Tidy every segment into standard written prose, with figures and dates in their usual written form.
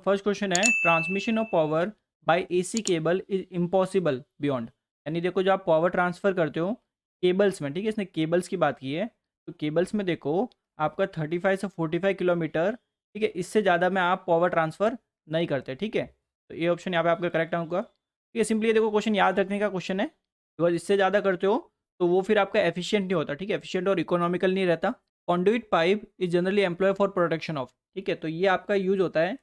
First question है transmission of power bye AC cable is impossible beyond. यानी देखो जो आप पावर ट्रांसफ़र करते हो केबल्स में, ठीक है, इसने केबल्स की बात की है। तो केबल्स में देखो आपका 35 से 45 किलोमीटर, ठीक है, इससे ज़्यादा में आप पावर ट्रांसफ़र नहीं करते, ठीक है। तो ये ऑप्शन यहाँ पे आपका करेक्ट होगा, ठीक है। सिंपली ये देखो क्वेश्चन याद रखने का क्वेश्चन है, बिकॉज इससे ज़्यादा करते हो तो वो फिर आपका एफिशिएंट नहीं होता, ठीक है, एफिशिएंट और इकोनॉमिकल नहीं रहता। Conduit pipe is generally employ for protection of, ठीक है, तो ये आपका यूज होता है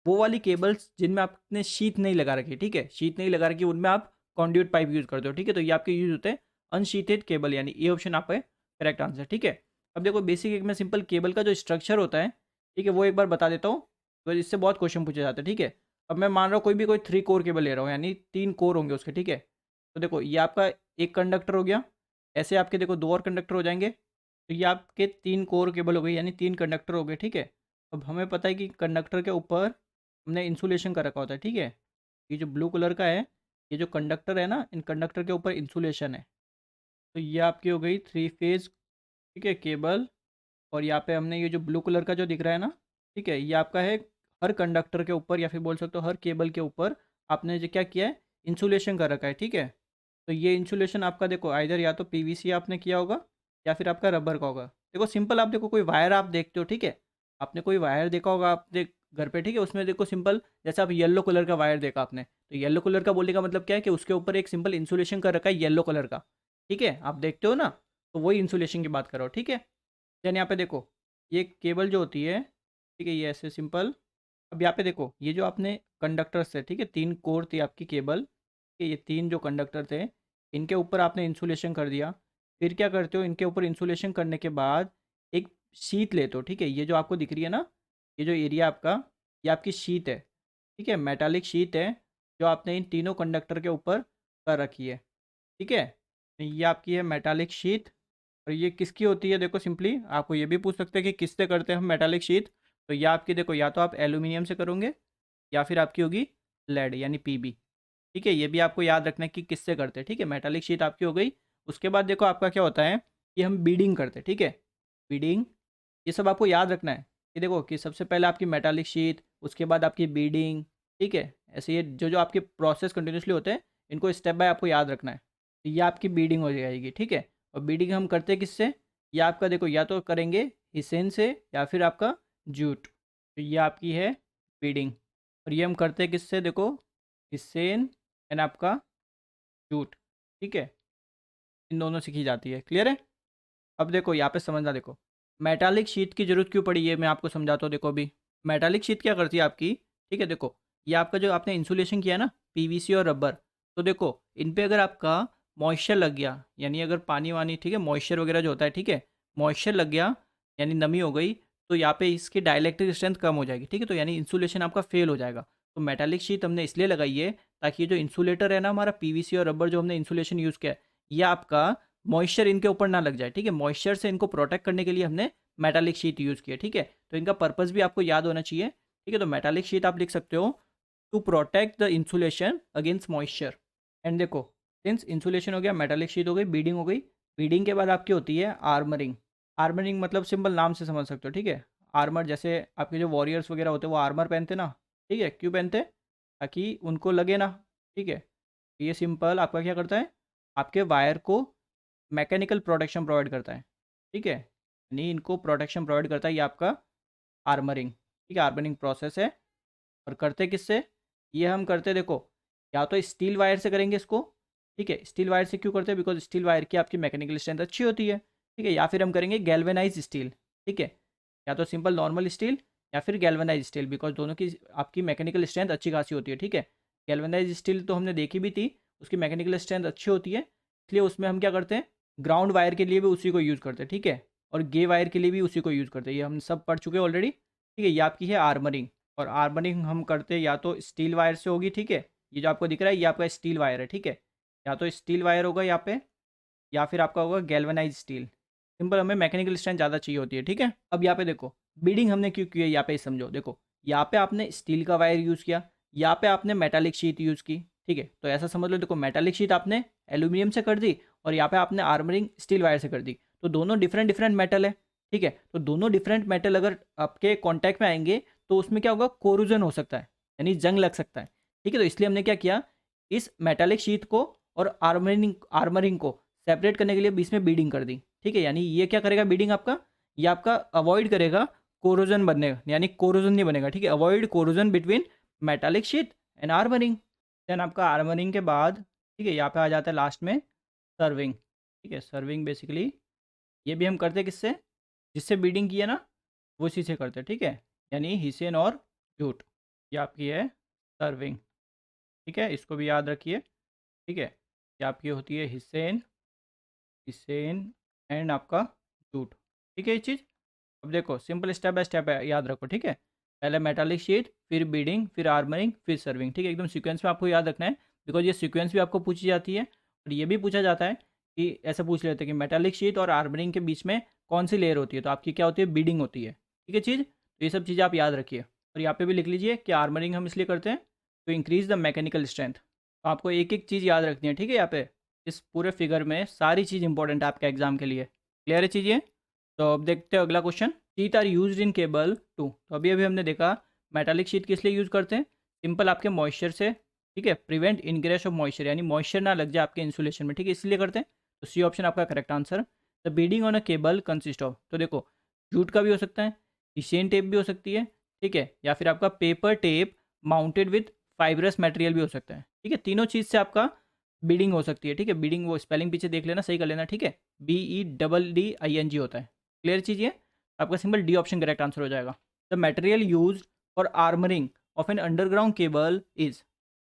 वो वाली केबल्स जिनमें आपने शीट नहीं लगा रखी, ठीक है, शीट नहीं लगा रखी उनमें आप कॉन्ड्यूट पाइप यूज़ करते हो, ठीक है। तो ये आपके यूज़ होते हैं अनशीटेड केबल, यानी ये ऑप्शन आपका करेक्ट आंसर, ठीक है। अब देखो बेसिक एक में सिंपल केबल का जो स्ट्रक्चर होता है, ठीक है, वो एक बार बता देता हूँ, तो इससे बहुत क्वेश्चन पूछे जाते हैं, ठीक है। अब मैं मान रहा हूँ कोई 3 कोर केबल ले रहा हूँ, यानी 3 कोर होंगे उसके, ठीक है। तो देखो ये आपका एक कंडक्टर हो गया, ऐसे आपके देखो 2 और कंडक्टर हो जाएंगे, तो ये आपके 3 कोर केबल हो गई, यानी 3 कंडक्टर हो गए, ठीक है। अब हमें पता है कि कंडक्टर के ऊपर हमने इंसुलेशन कर रखा होता है, ठीक है। ये जो ब्लू कलर का है, ये जो कंडक्टर है ना, इन कंडक्टर के ऊपर इंसुलेशन है। तो ये आपकी हो गई 3 फेज़, ठीक है, केबल। और यहाँ पे हमने ये जो ब्लू कलर का जो दिख रहा है ना, ठीक है, ये आपका है हर कंडक्टर के ऊपर, या फिर बोल सकते हो हर केबल के ऊपर आपने जो क्या किया है इंसुलेशन कर रखा है, ठीक है। तो ये इंसुलेशन आपका देखो आइदर या तो पीवीसी आपने किया होगा या फिर आपका रबर का होगा। देखो सिंपल आप देखो कोई वायर आप देखते हो, ठीक है, आपने कोई वायर देखा होगा आपने घर पे, ठीक है, उसमें देखो सिंपल जैसे आप येलो कलर का वायर देखा आपने, तो येलो कलर का बोलने का मतलब क्या है कि उसके ऊपर एक सिंपल इंसुलेशन कर रखा है येलो कलर का, ठीक है, आप देखते हो ना, तो वही इंसुलेशन की बात करो, ठीक है। देन यहाँ पे देखो ये केबल जो होती है, ठीक है, ये ऐसे सिंपल। अब यहाँ पे देखो ये जो आपने कंडक्टर्स थे, ठीक है, 3 कोर थी आपकी केबल, ठीक है, ये 3 जो कंडक्टर थे इनके ऊपर आपने इंसुलेशन कर दिया। फिर क्या करते हो, इनके ऊपर इंसुलेशन करने के बाद एक शीट लेते हो, ठीक है, ये जो आपको दिख रही है ना, ये जो एरिया आपका, ये आपकी शीट है, ठीक है, मेटालिक शीट है, जो आपने इन तीनों कंडक्टर के ऊपर कर रखी है, ठीक है। ये आपकी है मेटालिक शीट। और ये किसकी होती है, देखो सिंपली आपको ये भी पूछ सकते हैं कि किससे करते हैं हम मेटालिक शीट। तो ये आपकी देखो या तो आप एल्यूमिनियम से करोगे या फिर आपकी होगी लेड यानी पीबी, ठीक है। ये भी आपको याद रखना है कि किससे करते हैं, ठीक है, मेटालिक शीट आपकी हो गई। उसके बाद देखो आपका क्या होता है कि हम बीडिंग करते हैं, ठीक है, बीडिंग, ये सब आपको याद रखना है कि देखो कि सबसे पहले आपकी मेटालिक शीट, उसके बाद आपकी बीडिंग, ठीक है। ऐसे ये जो जो आपके प्रोसेस कंटिन्यूसली होते हैं इनको स्टेप बाय आपको याद रखना है। तो ये आपकी बीडिंग हो जाएगी, ठीक है। और बीडिंग हम करते हैं किससे, ये आपका देखो या तो करेंगे हिसेन से या फिर आपका जूट, तो ये आपकी है बीडिंग। और ये हम करते हैं किससे, देखो हिसेन एंड आपका जूट, ठीक है, इन दोनों से की जाती है, क्लियर है। अब देखो यहाँ पे समझना, देखो मेटालिक शीट की ज़रूरत क्यों पड़ी है मैं आपको समझाता हूँ। देखो अभी मेटालिक शीट क्या करती है आपकी, ठीक है, देखो ये आपका जो आपने इंसुलेशन किया ना पीवीसी और रबर, तो देखो इन पे अगर आपका मॉइस्चर लग गया, यानी अगर पानी वानी, ठीक है, मॉइस्चर वगैरह जो होता है, ठीक है, मॉइस्चर लग गया यानी नमी हो गई, तो यहाँ पे इसकी डाइलेक्ट्रिक स्ट्रेंथ कम हो जाएगी, ठीक है, तो यानी इंसुलेशन आपका फेल हो जाएगा। तो मेटालिक शीट हमने इसलिए लगाई है ताकि ये जो इंसुलेटर है ना हमारा पीवीसी और रबर जो हमने इंसुलेशन यूज़ किया है, ये आपका मॉइस्चर इनके ऊपर ना लग जाए, ठीक है, मॉइस्चर से इनको प्रोटेक्ट करने के लिए हमने मेटालिक शीट यूज़ की है, ठीक है। तो इनका पर्पस भी आपको याद होना चाहिए, ठीक है। तो मेटालिक शीट आप लिख सकते हो to protect the insulation against moisture. And देखो सिंस इंसुलेशन हो गया, मेटालिक शीट हो गई, बीडिंग हो गई, बीडिंग के बाद आपकी होती है आर्मरिंग। आर्मरिंग मतलब सिंपल नाम से समझ सकते हो, ठीक है, आर्मर, जैसे आपके जो वॉरियर्स वगैरह होते हैं वो आर्मर पहनते ना, ठीक है, क्यों पहनते, ताकि उनको लगे ना, ठीक है। ये सिंपल आपका क्या करता है, आपके वायर को मैकेनिकल प्रोटेक्शन प्रोवाइड करता है, ठीक है, यानी इनको प्रोटेक्शन प्रोवाइड करता है ये आपका आर्मरिंग, ठीक है, आर्मरिंग प्रोसेस है। और करते किससे, ये हम करते देखो या तो स्टील वायर से करेंगे इसको, ठीक है, स्टील वायर से क्यों करते हैं, बिकॉज स्टील वायर की आपकी मैकेनिकल स्ट्रेंथ अच्छी होती है, ठीक है, या फिर हम करेंगे गैल्वेनाइज स्टील, ठीक है, या तो सिंपल नॉर्मल स्टील या फिर गैल्वेनाइज स्टील, बिकॉज दोनों की आपकी मैकेनिकल स्ट्रेंथ अच्छी खासी होती है, ठीक है। गैल्वेनाइज स्टील तो हमने देखी भी थी, उसकी मैकेनिकल स्ट्रेंथ अच्छी होती है, इसलिए उसमें हम क्या करते हैं ग्राउंड वायर के लिए भी उसी को यूज़ करते हैं, ठीक है, और गे वायर के लिए भी उसी को यूज़ करते हैं, ये हम सब पढ़ चुके हैं ऑलरेडी, ठीक है। ये आपकी है आर्मरिंग, और आर्मरिंग हम करते हैं या तो स्टील वायर से होगी, ठीक है, ये जो आपको दिख रहा है ये आपका स्टील वायर है, ठीक है, या तो स्टील वायर होगा यहाँ पे या फिर आपका होगा गैल्वेनाइज स्टील। सिंपल हमें मैकेनिकल स्ट्रेंथ ज़्यादा चाहिए होती है, ठीक है। अब यहाँ पे देखो बीडिंग हमने क्यों की है, यहाँ पे समझो, देखो यहाँ पे आपने स्टील का वायर यूज़ किया, यहाँ पे आपने मेटालिक शीट यूज़ की, ठीक है, तो ऐसा समझ लो, देखो मेटालिक शीट आपने एल्यूमिनियम से कर दी और यहाँ पे आपने आर्मरिंग स्टील वायर से कर दी, तो दोनों डिफरेंट डिफरेंट मेटल है, ठीक है, तो दोनों डिफरेंट मेटल अगर आपके कॉन्टैक्ट में आएंगे तो उसमें क्या होगा, कोरोजन हो सकता है, यानी जंग लग सकता है। ठीक है, तो इसलिए हमने क्या किया, इस मेटालिक शीट को और आर्मरिंग को सेपरेट करने के लिए बीच में बीडिंग कर दी। ठीक है, यानी ये क्या करेगा बीडिंग आपका, ये आपका अवॉइड करेगा कोरोजन बनने, यानी कोरोजन नहीं बनेगा। ठीक है, avoid corrosion between metallic sheet and armouring. Then आपका आर्मरिंग के बाद, ठीक है, यहाँ पे आ जाता है लास्ट में सर्विंग। ठीक है, सर्विंग बेसिकली ये भी हम करते हैं किससे, जिससे बीडिंग की है ना, वो इसी से करते हैं। ठीक है, यानी हिसेन और जूट, ये आपकी है सर्विंग। ठीक है, इसको भी याद रखिए। ठीक है, ये आपकी होती है हिसेन, हिसेन एंड आपका जूट। ठीक है, ये चीज़ अब देखो सिंपल स्टेप बाय स्टेप है, याद रखो। ठीक है, पहले मेटालिक शीट, फिर बीडिंग, फिर आर्मरिंग, फिर सर्विंग। ठीक है, एकदम सीक्वेंस में आपको याद रखना है, बिकॉज ये सीक्वेंस भी आपको पूछी जाती है और ये भी पूछा जाता है कि ऐसे पूछ लेते हैं कि मेटालिक शीट और आर्मरिंग के बीच में कौन सी लेयर होती है, तो आपकी क्या होती है, बीडिंग होती है। ठीक है चीज़, तो ये सब चीज़ें आप याद रखिए और यहाँ पे भी लिख लीजिए कि आर्मरिंग हम इसलिए करते हैं तो इंक्रीज द मैकेनिकल स्ट्रेंथ। तो आपको एक एक चीज़ याद रखनी है। ठीक है, यहाँ पे इस पूरे फिगर में सारी चीज़ इंपॉर्टेंट है आपके एग्जाम के लिए। क्लियर है चीज़ ये? तो अब देखते हैं अगला question. Sheet are use in cable to, तो अभी अभी हमने देखा मेटालिक शीट किस लिए यूज़ करते हैं, सिंपल आपके मॉइस्चर से। ठीक है, प्रिवेंट इनग्रेस ऑफ मॉइस्चर, यानी मॉइस्चर ना लग जाए आपके इंसुलेशन में। ठीक है, इसलिए करते हैं, तो सी ऑप्शन आपका correct answer. The bedding on a cable consist of, तो देखो जूट का भी हो सकता है, ईशेन टेप भी हो सकती है। ठीक है, या फिर आपका paper tape mounted with fibrous material भी हो सकता है। ठीक है, तीनों चीज़ से आपका बीडिंग हो सकती है। ठीक है, बीडिंग वो स्पेलिंग पीछे देख लेना, सही कर लेना। ठीक है, BEDDING होता है। क्लियर चीज़ ये, आपका simple D option correct answer हो जाएगा। The material use for armouring of an underground cable is,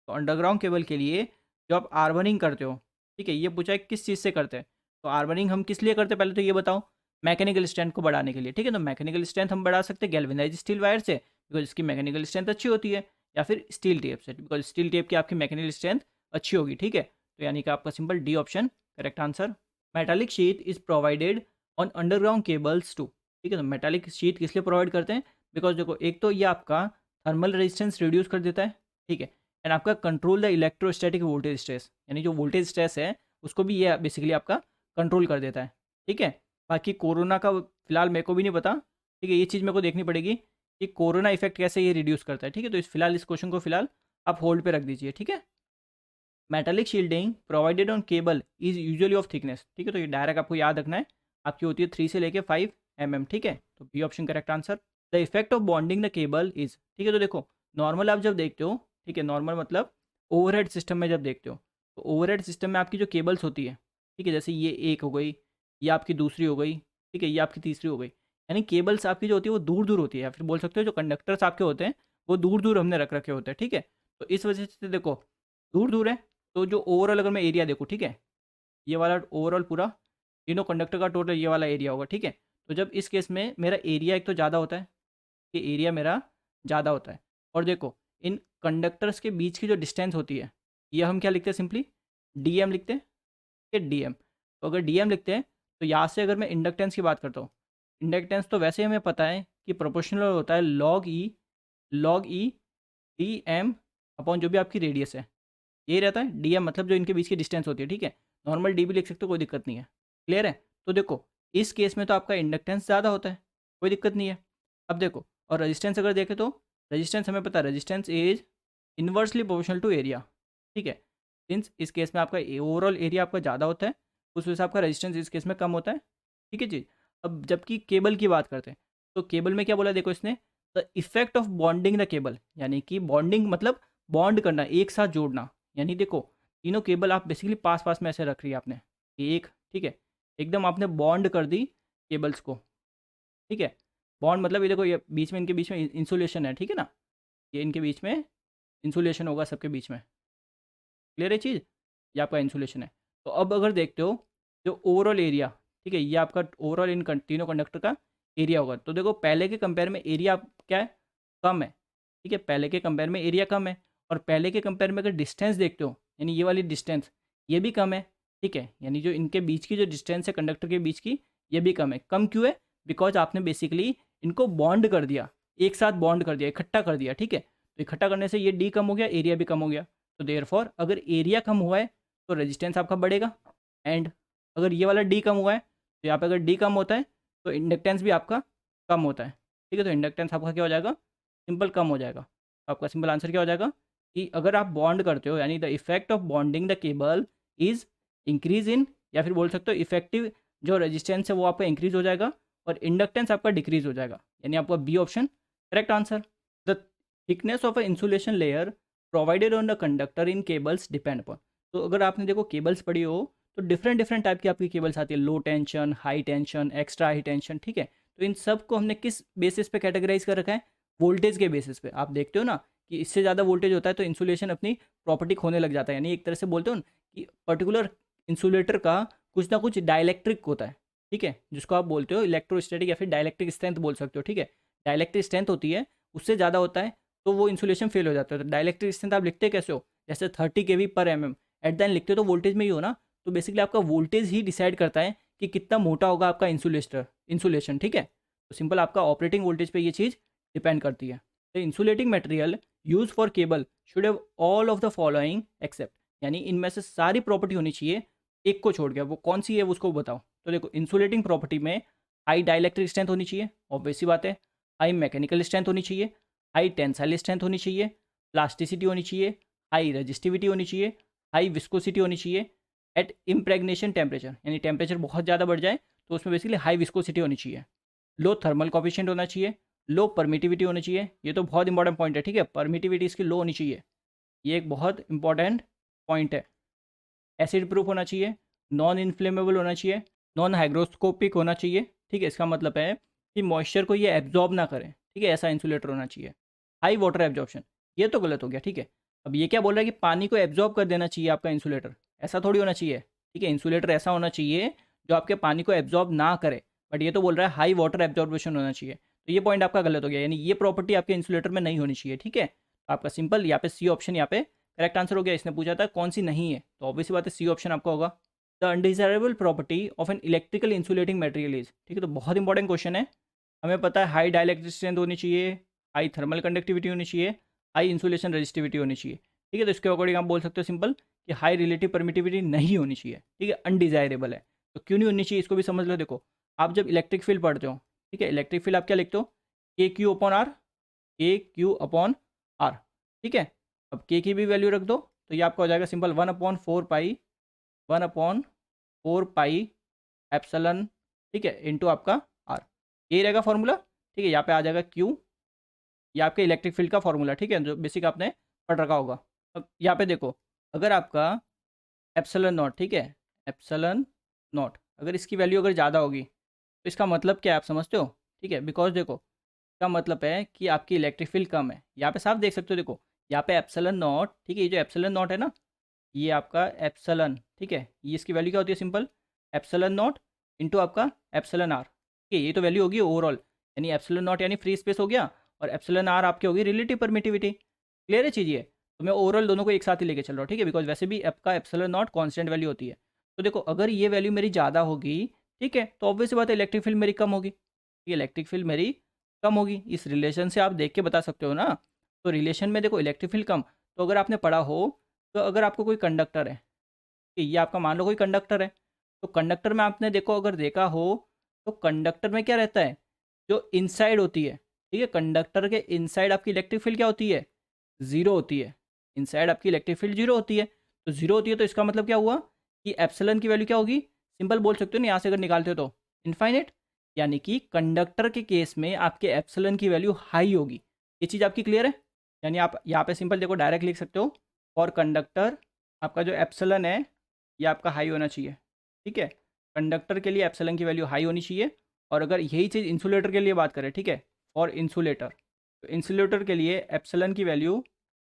तो अंडरग्राउंड केबल के लिए जो आप आर्मरिंग करते हो, ठीक है, ये पूछा है किस चीज़ से करते हैं, तो आर्मरिंग हम किस लिए करते हैं पहले तो ये बताओ, मैकेनिकल स्ट्रेंथ को बढ़ाने के लिए। ठीक है, तो मैकेनिकल स्ट्रेंथ हम बढ़ा सकते हैं गैल्वेनाइज स्टील वायर से, बिकॉज इसकी मैकेनिकल स्ट्रेंथ अच्छी होती है, या फिर स्टील टेप से, बिकॉज स्टील टेप की आपकी मैकेनिकल स्ट्रेंथ अच्छी होगी। ठीक है, तो यानी कि आपका simple D option correct answer. Metallic sheet is provided on underground cables to, ठीक है, तो मेटालिक शीट किस लिए प्रोवाइड करते हैं, बिकॉज देखो एक तो ये आपका थर्मल रेजिस्टेंस रिड्यूस कर देता है। ठीक है, एंड आपका control the electrostatic voltage stress, यानी जो वोल्टेज स्ट्रेस है उसको भी ये बेसिकली आपका कंट्रोल कर देता है। ठीक है, बाकी कोरोना का फिलहाल मेरे को भी नहीं पता। ठीक है, ये चीज़ मेरे को देखनी पड़ेगी कि कोरोना इफेक्ट कैसे ये रिड्यूस करता है। ठीक है, तो फिलहाल इस क्वेश्चन को फिलहाल आप होल्ड पे रख दीजिए। ठीक है, metallic shielding provided on cable is usually of thickness, ठीक है, तो ये डायरेक्ट आपको याद रखना है, आपकी होती है 3 से लेके 5 mm। ठीक है, तो B option correct answer. The effect of bonding the cable is, ठीक है, तो देखो नॉर्मल आप जब देखते हो, ठीक है, नॉर्मल मतलब ओवरहेड सिस्टम में जब देखते हो, तो ओवरहेड सिस्टम में आपकी जो केबल्स होती है, ठीक है, जैसे ये एक हो गई, ये आपकी दूसरी हो गई, ठीक है, ये आपकी तीसरी हो गई, यानी केबल्स आपकी जो होती है वो दूर दूर होती है, या फिर बोल सकते हो जो कंडक्टर्स आपके होते हैं वो दूर दूर हमने रख रखे होते हैं। ठीक है, तो इस वजह से देखो दूर दूर है, तो जो ओवरऑल अगर मैं एरिया देखूँ, ठीक है, ये वाला ओवरऑल पूरा तीनों कंडक्टर का टोटल ये वाला एरिया होगा। ठीक है, तो जब इस केस में मेरा एरिया एक तो ज़्यादा होता है, कि एरिया मेरा ज़्यादा होता है, और देखो इन कंडक्टर्स के बीच की जो डिस्टेंस होती है ये हम क्या लिखते हैं, सिंपली DM लिखते हैं। ठीक है, DM, तो अगर DM लिखते हैं तो यहाँ से अगर मैं इंडक्टेंस की बात करता हूँ, इंडक्टेंस तो वैसे हमें पता है कि प्रोपोर्शनल होता है log E DM अपॉन जो भी आपकी रेडियस है, ये रहता है DM, मतलब जो इनके बीच की डिस्टेंस होती है। ठीक है, नॉर्मल डी भी लिख सकते हो, कोई दिक्कत नहीं है। क्लियर है, तो देखो इस केस में तो आपका इंडक्टेंस ज़्यादा होता है, कोई दिक्कत नहीं है। अब देखो और रेजिस्टेंस अगर देखें तो रेजिस्टेंस हमें पता है, resistance is inversely proportional to area. ठीक है, सिंस इस केस में आपका ओवरऑल एरिया आपका ज़्यादा होता है, उस वजह से आपका रेजिस्टेंस इस केस में कम होता है। ठीक है जी, अब जबकि केबल की बात करते हैं, तो केबल में क्या बोला देखो इसने, the effect of bonding the cable, यानी कि बॉन्डिंग मतलब बॉन्ड करना, एक साथ जोड़ना, यानी देखो तीनों केबल आप बेसिकली पास पास में ऐसे रख रही है आपने, ये एक, ठीक है, एकदम आपने बॉन्ड कर दी केबल्स को। ठीक है, बॉन्ड मतलब ये देखो ये बीच में इनके बीच में इंसुलेशन है। ठीक है ना, ये इनके बीच में इंसुलेशन होगा सबके बीच में। क्लियर है चीज़, ये आपका इंसुलेशन है। तो अब अगर देखते हो जो ओवरऑल एरिया, ठीक है, ये आपका ओवरऑल इन तीनों कंडक्टर का एरिया होगा, तो देखो पहले के कंपेयर में एरिया क्या है, कम है। ठीक है, पहले के कंपेयर में एरिया कम है, और पहले के कंपेयर में अगर डिस्टेंस देखते हो, यानी ये वाली डिस्टेंस ये भी कम है। ठीक है, यानी जो इनके बीच की जो डिस्टेंस है कंडक्टर के बीच की, ये भी कम है। कम क्यों है, बिकॉज आपने बेसिकली इनको बॉन्ड कर दिया, एक साथ बॉन्ड कर दिया, इकट्ठा कर दिया। ठीक है, तो इकट्ठा करने से ये डी कम हो गया, एरिया भी कम हो गया, तो देयरफॉर अगर एरिया कम हुआ है तो रेजिस्टेंस आपका बढ़ेगा, एंड अगर ये वाला डी कम हुआ है तो यहाँ पे अगर डी कम होता है तो इंडक्टेंस भी आपका कम होता है। ठीक है, तो इंडक्टेंस आपका क्या हो जाएगा, सिंपल कम हो जाएगा। तो आपका सिंपल आंसर क्या हो जाएगा कि अगर आप बॉन्ड करते हो यानी the effect of bonding the cable is increase in, या फिर बोल सकते हो इफेक्टिव जो रेजिस्टेंस है वो आपका इंक्रीज हो जाएगा और इंडक्टेंस आपका डिक्रीज हो जाएगा, यानी आपका B option correct answer. The thickness of a insulation layer provided on the conductor in cables depend upon. तो अगर आपने देखो केबल्स पढ़ी हो तो डिफरेंट डिफरेंट टाइप की आपकी केबल्स आती है, low tension, high tension, extra high tension, ठीक है। तो इन सब को हमने किस बेसिस पे कैटेगराइज कर रखा है, वोल्टेज के बेसिस पे। आप देखते हो ना कि इससे ज़्यादा वोल्टेज होता है तो इंसुलेशन अपनी प्रॉपर्टी खोने लग जाता है, यानी एक तरह से बोलते हो ना कि पर्टिकुलर इंसुलेटर का कुछ ना कुछ डायलैक्ट्रिक होता है, ठीक है, जिसको आप बोलते हो इलेक्ट्रोस्टैटिक या फिर डायलैक्ट्रिक स्ट्रेंथ बोल सकते हो, ठीक है। डायलैक्ट्रिक स्ट्रेंथ होती है, उससे ज़्यादा होता है तो वो इंसुलेशन फेल हो जाता है। तो डायलैक्ट्रिक स्ट्रेंथ आप लिखते कैसे हो, जैसे 30 kV पर mm एट द एंड लिखते हो तो वोल्टेज में ही हो ना। तो बेसिकली आपका वोल्टेज ही डिसाइड करता है कि कितना मोटा होगा आपका इंसुलेशन, ठीक है। तो सिंपल आपका ऑपरेटिंग वोल्टेज पे ये चीज़ डिपेंड करती है। The insulating material use for cable should have all of the following except, यानी इनमें से सारी प्रॉपर्टी होनी चाहिए, एक को छोड़ गया, वो कौन सी है उसको बताओ। तो देखो इंसुलेटिंग प्रॉपर्टी में हाई डाइलेक्ट्रिक स्ट्रेंथ होनी चाहिए, ऑब्वियस सी बात है। हाई मैकेनिकल स्ट्रेंथ होनी चाहिए, हाई टेंसाइल स्ट्रेंथ होनी चाहिए, प्लास्टिसिटी होनी चाहिए, हाई रेजिस्टिविटी होनी चाहिए, हाई विस्कोसिटी होनी चाहिए एट इम्प्रेगनेशन टेम्परेचर, यानी टेम्परेचर बहुत ज़्यादा बढ़ जाए तो उसमें बेसिकली हाई विस्कोसिटी होनी चाहिए। लो थर्मल कॉफिशिएंट होना चाहिए, लो परमिटिविटी होनी चाहिए, ये तो बहुत इंपॉर्टेंट पॉइंट है, ठीक है। परमिटिविटी इसकी लो होनी चाहिए, ये एक बहुत इंपॉर्टेंट पॉइंट है। एसिड प्रूफ होना चाहिए, नॉन इन्फ्लेमेबल होना चाहिए, नॉन हाइग्रोस्कोपिक होना चाहिए, ठीक है। इसका मतलब है कि मॉइस्चर को ये एब्जॉर्ब ना करें, ठीक है, ऐसा इंसुलेटर होना चाहिए। हाई वाटर एब्जॉर्प्शन, ये तो गलत हो गया, ठीक है। अब ये क्या बोल रहा है कि पानी को एब्जॉर्ब कर देना चाहिए आपका इंसुलेटर, ऐसा थोड़ी होना चाहिए, ठीक है। इंसुलेटर ऐसा होना चाहिए जो आपके पानी को एब्जॉर्ब ना करे, बट ये तो बोल रहा है हाई वाटर एब्जॉर्बेशन होना चाहिए, तो ये पॉइंट आपका गलत हो गया, यानी ये प्रॉपर्टी आपके इंसुलेटर में नहीं होनी चाहिए, ठीक है। तो आपका सिंपल यहाँ पे सी ऑप्शन यहाँ पे करेक्ट आंसर हो गया। इसने पूछा था कौन सी नहीं है, तो ऑब्वियसली बात है सी ऑप्शन आपका होगा। The undesirable property of an electrical insulating material is, ठीक है, तो बहुत इंपॉर्टेंट क्वेश्चन है। हमें पता है हाई डाइलेक्ट्रिक स्ट्रेंथ होनी चाहिए, हाई थर्मल कंडक्टिविटी होनी चाहिए, हाई इंसुलेशन रेजिस्टिविटी होनी चाहिए, ठीक है। तो इसके अकॉर्डिंग आप बोल सकते हो सिंपल कि हाई रिलेटिव परमिटिविटी नहीं होनी चाहिए, ठीक है, अनडिजायरेबल है। तो क्यों नहीं होनी चाहिए इसको भी समझ लो। देखो आप जब इलेक्ट्रिक फील्ड पढ़ते हो, ठीक है, इलेक्ट्रिक फील्ड आप क्या लिखते हो, के क्यू अपॉन आर, के क्यू अपॉन आर, ठीक है। अब के की भी वैल्यू रख दो तो ये आपका हो जाएगा सिंपल 1/4 पाई, 1/4 पाई एप्सलन, ठीक है, इंटू आपका आर, ये रहेगा फॉर्मूला, ठीक है। यहाँ पे आ जाएगा क्यू, ये आपके इलेक्ट्रिक फील्ड का फॉर्मूला, ठीक है, जो बेसिक आपने पढ़ रखा होगा। अब यहाँ पे देखो अगर आपका एप्सलन नॉट, ठीक है, एप्सलन नॉट अगर इसकी वैल्यू अगर ज़्यादा होगी तो इसका मतलब क्या है आप समझते हो, ठीक है। बिकॉज देखो इसका मतलब है कि आपकी इलेक्ट्रिक फील्ड कम है, यहाँ पे साफ देख सकते हो, देखो यहाँ पे एप्सलन नॉट, ठीक है, ये जो एप्सलन नॉट है ना, ये आपका एप्सलन, ठीक है, ये इसकी वैल्यू क्या होती है सिंपल एप्सलन नॉट इंटू आपका एप्सलन आर, ठीक है, ये तो वैल्यू होगी ओवरऑल, यानी एप्सलन नॉट यानी फ्री स्पेस हो गया और एप्सलन आर आपकी होगी रिलेटिव परमिटिविटी। क्लियर है चीज़ ये, तो मैं ओवरऑल दोनों को एक साथ ही लेके चल रहा हूँ, ठीक है, बिकॉज वैसे भी आपका एप्सलन नॉट कॉन्स्टेंट वैल्यू होती है। तो देखो अगर ये वैल्यू मेरी ज़्यादा होगी, ठीक है, तो ऑब्वियस बात है इलेक्ट्रिक फील्ड मेरी कम होगी, ठीक है, इलेक्ट्रिक फील्ड मेरी कम होगी। इस रिलेशन से आप देख के बता सकते हो ना। तो रिलेशन में देखो इलेक्ट्रिक फील्ड कम, तो अगर आपने पढ़ा हो तो अगर आपको कोई कंडक्टर है, कि ये आपका मान लो कोई कंडक्टर है, तो कंडक्टर में आपने देखो अगर देखा हो तो कंडक्टर में क्या रहता है, जो इनसाइड होती है, ठीक है, कंडक्टर के इनसाइड आपकी इलेक्ट्रिक फील्ड क्या होती है, ज़ीरो होती है। इनसाइड आपकी इलेक्ट्रिक फील्ड जीरो होती है, तो जीरो होती है तो इसका मतलब क्या हुआ कि एप्सिलॉन की वैल्यू क्या होगी, सिंपल बोल सकते हो ना यहाँ से अगर निकालते हो तो इनफाइनाइट, यानी कि कंडक्टर के केस में आपके एप्सिलॉन की वैल्यू हाई होगी। ये चीज़ आपकी क्लियर है, यानी आप यहाँ पे सिंपल देखो डायरेक्ट लिख सकते हो फॉर कंडक्टर आपका जो एप्सिलॉन है ये आपका हाई होना चाहिए, ठीक है। कंडक्टर के लिए एप्सिलॉन की वैल्यू हाई होनी चाहिए। और अगर यही चीज़ इंसुलेटर के लिए बात करें, ठीक है, और इंसुलेटर, तो इंसुलेटर के लिए एप्सिलॉन की वैल्यू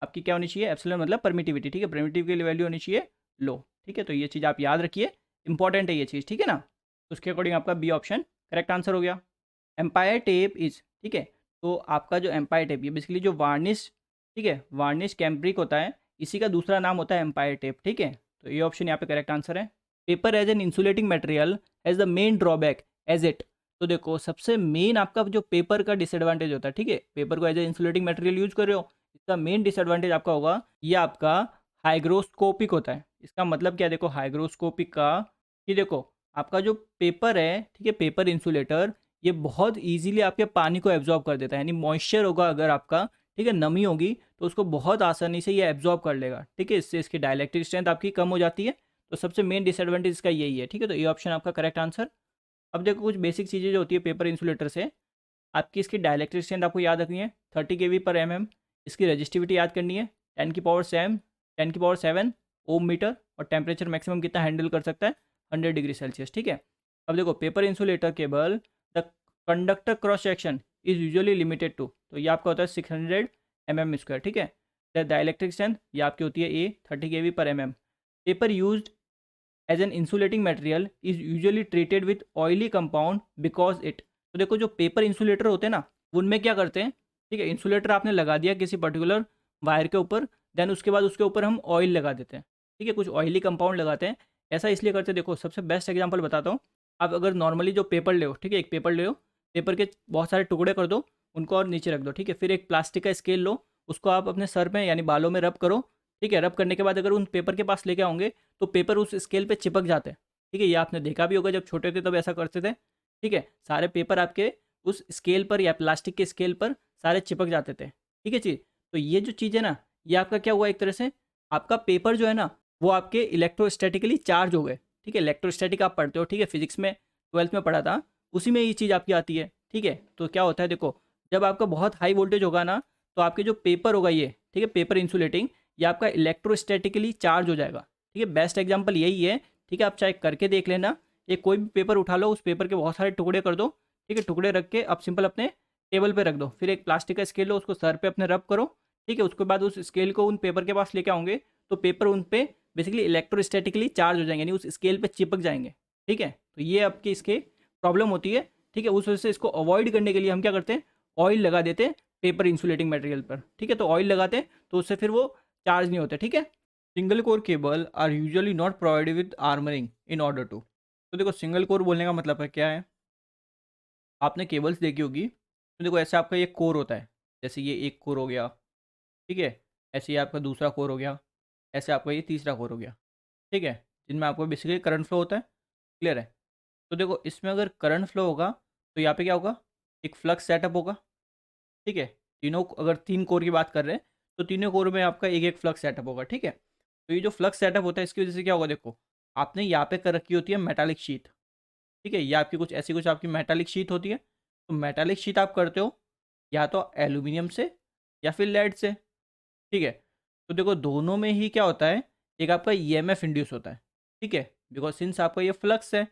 आपकी क्या होनी चाहिए, एप्सिलॉन मतलब परमिटिविटी, ठीक है, परमिटिव की वैल्यू होनी चाहिए लो, ठीक है। तो ये चीज़ आप याद रखिए, इंपॉर्टेंट है ये चीज़, ठीक है ना। तो उसके अकॉर्डिंग आपका बी ऑप्शन करेक्ट आंसर हो गया। एम्पायर टेप इज, ठीक है, तो आपका जो एम्पायर टेप ये बेसिकली जो वार्निश, ठीक है, वार्निश कैम्ब्रिक होता है, इसी का दूसरा नाम होता है एम्पायर टेप, ठीक है। तो ये ऑप्शन यहाँ पे करेक्ट आंसर है। Paper as an insulating material has the main drawback as it, तो देखो सबसे मेन आपका जो पेपर का डिसएडवांटेज होता है, ठीक है, पेपर को as a insulating material use कर रहे हो, इसका मेन डिसएडवांटेज आपका होगा ये आपका हाइग्रोस्कोपिक होता है। इसका मतलब क्या है, देखो हाइग्रोस्कोपिक का कि देखो आपका जो पेपर है, ठीक है, पेपर इंसुलेटर ये बहुत ईज़िली आपके पानी को एब्ज़ॉर्ब कर देता है, यानी मॉइस्चर होगा अगर आपका, ठीक है, नमी होगी तो उसको बहुत आसानी से ये एब्ज़ॉर्ब कर लेगा, ठीक है। इससे इसकी डाइलेक्ट्रिक स्ट्रेंथ आपकी कम हो जाती है, तो सबसे मेन डिसएडवांटेज इसका यही है, ठीक है। तो ये ऑप्शन आपका करेक्ट आंसर। अब देखो कुछ बेसिक चीज़ें जो होती है पेपर इंसुलेटर से, आपकी इसकी डाइलेक्ट्रिक स्ट्रेंथ आपको याद रखनी है 30 kV/mm, इसकी रजिस्टिविटी याद करनी है 10 की पावर 7 ओम मीटर, और टेम्परेचर मैक्सिमम कितना हैंडल कर सकता है 100 डिग्री सेल्सियस, ठीक है। अब देखो paper insulator cable, the conductor cross section is usually limited to, तो ये आपका होता है 600 mm², ठीक है। द डाइलेक्ट्रिक स्ट्रेंथ ये आपकी होती है A 30 kV/mm। Paper use as an insulating material is usually treated with oily compound because it, तो देखो जो पेपर इंसुलेटर होते हैं ना, उनमें क्या करते हैं, ठीक है, इंसुलेटर आपने लगा दिया किसी पर्टिकुलर वायर के ऊपर, देन उसके बाद उसके ऊपर हम ऑयल लगा देते हैं, ठीक है, कुछ ऑयली कंपाउंड लगाते हैं। ऐसा इसलिए करते हैं, देखो सबसे बेस्ट एग्जांपल बताता हूँ। आप अगर नॉर्मली जो पेपर ले, ठीक है, एक पेपर ले लो, पेपर के बहुत सारे टुकड़े कर दो, उनको और नीचे रख दो, ठीक है, फिर एक प्लास्टिक का स्केल लो, उसको आप अपने सर में यानी बालों में रब करो, ठीक है। रब करने के बाद अगर उन पेपर के पास लेके आओगे तो पेपर उस स्केल पे चिपक जाते हैं, ठीक है। ये आपने देखा भी होगा, जब छोटे थे तब ऐसा करते थे, ठीक है। सारे पेपर आपके उस स्केल पर या प्लास्टिक के स्केल पर सारे चिपक जाते थे, ठीक है चीज़। तो ये जो चीज़ है ना, ये आपका क्या हुआ, एक तरह से आपका पेपर जो है ना, वो आपके इलेक्ट्रोस्टैटिकली चार्ज हो गए, ठीक है। इलेक्ट्रोस्टैटिक आप पढ़ते हो, ठीक है, फिजिक्स में 12th में पढ़ा था, उसी में ये चीज़ आपकी आती है, ठीक है। तो क्या होता है देखो, जब आपका बहुत हाई वोल्टेज होगा ना, तो आपके जो पेपर होगा ये, ठीक है, पेपर इंसुलेटिंग, ये आपका इलेक्ट्रोस्टैटिकली चार्ज हो जाएगा, ठीक है। बेस्ट एग्जांपल यही है, ठीक है, आप चाहे करके देख लेना। ये कोई भी पेपर उठा लो, उस पेपर के बहुत सारे टुकड़े कर दो, ठीक है, टुकड़े रख के आप सिंपल अपने टेबल पे रख दो, फिर एक प्लास्टिक का स्केल लो, उसको सर पे अपने रब करो, ठीक है। उसके बाद उस स्केल को उन पेपर के पास लेके आओगे तो पेपर उन पे बेसिकली इलेक्ट्रोस्टैटिकली चार्ज हो जाएंगे, यानी उस स्केल पे चिपक जाएंगे, ठीक है। तो ये आपकी इसके प्रॉब्लम होती है, ठीक है। उस वजह से इसको अवॉइड करने के लिए हम क्या करते हैं, ऑयल लगा देते हैं पेपर इंसुलेटिंग मटेरियल पर, ठीक है। तो ऑयल लगाते हैं तो उससे फिर वो चार्ज नहीं होते, ठीक है। Single core cable are usually not provided with armouring in order to, तो देखो सिंगल कोर बोलने का मतलब है क्या है, आपने केबल्स देखी होगी, तो देखो ऐसे आपका ये कोर होता है, जैसे ये एक कोर हो गया, ठीक है, ऐसे ये आपका दूसरा कोर हो गया, ऐसे आपका ये तीसरा कोर हो गया, ठीक है, जिनमें आपको बेसिकली करंट फ्लो होता है, क्लियर है। तो देखो इसमें अगर करंट फ्लो होगा तो यहाँ पे क्या होगा, एक फ्लक्स सेटअप होगा, ठीक है। तीनों अगर 3 कोर की बात कर रहे हैं तो तीनों कोर में आपका एक एक फ्लक्स सेटअप होगा, ठीक है। तो ये जो फ्लक्स सेटअप होता है इसकी वजह से क्या होगा, देखो आपने यहाँ पे कर रखी होती है मेटालिक शीट, ठीक है, ये आपकी कुछ ऐसी कुछ आपकी मेटालिक शीट होती है। तो मेटालिक शीट आप करते हो या तो एल्यूमिनियम से या फिर लेड से, ठीक है। तो देखो दोनों में ही क्या होता है, एक आपका ईएमएफ इंड्यूस होता है, ठीक है, बिकॉज सिंस आपका ये फ्लक्स है,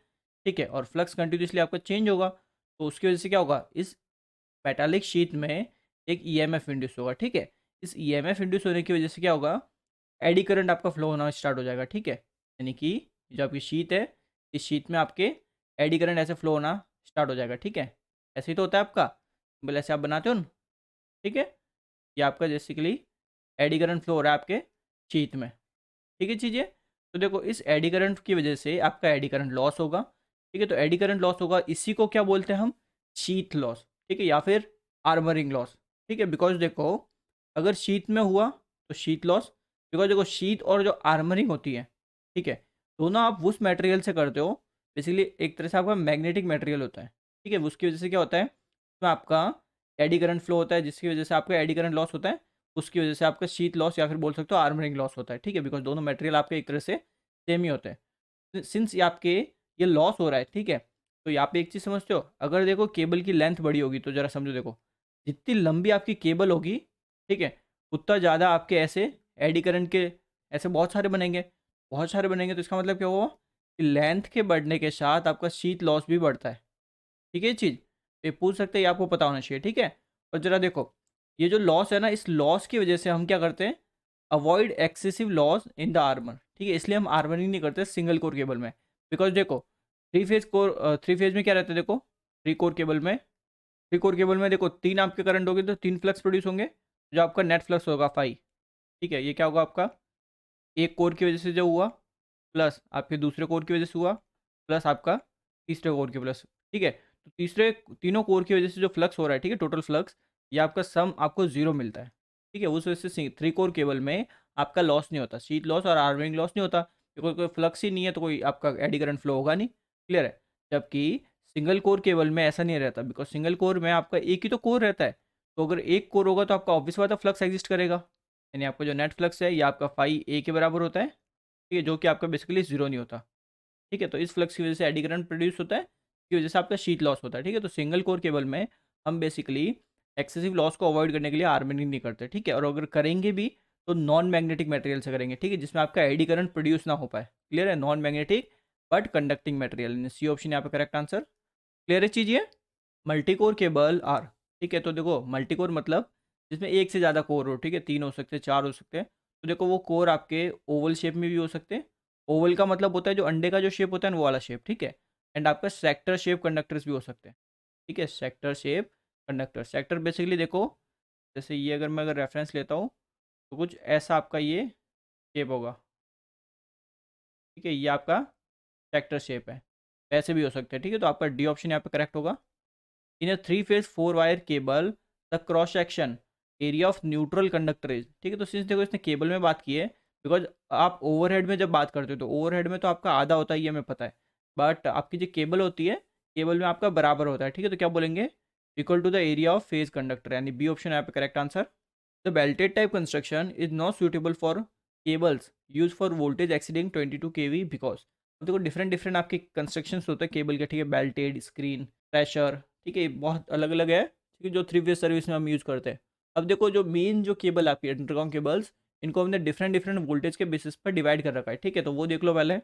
ठीक है, और फ्लक्स कंटिन्यूसली आपका चेंज होगा, तो उसकी वजह से क्या होगा, इस मेटालिक शीट में एक ईएमएफ इंड्यूस होगा, ठीक है। इस ईएमएफ इंड्यूस होने की वजह से क्या होगा, एडी करंट आपका फ्लो होना स्टार्ट हो जाएगा, ठीक है। यानी कि जो आपकी शीट है, इस शीट में आपके एडी करंट ऐसे फ्लो होना स्टार्ट हो जाएगा, ठीक है। ऐसे ही तो होता है आपका, बोले ऐसे आप बनाते हो ना, ठीक है। ये आपका बेसिकली एडी करंट फ्लो हो रहा है आपके शीट में, ठीक है चीज़ें। तो देखो इस एडी करंट की वजह से आपका एडी करंट लॉस होगा, ठीक है। तो एडी करंट लॉस होगा, इसी को क्या बोलते हैं हम, शीट लॉस, ठीक है, या फिर आर्मरिंग लॉस, ठीक है। बिकॉज देखो अगर शीट में हुआ तो शीट लॉस, बिकॉज देखो शीट और जो आर्मरिंग होती है, ठीक है, दोनों आप उस मटेरियल से करते हो, बेसिकली एक तरह से आपका मैग्नेटिक मटेरियल होता है, ठीक है। उसकी वजह से क्या होता है, उसमें आपका एडी करंट फ्लो होता है, जिसकी वजह से आपका एडी करंट लॉस होता है, उसकी वजह से आपका शीट लॉस या फिर बोल सकते हो आर्मरिंग लॉस होता है, ठीक है। बिकॉज दोनों मटेरियल आपके एक तरह से सेम ही होते हैं, सिंस ये आपके ये लॉस हो रहा है, ठीक है। तो यहाँ पे एक चीज़ समझते हो, अगर देखो केबल की लेंथ बड़ी होगी तो ज़रा समझो, देखो जितनी लंबी आपकी केबल होगी, ठीक है, उतना ज़्यादा आपके ऐसे एडी करंट के ऐसे बहुत सारे बनेंगे, बहुत सारे बनेंगे। तो इसका मतलब क्या हुआ कि लेंथ के बढ़ने के साथ आपका शीट लॉस भी बढ़ता है, ठीक है। ये चीज़ ये पूछ सकते हैं, ये आपको पता होना चाहिए, ठीक है। और ज़रा देखो ये जो लॉस है ना, इस लॉस की वजह से हम क्या करते हैं, avoid excessive loss in the armour, ठीक है। इसलिए हम आर्मरिंग नहीं करते सिंगल कोर केबल में, बिकॉज देखो थ्री फेज में क्या रहता है, देखो थ्री कोर केबल में देखो तीन आपके करंट होंगे तो तीन फ्लक्स प्रोड्यूस होंगे, जो आपका नेट फ्लक्स होगा 5, ठीक है। ये क्या होगा आपका, एक कोर की वजह से जो हुआ, प्लस आपके दूसरे कोर की वजह से हुआ, प्लस आपका तीसरे कोर की प्लस, ठीक है। तो तीसरे तीनों कोर की वजह से जो फ्लक्स हो रहा है, ठीक है, टोटल फ्लक्स, ये आपका सम आपको जीरो मिलता है, ठीक है। उस वजह से थ्री कोर केबल में आपका लॉस नहीं होता, शीट लॉस और आर्मरिंग लॉस नहीं होता, क्योंकि कोई फ्लक्स ही नहीं है तो कोई आपका एडी करंट फ्लो होगा नहीं, क्लियर है। जबकि सिंगल कोर केबल में ऐसा नहीं रहता, बिकॉज सिंगल कोर में आपका एक ही तो कोर रहता है। तो अगर एक कोर होगा तो आपका ऑब्वियस बात है फ्लक्स एग्जिस्ट करेगा, यानी आपका जो नेट फ्लक्स है ये आपका फाई ए के बराबर होता है, ठीक है, जो कि आपका बेसिकली जीरो नहीं होता। ठीक है, तो इस फ्लक्स की वजह से एडी करंट प्रोड्यूस होता है, इसकी वजह से आपका शीट लॉस होता है। ठीक है, तो सिंगल कोर केबल में हम बेसिकली एक्सेसिव लॉस को अवॉइड करने के लिए हार्मनिंग नहीं करते। ठीक है, और अगर करेंगे भी तो नॉन मैग्नेटिक मटेरियल से करेंगे, ठीक है, जिसमें आपका एडी करंट प्रोड्यूस ना हो पाए। क्लियर है, non magnetic but conducting material, C option यहाँ पे करेक्ट आंसर। क्लियर है चीज़ ये। मल्टी कोर केबल आर, ठीक है, तो देखो मल्टी कोर मतलब जिसमें एक से ज़्यादा कोर हो, ठीक है, 3 हो सकते हैं, 4 हो सकते हैं। तो देखो वो कोर आपके ओवल शेप में भी हो सकते हैं। ओवल का मतलब होता है जो अंडे का जो शेप होता है ना, वो वाला शेप, ठीक है। एंड आपका सेक्टर शेप कंडक्टर्स भी हो सकते हैं, ठीक है, sector shape conductor. Sector basically देखो, जैसे ये अगर मैं रेफरेंस लेता हूँ तो कुछ ऐसा आपका ये शेप होगा, ठीक है, ये आपका सेक्टर शेप है। ऐसे भी हो सकते हैं, ठीक है, तो आपका डी ऑप्शन यहाँ पे करेक्ट होगा। इन a 3 phase 4 wire cable the cross section area of neutral conductor is, ठीक है, तो सिंस देखो इसने केबल में बात की है, बिकॉज आप ओवरहेड में जब बात करते हो तो ओवरहेड में तो आपका आधा होता है, ये हमें पता है। बट आपकी जो केबल होती है, केबल में आपका बराबर होता है, ठीक है, तो क्या बोलेंगे, equal to the area of phase conductor, यानी बी ऑप्शन यहाँ पे correct answer. The belted type construction is not suitable for cables use for voltage exceeding 22 kV because, अब देखो डिफरेंट डिफरेंट आपके कंस्ट्रक्शन होते हैं केबल के, ठीक है, बेल्टेड, स्क्रीन, प्रेशर, ठीक है, बहुत अलग अलग है, ठीक है, जो 3 फेज सर्विस में हम यूज़ करते हैं। अब देखो जो मेन जो केबल आपकी अंडरग्राउंड केबल्स, इनको हमने डिफरेंट डिफरेंट वोल्टेज के बेसिस पर डिवाइड कर रखा है, ठीक है, तो वो देख लो पहले।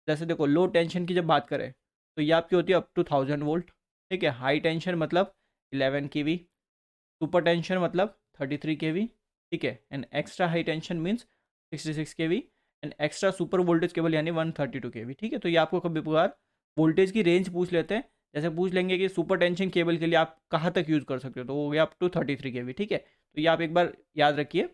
जैसे देखो लो टेंशन की जब बात करें तो ये आपकी होती है अप टू 1000 वोल्ट, ठीक है, हाई टेंशन मतलब 11 kV, सुपर टेंशन मतलब 33 kV, ठीक है, and extra high tension means 66 kV, and extra super voltage cable यानी 132 kV, ठीक है। तो ये आपको कभी कभार वोल्टेज की रेंज पूछ लेते हैं, जैसे पूछ लेंगे कि सुपर टेंशन केबल के लिए आप कहाँ तक यूज़ कर सकते हो, तो वो हो गया अप टू 33 kV, ठीक है, तो ये आप एक बार याद रखिए।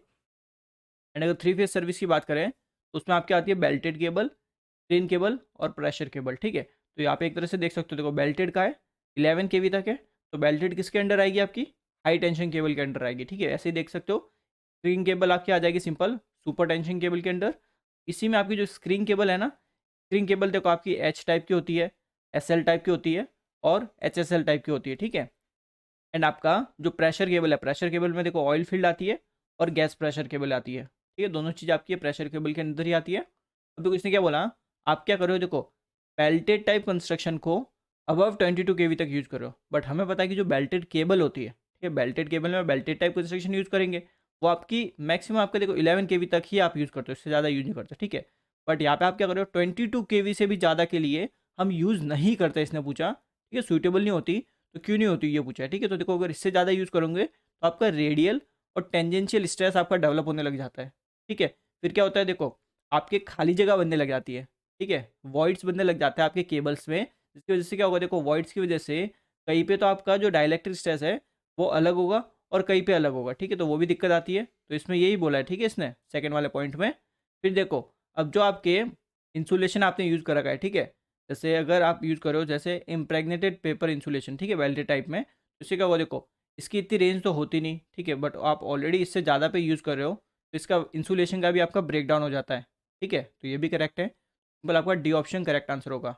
एंड अगर 3 फेज सर्विस की बात करें तो उसमें आपकी आती है बेल्टेड केबल, क्लीन केबल और प्रेशर केबल, ठीक है। तो यहाँ पे एक तरह से देख सकते हो, देखो बेल्टेड का है 11 kV तक है, तो बेल्टेड किसके अंडर आएगी, आपकी हाई टेंशन केबल के अंडर आएगी, ठीक है, ऐसे ही देख सकते हो। स्क्रीन केबल आपकी आ जाएगी सिंपल सुपर टेंशन केबल के अंडर। इसी में आपकी जो स्क्रीन केबल है ना, स्क्रीन केबल देखो आपकी एच टाइप की होती है, एस एल टाइप की होती है और एच एस एल टाइप की होती है, ठीक है। एंड आपका जो प्रेशर केबल है, प्रेशर केबल में देखो ऑयल फील्ड आती है और गैस प्रेशर केबल आती है, ठीक है, दोनों चीज़ आपकी प्रेशर केबल के अंदर ही आती है। अब देखो इसने क्या बोला, आप क्या करो, देखो बेल्टेड टाइप कंस्ट्रक्शन को अबव 22 kV तक यूज़ करो, बट हमें पता है कि जो बेल्टेड केबल होती है, ठीक है, बेल्टेड केबल में बेल्टेड टाइप कंस्ट्रक्शन यूज़ करेंगे, वो आपकी मैक्सिमम आपका देखो 11 kV तक ही आप यूज़ करते हो, इससे ज़्यादा यूज़ नहीं करते, ठीक है। बट यहाँ पे आप क्या करो, 22 kV से भी ज़्यादा के लिए हम यूज़ नहीं करते, इसने पूछा, ठीक है, सूटेबल नहीं होती, तो क्यों नहीं होती ये पूछा है, ठीक है। तो देखो अगर इससे ज़्यादा यूज़ करोगे तो आपका रेडियल और टेंजेंशियल स्ट्रेस आपका डेवलप होने लग जाता है, ठीक है। फिर क्या होता है, देखो आपके खाली जगह बनने लग जाती है, ठीक है, वॉइड्स बनने लग जाता है आपके केबल्स में, जिसकी वजह से क्या होगा, देखो वॉइड्स की वजह से कहीं पे तो आपका जो डाइलेक्ट्रिक स्ट्रेस है वो अलग होगा और कहीं पे अलग होगा, ठीक है, तो वो भी दिक्कत आती है। तो इसमें यही बोला है, ठीक है, इसने सेकेंड वाले पॉइंट में। फिर देखो अब जो आपके इंसुलेशन आपने यूज़ कर रखा है, ठीक है, जैसे अगर आप यूज़ करो जैसे इम्प्रेगनेटेड पेपर इंसुलेशन, ठीक है, वेल्डेड टाइप में, तो इससे क्या हुआ, देखो इसकी इतनी रेंज तो होती नहीं, ठीक है, बट आप ऑलरेडी इससे ज़्यादा पे यूज़ कर रहे हो, तो इसका इंसुलेशन का भी आपका ब्रेक डाउन हो जाता है, ठीक है, तो ये भी करेक्ट है, बल आपका डी ऑप्शन करेक्ट आंसर होगा।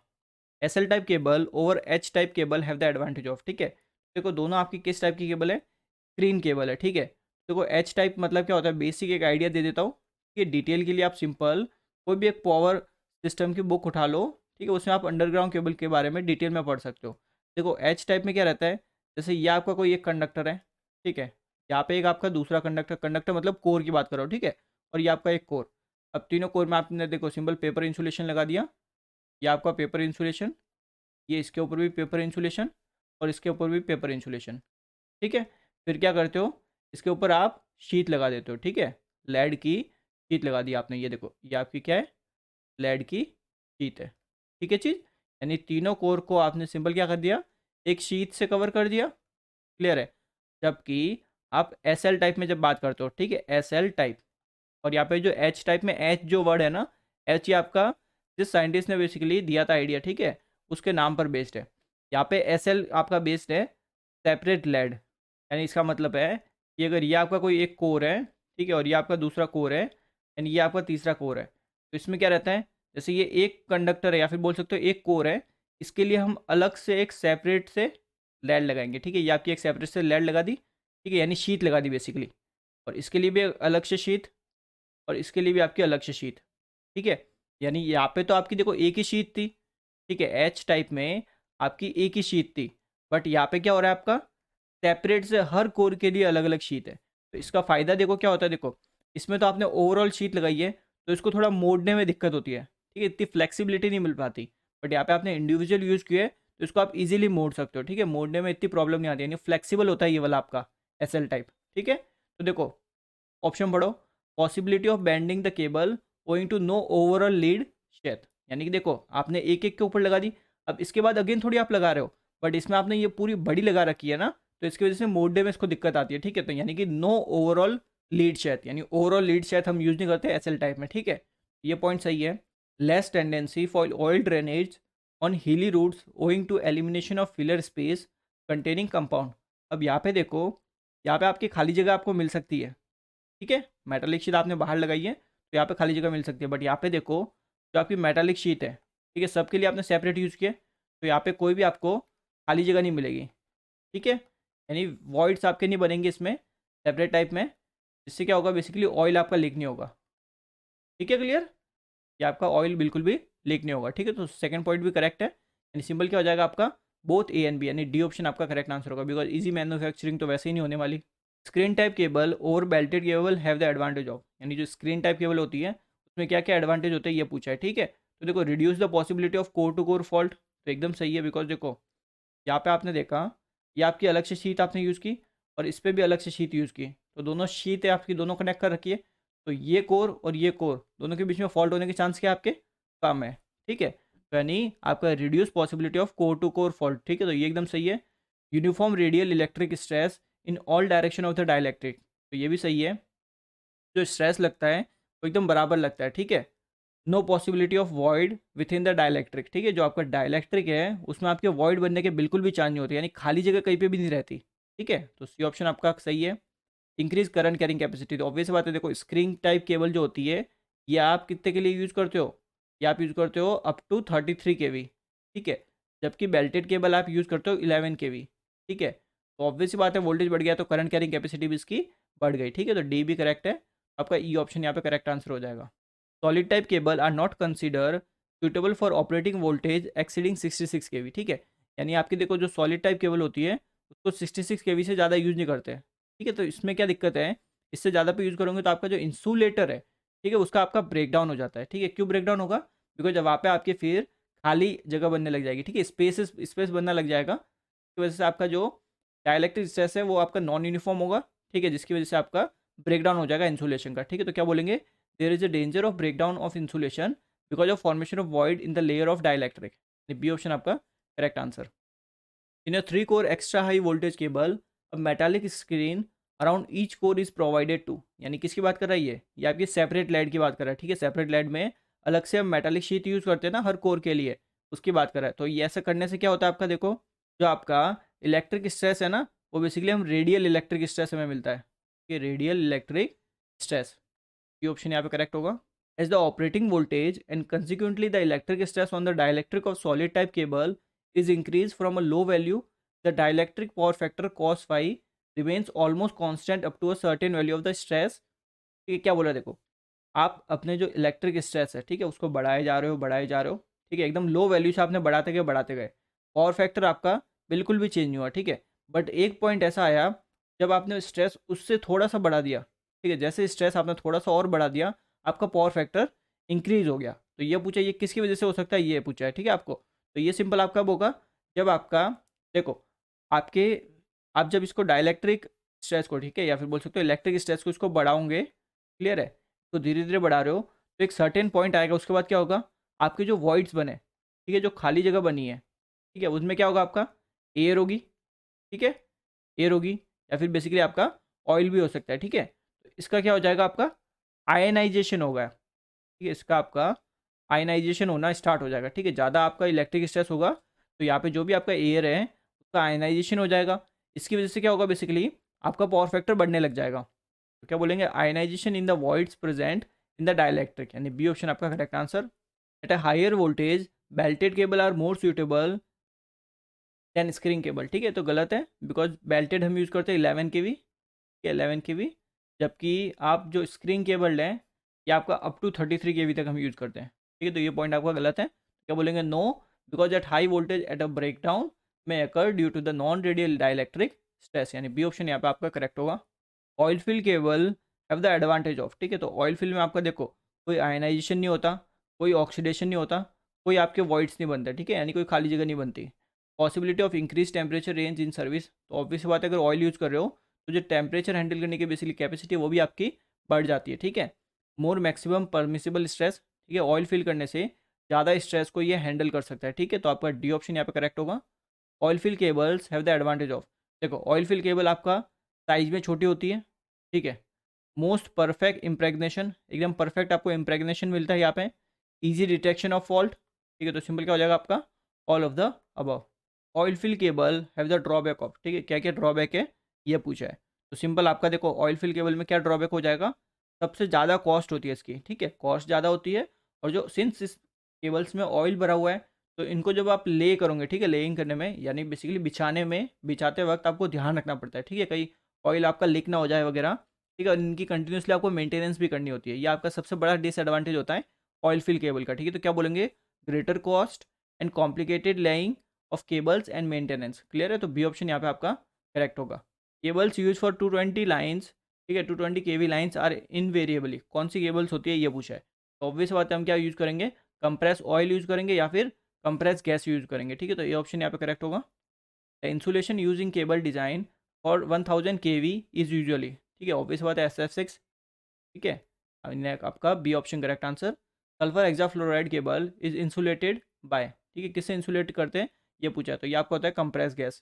S L type cable over H type cable have the advantage of, ठीक है, देखो दोनों आपकी किस टाइप की केबल है, स्क्रीन केबल है, ठीक है। देखो एच टाइप मतलब क्या होता है, बेसिक एक आइडिया दे देता हूँ, कि डिटेल के लिए आप सिंपल कोई भी एक पावर सिस्टम की बुक उठा लो, ठीक है, उसमें आप अंडरग्राउंड केबल के बारे में डिटेल में पढ़ सकते हो। देखो एच टाइप में क्या रहता है, जैसे ये आपका कोई एक कंडक्टर है, ठीक है, यहाँ पे एक आपका दूसरा कंडक्टर, कंडक्टर मतलब कोर की बात करो, ठीक है, और ये आपका एक कोर। अब तीनों कोर में आपने देखो सिंपल पेपर इंसुलेशन लगा दिया, ये आपका पेपर इंसुलेशन, ये इसके ऊपर भी पेपर इंसुलेशन और इसके ऊपर भी पेपर इंसुलेशन, ठीक है। फिर क्या करते हो, इसके ऊपर आप शीट लगा देते हो, ठीक है, लेड की शीट लगा दी आपने, ये देखो ये आपकी क्या है, लेड की शीट है, ठीक है चीज़, यानी तीनों कोर को आपने सिंपल क्या कर दिया, एक शीट से कवर कर दिया। क्लियर है। जबकि आप एस एल टाइप में जब बात करते हो, ठीक है, एस एल टाइप, और यहाँ पे जो एच टाइप में एच जो वर्ड है ना, एच ये आपका जिस साइंटिस्ट ने बेसिकली दिया था आइडिया, ठीक है, उसके नाम पर बेस्ड है। यहाँ पे एस एल आपका बेस्ड है सेपरेट लेड, यानी इसका मतलब है कि अगर ये आपका कोई एक कोर है, ठीक है, और ये आपका दूसरा कोर है, यानी ये आपका तीसरा कोर है, तो इसमें क्या रहता है, जैसे ये एक कंडक्टर है या फिर बोल सकते हो एक कोर है, इसके लिए हम अलग से एक सेपरेट से लेड लगाएंगे, ठीक है। ये आपकी एक सेपरेट से लेड लगा दी, ठीक है, यानी शीट लगा दी बेसिकली। और इसके लिए भी अलग से शीट, और इसके लिए भी आपकी अलग से शीट, ठीक है। यानी यहाँ पे तो आपकी देखो एक ही शीट थी, ठीक है, एच टाइप में आपकी एक ही शीट थी। बट यहाँ पे क्या हो रहा है आपका, सेपरेट से हर कोर के लिए अलग अलग शीट है। तो इसका फ़ायदा देखो क्या होता है, देखो इसमें तो आपने ओवरऑल शीट लगाई है, तो इसको थोड़ा मोड़ने में दिक्कत होती है, ठीक है, इतनी फ्लेक्सिबिलिटी नहीं मिल पाती। बट यहाँ पे आपने इंडिविजुअल यूज़ किया है, तो इसको आप इजीली मोड़ सकते हो, ठीक है, मोड़ने में इतनी प्रॉब्लम नहीं आती, यानी फ्लेक्सिबल होता है ये वाला आपका एसएल टाइप, ठीक है। तो देखो ऑप्शन पढ़ो, possibility of bending the cable owing to no overall lead sheath. यानी कि देखो आपने एक एक के ऊपर लगा दी, अब इसके बाद अगेन थोड़ी आप लगा रहे हो, बट इसमें आपने ये पूरी बड़ी लगा रखी है ना, तो इसकी वजह से मोडे में इसको दिक्कत आती है, ठीक है। तो यानी कि नो ओवरऑल लीड शेथ, यानी ओवरऑल लीड शेथ हम यूज नहीं करते एसएल टाइप में, ठीक है। ये पॉइंट सही है। Less tendency for oil drainage on hilly routes owing to elimination of filler space containing compound. अब यहाँ पे देखो, यहाँ पे आपकी खाली जगह आपको मिल सकती है, ठीक है, मेटालिक शीट आपने बाहर लगाई है तो यहाँ पे खाली जगह मिल सकती है। बट यहाँ पे देखो जो आपकी मेटालिक शीट है, ठीक है, सबके लिए आपने सेपरेट यूज़ किया, तो यहाँ पे कोई भी आपको खाली जगह नहीं मिलेगी, ठीक है, यानी वॉइड्स आपके नहीं बनेंगे इसमें सेपरेट टाइप में, जिससे क्या होगा बेसिकली ऑयल आपका लीक नहीं होगा, ठीक है, क्लियर। कि आपका ऑयल बिल्कुल भी लीक नहीं होगा, ठीक है। तो सेकंड पॉइंट भी करेक्ट है, यानी सिंपल क्या हो जाएगा आपका, बोथ ए एंड बी, यानी डी ऑप्शन आपका करेक्ट आंसर होगा, बिकॉज इजी मैन्युफैक्चरिंग तो वैसे ही नहीं होने वाली। स्क्रीन टाइप केबल और belted cable have the advantage of, यानी जो स्क्रीन टाइप केबल होती है उसमें क्या क्या एडवांटेज होता है ये पूछा है, ठीक है। तो देखो reduce the possibility of core to core fault, तो एकदम सही है, बिकॉज देखो यहाँ पे आपने देखा ये आपकी अलग से शीट आपने यूज़ की और इस पर भी अलग से शीट यूज़ की, तो दोनों शीट है आपकी, दोनों कनेक्ट कर रखी है, तो ये कोर और ये कोर दोनों के बीच में फॉल्ट होने के चांस क्या आपके कम है, ठीक है। तो यानी आपका reduce possibility of core to core fault, ठीक है, तो ये एकदम सही है। Uniform radial electric stress in all direction of the dielectric, तो ये भी सही है, जो स्ट्रेस लगता है वो एकदम बराबर लगता है, ठीक है। No possibility of void within the dielectric, ठीक है, जो आपका डायलैक्ट्रिक है उसमें आपके वॉइड बनने के बिल्कुल भी चांस नहीं होते, यानी खाली जगह कहीं पे भी नहीं रहती, ठीक है। तो सी ऑप्शन आपका सही है। इंक्रीज करंट कैरिंग कैपेसिटी, तो ऑब्वियस बात है, देखो स्क्रीन टाइप केबल जो होती है ये आप कितने के लिए यूज़ करते हो, ये आप यूज़ करते हो अप टू 33 kV, ठीक है, जबकि बेल्टेड केबल आप यूज़ करते हो 11 kV, ठीक है। तो ऑब्वियस सी बात है वोल्टेज बढ़ गया तो करंट कैरिंग कैपेसिटी भी इसकी बढ़ गई, ठीक है। तो डी भी करेक्ट है, आपका ई ऑप्शन यहाँ पे करेक्ट आंसर हो जाएगा। Solid type cable are not consider suitable for operating voltage exceeding 66 kV, ठीक है, यानी आपकी देखो जो सॉलिड टाइप केबल होती है उसको 66 kV से ज़्यादा यूज़ नहीं करते, ठीक है। तो इसमें क्या दिक्कत है, इससे ज़्यादा पे यूज़ करोगे तो आपका जो इंसुलेटर है, ठीक है, उसका आपका ब्रेक डाउन हो जाता है, ठीक है। क्यों ब्रेक डाउन होगा, बिकॉज जब वहाँ पे आपके फिर खाली जगह बनने लग जाएगी, ठीक है, स्पेस बनना लग जाएगा, की वजह से आपका जो डाइलेक्ट्रिक स्ट्रेस है वो आपका नॉन यूनिफॉर्म होगा, ठीक है, जिसकी वजह से आपका ब्रेक डाउन हो जाएगा इंसुलेशन का, ठीक है। तो क्या बोलेंगे, there is a danger of break down of insulation because of formation of void in the layer of dielectric, B option आपका correct answer. In a 3 core extra high voltage cable a metallic screen around each core is provided to, यानी किसकी बात कर रहा है ये आपकी separate light की बात कर रहा है, ठीक है। सेपरेट लाइट में अलग से हम मेटालिक शीट यूज़ करते हैं ना हर कोर के लिए, उसकी बात कर रहा है। तो ये ऐसा करने से क्या होता है आपका, देखो जो आपका इलेक्ट्रिक स्ट्रेस है ना वो बेसिकली हम रेडियल इलेक्ट्रिक स्ट्रेस हमें मिलता है, कि रेडियल इलेक्ट्रिक स्ट्रेस, ये ऑप्शन यहाँ पे करेक्ट होगा। As the operating voltage and consequently the electric stress on the dielectric of solid type cable is increased from a low value, the dielectric power factor cos phi remains almost constant up to a certain value of the stress। ठीक है, क्या बोला देखो, आप अपने जो electric stress है, ठीक है, उसको बढ़ाए जा रहे हो बढ़ाए जा रहे हो, ठीक है, एकदम लो वैल्यू से आपने बढ़ाते गए, पावर फैक्टर आपका बिल्कुल भी चेंज नहीं हुआ, ठीक है। बट एक पॉइंट ऐसा आया जब आपने स्ट्रेस उससे थोड़ा सा बढ़ा दिया, ठीक है, जैसे स्ट्रेस आपने थोड़ा सा और बढ़ा दिया आपका पावर फैक्टर इंक्रीज हो गया। तो ये पूछा, ये किसकी वजह से हो सकता है, ये पूछा है, ठीक है आपको। तो ये सिंपल आपका होगा जब आपका, देखो आपके, आप जब इसको डाइलेक्ट्रिक स्ट्रेस को, ठीक है, या फिर बोल सकते हो इलेक्ट्रिक स्ट्रेस को इसको बढ़ाओगे, क्लियर है, तो धीरे धीरे बढ़ा रहे हो तो एक सर्टेन पॉइंट आएगा, उसके बाद क्या होगा, आपके जो वॉइड्स बने, ठीक है, जो खाली जगह बनी है, ठीक है, उसमें क्या होगा आपका एयर होगी, ठीक है, एयर होगी, या फिर बेसिकली आपका ऑयल भी हो सकता है, ठीक है। तो इसका क्या हो जाएगा आपका आयनाइजेशन होगा, ठीक है, इसका आपका आयनाइजेशन होना स्टार्ट हो जाएगा, ठीक है, ज़्यादा आपका इलेक्ट्रिक स्ट्रेस होगा तो यहाँ पे जो भी आपका एयर है उसका आयनाइजेशन हो जाएगा, इसकी वजह से क्या होगा बेसिकली आपका पावर फैक्टर बढ़ने लग जाएगा। तो क्या बोलेंगे, ionisation in the voids present in the dielectric, यानी बी ऑप्शन आपका correct answer. At a higher voltage belted cable are more suitable than screen cable, ठीक है, तो गलत है, बिकॉज बेल्टेड हम यूज़ करते हैं 11 kV, जबकि आप जो स्क्रीन केबल लें ये आपका अप टू 33 kV तक हम यूज़ करते हैं, ठीक है, तो ये पॉइंट आपका गलत है। क्या बोलेंगे? No, because at high voltage at a break down may occur due to the non radial dielectric stress, यानी बी ऑप्शन यहाँ पे आपका करेक्ट होगा। Oil fill cable have the advantage of, ठीक है, तो ऑयल फिल में आपका देखो कोई आयनाइजेशन नहीं होता, कोई ऑक्सीडेशन नहीं होता, कोई आपके वॉइड्स नहीं बनते, ठीक है, यानी कोई खाली जगह नहीं बनती। Possibility of increase temperature range in service, तो ऑब्वियस बात है अगर ऑयल यूज़ कर रहे हो तो जो टेम्परेचर हैंडल करने की बेसिकली कैपेसिटी है वो भी आपकी बढ़ जाती है, ठीक है। मोर मैक्सिमम परमिसिबल स्ट्रेस, ठीक है, ऑयल फिल करने से ज़्यादा स्ट्रेस को ये हैंडल कर सकता है, ठीक है, तो आपका डी ऑप्शन यहाँ पे करेक्ट होगा। Oil fill cables have the advantage of, देखो ऑयल फिल केबल आपका साइज में छोटी होती है, ठीक है। मोस्ट परफेक्ट इम्प्रेगनेशन, एकदम परफेक्ट आपको इम्प्रेगनेशन मिलता है यहाँ पे। इजी डिटेक्शन ऑफ फॉल्ट, ठीक है, तो सिंपल क्या हो जाएगा आपका? All of the above. Oil fill cable have the drawback of, ठीक है, क्या क्या ड्रॉबैक है ये पूछा है, तो सिंपल आपका देखो ऑयल फिल केबल में क्या ड्रॉबैक हो जाएगा? सबसे ज़्यादा कॉस्ट होती है इसकी, ठीक है, कॉस्ट ज़्यादा होती है, और जो सिंस इस केबल्स में ऑयल भरा हुआ है तो इनको जब आप ले करोगे, ठीक है, लेइंग करने में यानी बेसिकली बिछाने में, बिछाते वक्त आपको ध्यान रखना पड़ता है, ठीक है, कहीं ऑयल आपका लीक ना हो जाए वगैरह, ठीक है, इनकी कंटिन्यूसली आपको मेंटेनेंस भी करनी होती है, ये आपका सबसे बड़ा डिसएडवांटेज होता है ऑयल फिल केबल का, ठीक है, तो क्या बोलेंगे? Greater cost and complicated laying of cables and maintenance, clear है, तो बी ऑप्शन यहाँ पे आपका करेक्ट होगा। केबल्स यूज फॉर 220 लाइन्स, ठीक है, 220 kV लाइन्स आर इनवेरिएबली, कौन सी केबल्स होती है ये पूछा है, तो ऑब्वियस बात है हम क्या यूज़ करेंगे? कंप्रेस ऑयल यूज़ करेंगे या फिर कंप्रेस गैस यूज़ करेंगे, ठीक है, तो ये ऑप्शन यहाँ पे करेक्ट होगा। The insulation using cable design for 1000 kV is usually, ठीक है, ऑब्वियस बात है SF6, ठीक है, आपका B option correct answer. Sulphur hexafluoride cable is insulated by, ठीक है, किससे इंसुलेट करते हैं ये पूछा है, तो ये आपको होता है compress gas.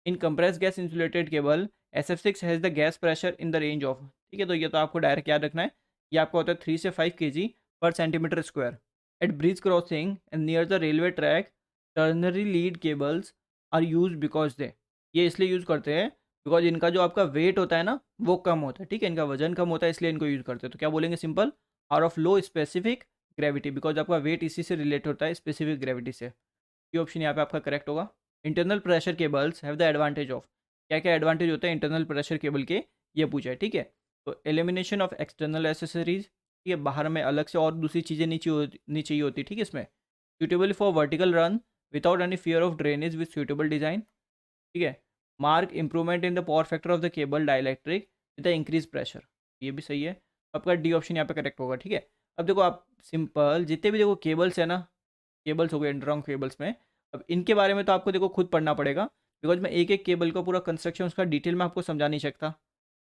In compress gas insulated cable SF6 has the gas pressure in the range of, ठीक है, तो ये तो आपको डायरेक्ट याद रखना है, ये आपका होता है 3 से 5 kg per centimetre square. At bridge crossing and near the railway track ternary lead cables are use because they, ये इसलिए यूज़ करते हैं बिकॉज इनका जो आपका वेट होता है ना वो कम होता है, ठीक है, इनका वजन कम होता है इसलिए इनको यूज़ करते हैं, तो क्या बोलेंगे? Simple, are of low specific gravity, because आपका वेट इसी से रिलेट होता है स्पेसिफिक ग्रेविटी से, ये ऑप्शन यहाँ पे आपका करेक्ट होगा। Internal pressure cables have the advantage of, क्या क्या एडवांटेज होता है इंटरनल प्रेशर केबल के ये पूछा है, ठीक है, तो एलिमिनेशन ऑफ एक्सटर्नल एसेसरीज, ठीक है, बाहर में अलग से और दूसरी चीज़ें नहीं चाहिए होती, ठीक है, इसमें suitable for vertical run without any fear of drainage with suitable design, ठीक है, mark improvement in the power factor of the cable dielectric with the increase pressure, ये भी सही है, आपका डी ऑप्शन यहाँ पे करेक्ट होगा, ठीक है। अब देखो आप सिंपल जितने भी देखो केबल्स है ना, केबल्स हो गए अंडरग्राउंड केबल्स में, अब इनके बारे में तो आपको देखो खुद पढ़ना पड़ेगा, बिकॉज मैं एक एक केबल का पूरा कंस्ट्रक्शन उसका डिटेल में आपको समझा नहीं सकता,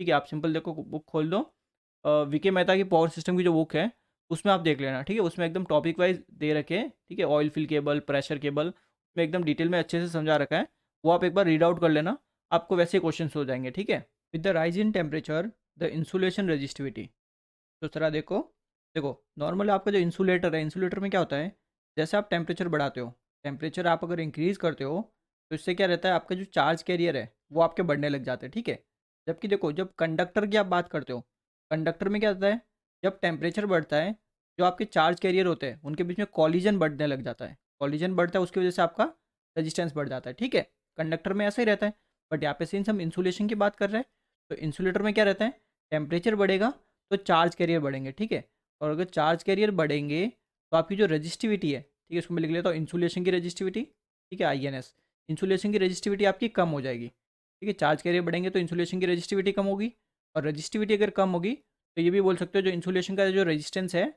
ठीक है, आप सिंपल देखो बुक खोल दो, वीके मेहता की पावर सिस्टम की जो बुक है उसमें आप देख लेना, ठीक है, उसमें एकदम टॉपिक वाइज दे रखे हैं, ठीक है, oil fill cable, pressure cable में एकदम डिटेल में अच्छे से समझा रखा है, वो आप एक बार रीड आउट कर लेना, आपको वैसे क्वेश्चन हो जाएंगे, ठीक है। With the rise in temperature the insulation resistivity, तो जरा देखो, देखो नॉर्मल आपका जो इंसुलेटर है, इंसुलेटर में क्या होता है, जैसे आप टेम्परेचर बढ़ाते हो, टेम्परेचर आप अगर इंक्रीज़ करते हो तो इससे क्या रहता है, आपका जो चार्ज कैरियर है वो आपके बढ़ने लग जाते हैं, ठीक है। जबकि देखो जब कंडक्टर की आप बात करते हो, कंडक्टर में क्या होता है, जब टेम्परेचर बढ़ता है जो आपके चार्ज कैरियर होते हैं उनके बीच में कॉलिजन बढ़ने लग जाता है, कॉलिजन बढ़ता है उसकी वजह से आपका रजिस्टेंस बढ़ जाता है, ठीक है, कंडक्टर में ऐसा ही रहता है। बट यहाँ पे सिंस हम इंसुलेशन की बात कर रहे हैं तो इंसुलेटर में क्या रहता है, टेम्परेचर बढ़ेगा तो चार्ज कैरियर बढ़ेंगे, ठीक है, और अगर चार्ज कैरियर बढ़ेंगे तो आपकी जो रजिस्टिविटी है, ठीक है, इसको मैं लिख लेता हूँ इंसुलेशन की रजिस्टिविटी, ठीक है, INS, इंसुलेशन की रजिस्टिविटी आपकी कम हो जाएगी, ठीक है, चार्ज कैरियर बढ़ेंगे तो इंसुलेशन की रजिस्टिविटी कम होगी, और रजिस्टिविटी अगर कम होगी तो ये भी बोल सकते हो जो इंसुलेशन का जो रेजिस्टेंस है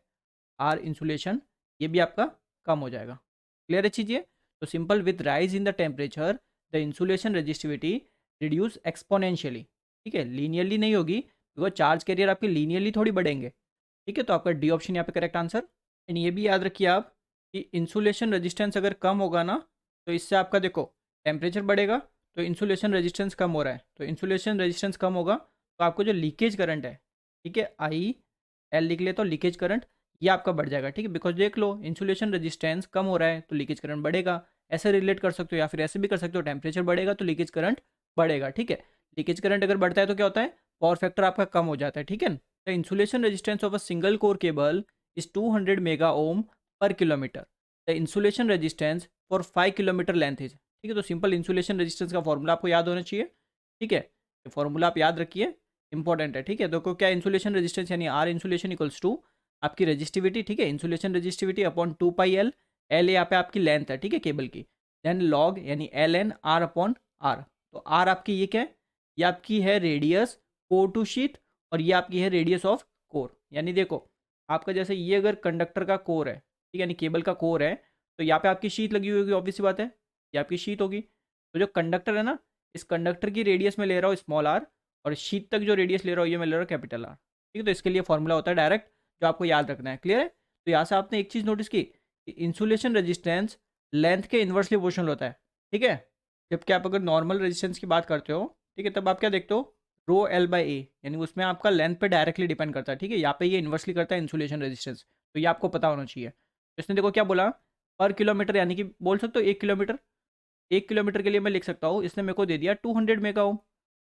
आर इंसुलेशन, ये भी आपका कम हो जाएगा, क्लियर है चीज़ ये। तो simple, with rise in the temperature the insulation resistivity reduce exponentially, ठीक है, लीनियरली नहीं होगी, बिकॉज चार्ज कैरियर आपके लीनियरली थोड़ी बढ़ेंगे, ठीक है, तो आपका डी ऑप्शन यहाँ पे करेक्ट आंसर। एंड ये भी याद रखिए आप कि इंसुलेशन रेजिस्टेंस अगर कम होगा ना तो इससे आपका देखो टेम्परेचर बढ़ेगा तो इंसुलेशन रेजिस्टेंस कम हो रहा है, तो इंसुलेशन रेजिस्टेंस कम होगा तो आपको जो लीकेज करंट है, ठीक है, IL लिख ले तो लीकेज करंट ये आपका बढ़ जाएगा, ठीक है, बिकॉज देख लो इंसुलेशन रेजिस्टेंस कम हो रहा है तो लीकेज करंट बढ़ेगा, ऐसे रिलेट कर सकते हो या फिर ऐसे भी कर सकते हो, टेम्परेचर बढ़ेगा तो लीकेज करंट बढ़ेगा, ठीक है, लीकेज करंट अगर बढ़ता है तो क्या होता है, पावर फैक्टर आपका कम हो जाता है, ठीक है। The insulation resistance of a single core cable is 200 mega ohm per kilometre, the insulation resistance for 5 kilometre length is, ठीक है। तो सिंपल इंसुलेशन रेजिस्टेंस का फॉर्मूला आपको याद होना चाहिए, ठीक है। ये फॉर्मूला आप याद रखिए, इंपॉर्टेंट है, ठीक है। तो क्या इंसुलेशन रेजिस्टेंस यानी आर इंसुलेशन इक्वल्स टू आपकी रेजिस्टिविटी, ठीक है, insulation resistivity upon 2 pi L यहाँ पे आपकी लेंथ है, ठीक है, केबल की, देन लॉग यानी L N R upon R. तो आर आपकी ये क्या है, ये आपकी है रेडियस कोर टू शीट, और ये आपकी है रेडियस ऑफ कोर। यानी देखो आपका जैसे ये अगर कंडक्टर का कोर है, ठीक है, यानी केबल का कोर है, तो यहाँ पे आपकी शीट लगी हुई होगी, ऑब्वियस सी बात है, ये आपकी शीट होगी। तो जो कंडक्टर है ना, इस कंडक्टर की रेडियस में ले रहा हूँ स्मॉल आर, और शीट तक जो रेडियस ले रहा हूँ ये मैं ले रहा हूँ कैपिटल आर, ठीक है। तो इसके लिए फॉर्मूला होता है डायरेक्ट, जो आपको याद रखना है, क्लियर है। तो यहाँ से आपने एक चीज़ नोटिस की कि इंसुलेशन रेजिस्टेंस लेंथ के इन्वर्सली प्रोपोर्शनल होता है, ठीक है। जबकि आप अगर नॉर्मल रेजिस्टेंस की बात करते हो, ठीक है, तब आप क्या देखते हो, रो एल बाई ए, यानी उसमें आपका लेंथ पे डायरेक्टली डिपेंड करता है, ठीक है। यहाँ पे ये इन्वर्सली करता है इंसुलेशन रेजिस्टेंस, तो ये आपको पता होना चाहिए। तो इसने देखो क्या बोला, पर किलोमीटर, यानी कि बोल सकते हो 1 किलोमीटर, 1 किलोमीटर के लिए मैं लिख सकता हूँ, इसने मेरे को दे दिया 200 मेगा ओम,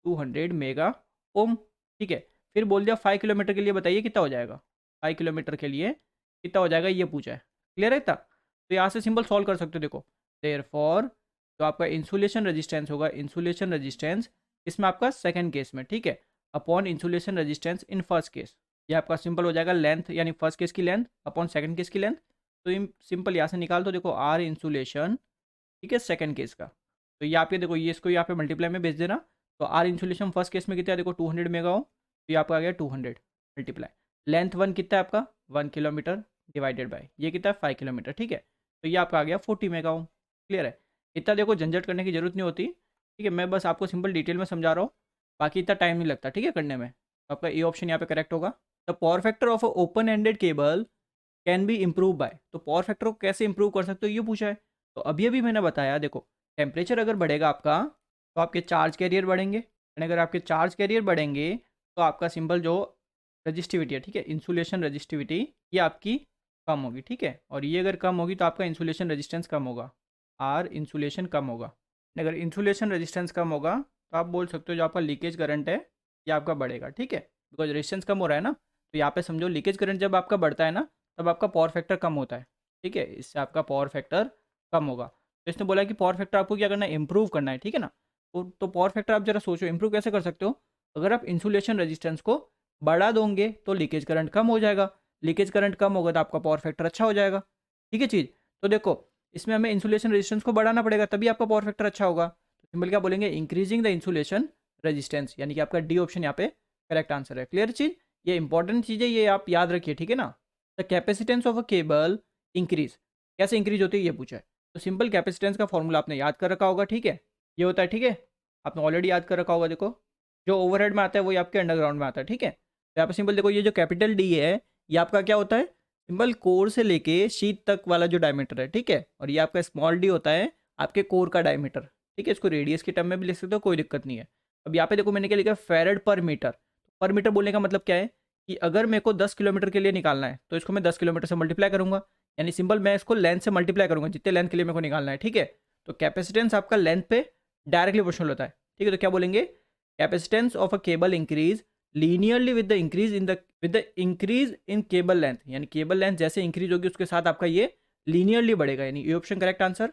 200 मेगा ओम, ठीक है। फिर बोल दिया 5 किलोमीटर के लिए बताइए कितना हो जाएगा, 5 किलोमीटर के लिए कितना हो जाएगा ये पूछा है, क्लियर है इतना। तो यहाँ से सिंपल सॉल्व कर सकते हो, देखो देयरफॉर जो आपका इंसुलेशन रेजिस्टेंस होगा, इंसुलेशन रेजिस्टेंस इसमें आपका सेकंड केस में, ठीक है, upon insulation resistance in first case, ये आपका सिंपल हो जाएगा लेंथ, यानी फर्स्ट केस की लेंथ अपॉन सेकंड केस की लेंथ। तो सिंपल यहाँ से निकाल दो, देखो आर इंसुलेशन, ठीक है, सेकंड केस का। तो ये आपके देखो, ये इसको यहाँ पे मल्टीप्लाई में भेज देना। तो आर इंसुलेशन फर्स्ट केस में कितना है, देखो 200 मेगा हो, तो ये आपका आ गया 200 मल्टीप्लाई लेंथ 1 कितना है आपका 1 किलोमीटर, डिवाइडेड बाय ये कितना है 5 किलोमीटर, ठीक है। तो ये आपका आ गया 40 मेगा ओम, क्लियर है। इतना देखो झंझट करने की जरूरत नहीं होती, ठीक है, मैं बस आपको सिंपल डिटेल में समझा रहा हूँ, बाकी इतना टाइम नहीं लगता, ठीक है, करने में। तो आपका ए ऑप्शन यहाँ पे करेक्ट होगा। The power factor of a open ended cable can B improve bye, तो पावर फैक्टर को कैसे इंप्रूव कर सकते हो ये पूछा है। तो अभी अभी मैंने बताया, देखो टेम्परेचर अगर बढ़ेगा आपका तो आपके चार्ज कैरियर बढ़ेंगे, एंड अगर आपके चार्ज कैरियर बढ़ेंगे तो आपका सिंपल जो रजिस्टिविटी है, ठीक है, इंसुलेशन रजिस्टिविटी, ये आपकी कम होगी, ठीक है। और ये अगर कम होगी तो आपका इंसुलेशन रेजिस्टेंस कम होगा, आर इंसुलेशन कम होगा। अगर इंसुलेशन रेजिस्टेंस कम होगा तो आप बोल सकते हो जो आपका लीकेज करंट है ये आपका बढ़ेगा, ठीक है, बिकॉज रेजिस्टेंस कम हो रहा है ना। तो यहाँ पे समझो लीकेज करंट जब आपका बढ़ता है ना, तब आपका पावर फैक्टर कम होता है, ठीक है, इससे आपका पावर फैक्टर कम होगा। तो इसने बोला कि पावर फैक्टर आपको क्या करना है, इंप्रूव करना है, ठीक है ना। तो पावर फैक्टर आप जरा सोचो इंप्रूव कैसे कर सकते हो, अगर आप इंसुलेशन रेजिस्टेंस को बढ़ा दोगे तो लीकेज करंट कम हो जाएगा, लीकेज करंट कम होगा तो आपका पावर फैक्टर अच्छा हो जाएगा, ठीक है चीज़। तो देखो इसमें हमें इंसुलेशन रेजिस्टेंस को बढ़ाना पड़ेगा तभी आपका पावर फैक्टर अच्छा होगा। तो सिंपल क्या बोलेंगे, इंक्रीजिंग द इंसुलेशन रेजिस्टेंस, यानी कि आपका डी ऑप्शन यहाँ पे करेक्ट आंसर है, क्लियर चीज़। ये इंपॉर्टेंट चीज़ है, ये आप याद रखिए, ठीक है ना। The capacitance of a cable increase, कैसे इंक्रीज होती है ये पूछा है। तो सिंपल कैपेसिटेंस का फॉर्मूला आपने याद कर रखा होगा, ठीक है, ये होता है, ठीक है, आपने ऑलरेडी याद कर रखा होगा। देखो जो ओवरहेड में आता है वही आपके अंडरग्राउंड में आता है, ठीक है। तो यहाँ पे सिंपल देखो ये जो कैपिटल डी है ये आपका क्या होता है, सिंपल कोर से लेके शीट तक वाला जो डायमीटर है, ठीक है। और ये आपका स्मॉल डी होता है आपके कोर का डायमीटर, ठीक है। इसको रेडियस के टर्म में भी लिख सकते हो, कोई दिक्कत नहीं है। अब यहाँ पे देखो मैंने क्या लिखा, फेरेड पर मीटर। पर मीटर बोलने का मतलब क्या है कि अगर मेरे को 10 किलोमीटर के लिए निकालना है तो इसको मैं 10 किलोमीटर से मल्टीप्लाई करूंगा, यानी सिंपल मैं इसको लेंथ से मल्टीप्लाई करूंगा जितने लेंथ के लिए मेरे को निकालना है, ठीक है। तो कैपेसिटेंस आपका लेंथ पे डायरेक्टली प्रोपोर्शनल होता है, ठीक है। तो क्या बोलेंगे, capacitance of a cable increase linearly with the increase in cable length, यानी केबल लेंथ जैसे इंक्रीज होगी उसके साथ आपका ये लीनियरली बढ़ेगा, यानी ये option correct answer.